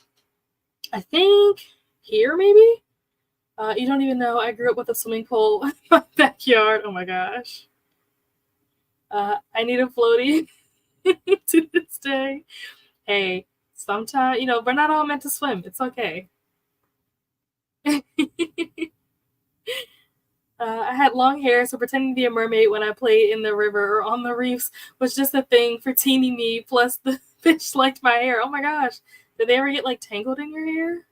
S1: I think here, maybe? You don't even know. I grew up with a swimming pool in my backyard. Oh my gosh. I need a floaty to this day. Hey, sometimes, we're not all meant to swim. It's okay. I had long hair, so pretending to be a mermaid when I played in the river or on the reefs was just a thing for teeny me, plus the fish liked my hair. Oh my gosh. Did they ever get tangled in your hair?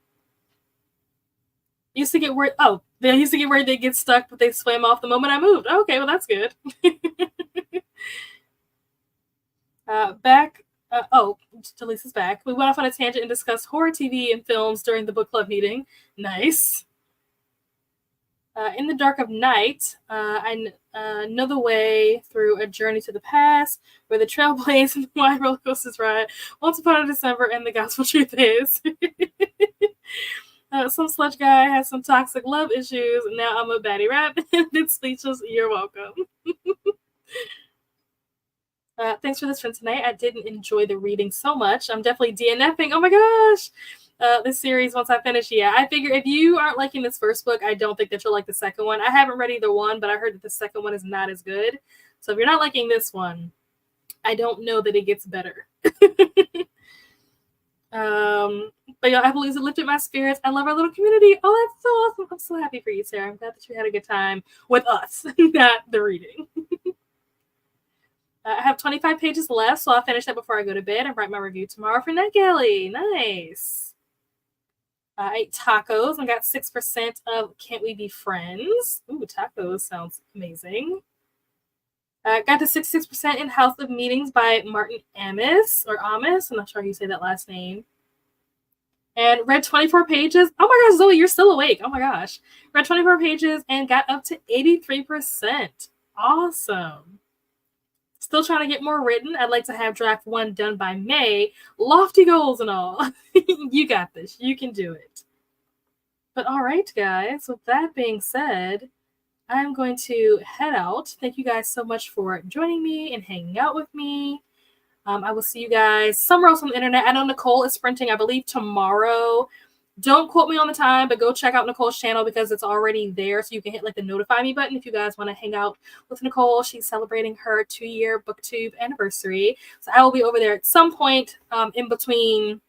S1: Used to get worried. Oh, they used to get worried they'd get stuck, but they swam off the moment I moved. Okay, well, that's good. Jaleesa's back. We went off on a tangent and discussed horror TV and films during the book club meeting. Nice. In the Dark of Night, I know the way through a journey to the past, where the trail blades and the wide roller coasters ride. Once upon a December, and the gospel truth is. Some sludge guy has some toxic love issues. Now I'm a baddie rap. It's speechless. You're welcome. Thanks for this one tonight. I didn't enjoy the reading so much. I'm definitely DNFing. Oh my gosh. This series once I finish. Yeah, I figure if you aren't liking this first book, I don't think that you'll like the second one. I haven't read either one, but I heard that the second one is not as good. So if you're not liking this one, I don't know that it gets better. But yeah, I believe it lifted my spirits. I love our little community. Oh, that's so awesome. I'm so happy for you, Sarah. I'm glad that you had a good time with us, not the reading. I have 25 pages left, so I'll finish that before I go to bed and write my review tomorrow for NetGalley. Nice. I ate tacos and got 6% of Can't We Be Friends. Ooh, tacos sounds amazing. Got to 66% in House of Meetings by Martin Amis, or Amis. I'm not sure how you say that last name. And read 24 pages. Oh my gosh, Zoe, you're still awake. Oh my gosh. Read 24 pages and got up to 83%. Awesome. Still trying to get more written. I'd like to have draft 1 done by May. Lofty goals and all. You got this. You can do it. But all right, guys. With that being said, I'm going to head out. Thank you guys so much for joining me and hanging out with me. I will see you guys somewhere else on the internet. I know Nicole is sprinting, I believe, tomorrow. Don't quote me on the time, but go check out Nicole's channel because it's already there. So you can hit the notify me button if you guys want to hang out with Nicole. She's celebrating her 2-year BookTube anniversary. So I will be over there at some point in between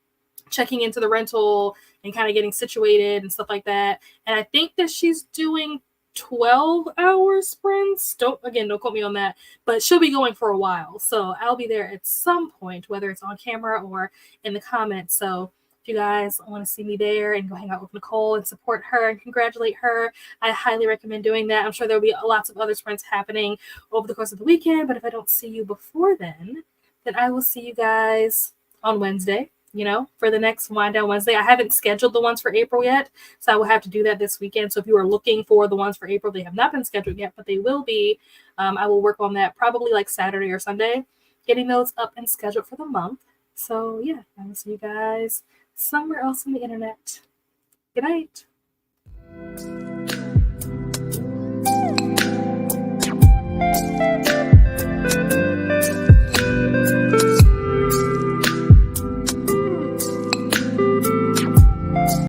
S1: checking into the rental and kind of getting situated and stuff like that. And I think that she's doing 12-hour sprints. Don't quote me on that, but she'll be going for a while. So I'll be there at some point, whether it's on camera or in the comments. So if you guys want to see me there and go hang out with Nicole and support her and congratulate her, I highly recommend doing that. I'm sure there'll be lots of other sprints happening over the course of the weekend, but if I don't see you before then I will see you guys on Wednesday, for the next Wind Down Wednesday. I haven't scheduled the ones for April yet, so I will have to do that this weekend. So if you are looking for the ones for April, they have not been scheduled yet, but they will be. I will work on that probably Saturday or Sunday, getting those up and scheduled for the month. So yeah, I will see you guys somewhere else on the internet. Good night.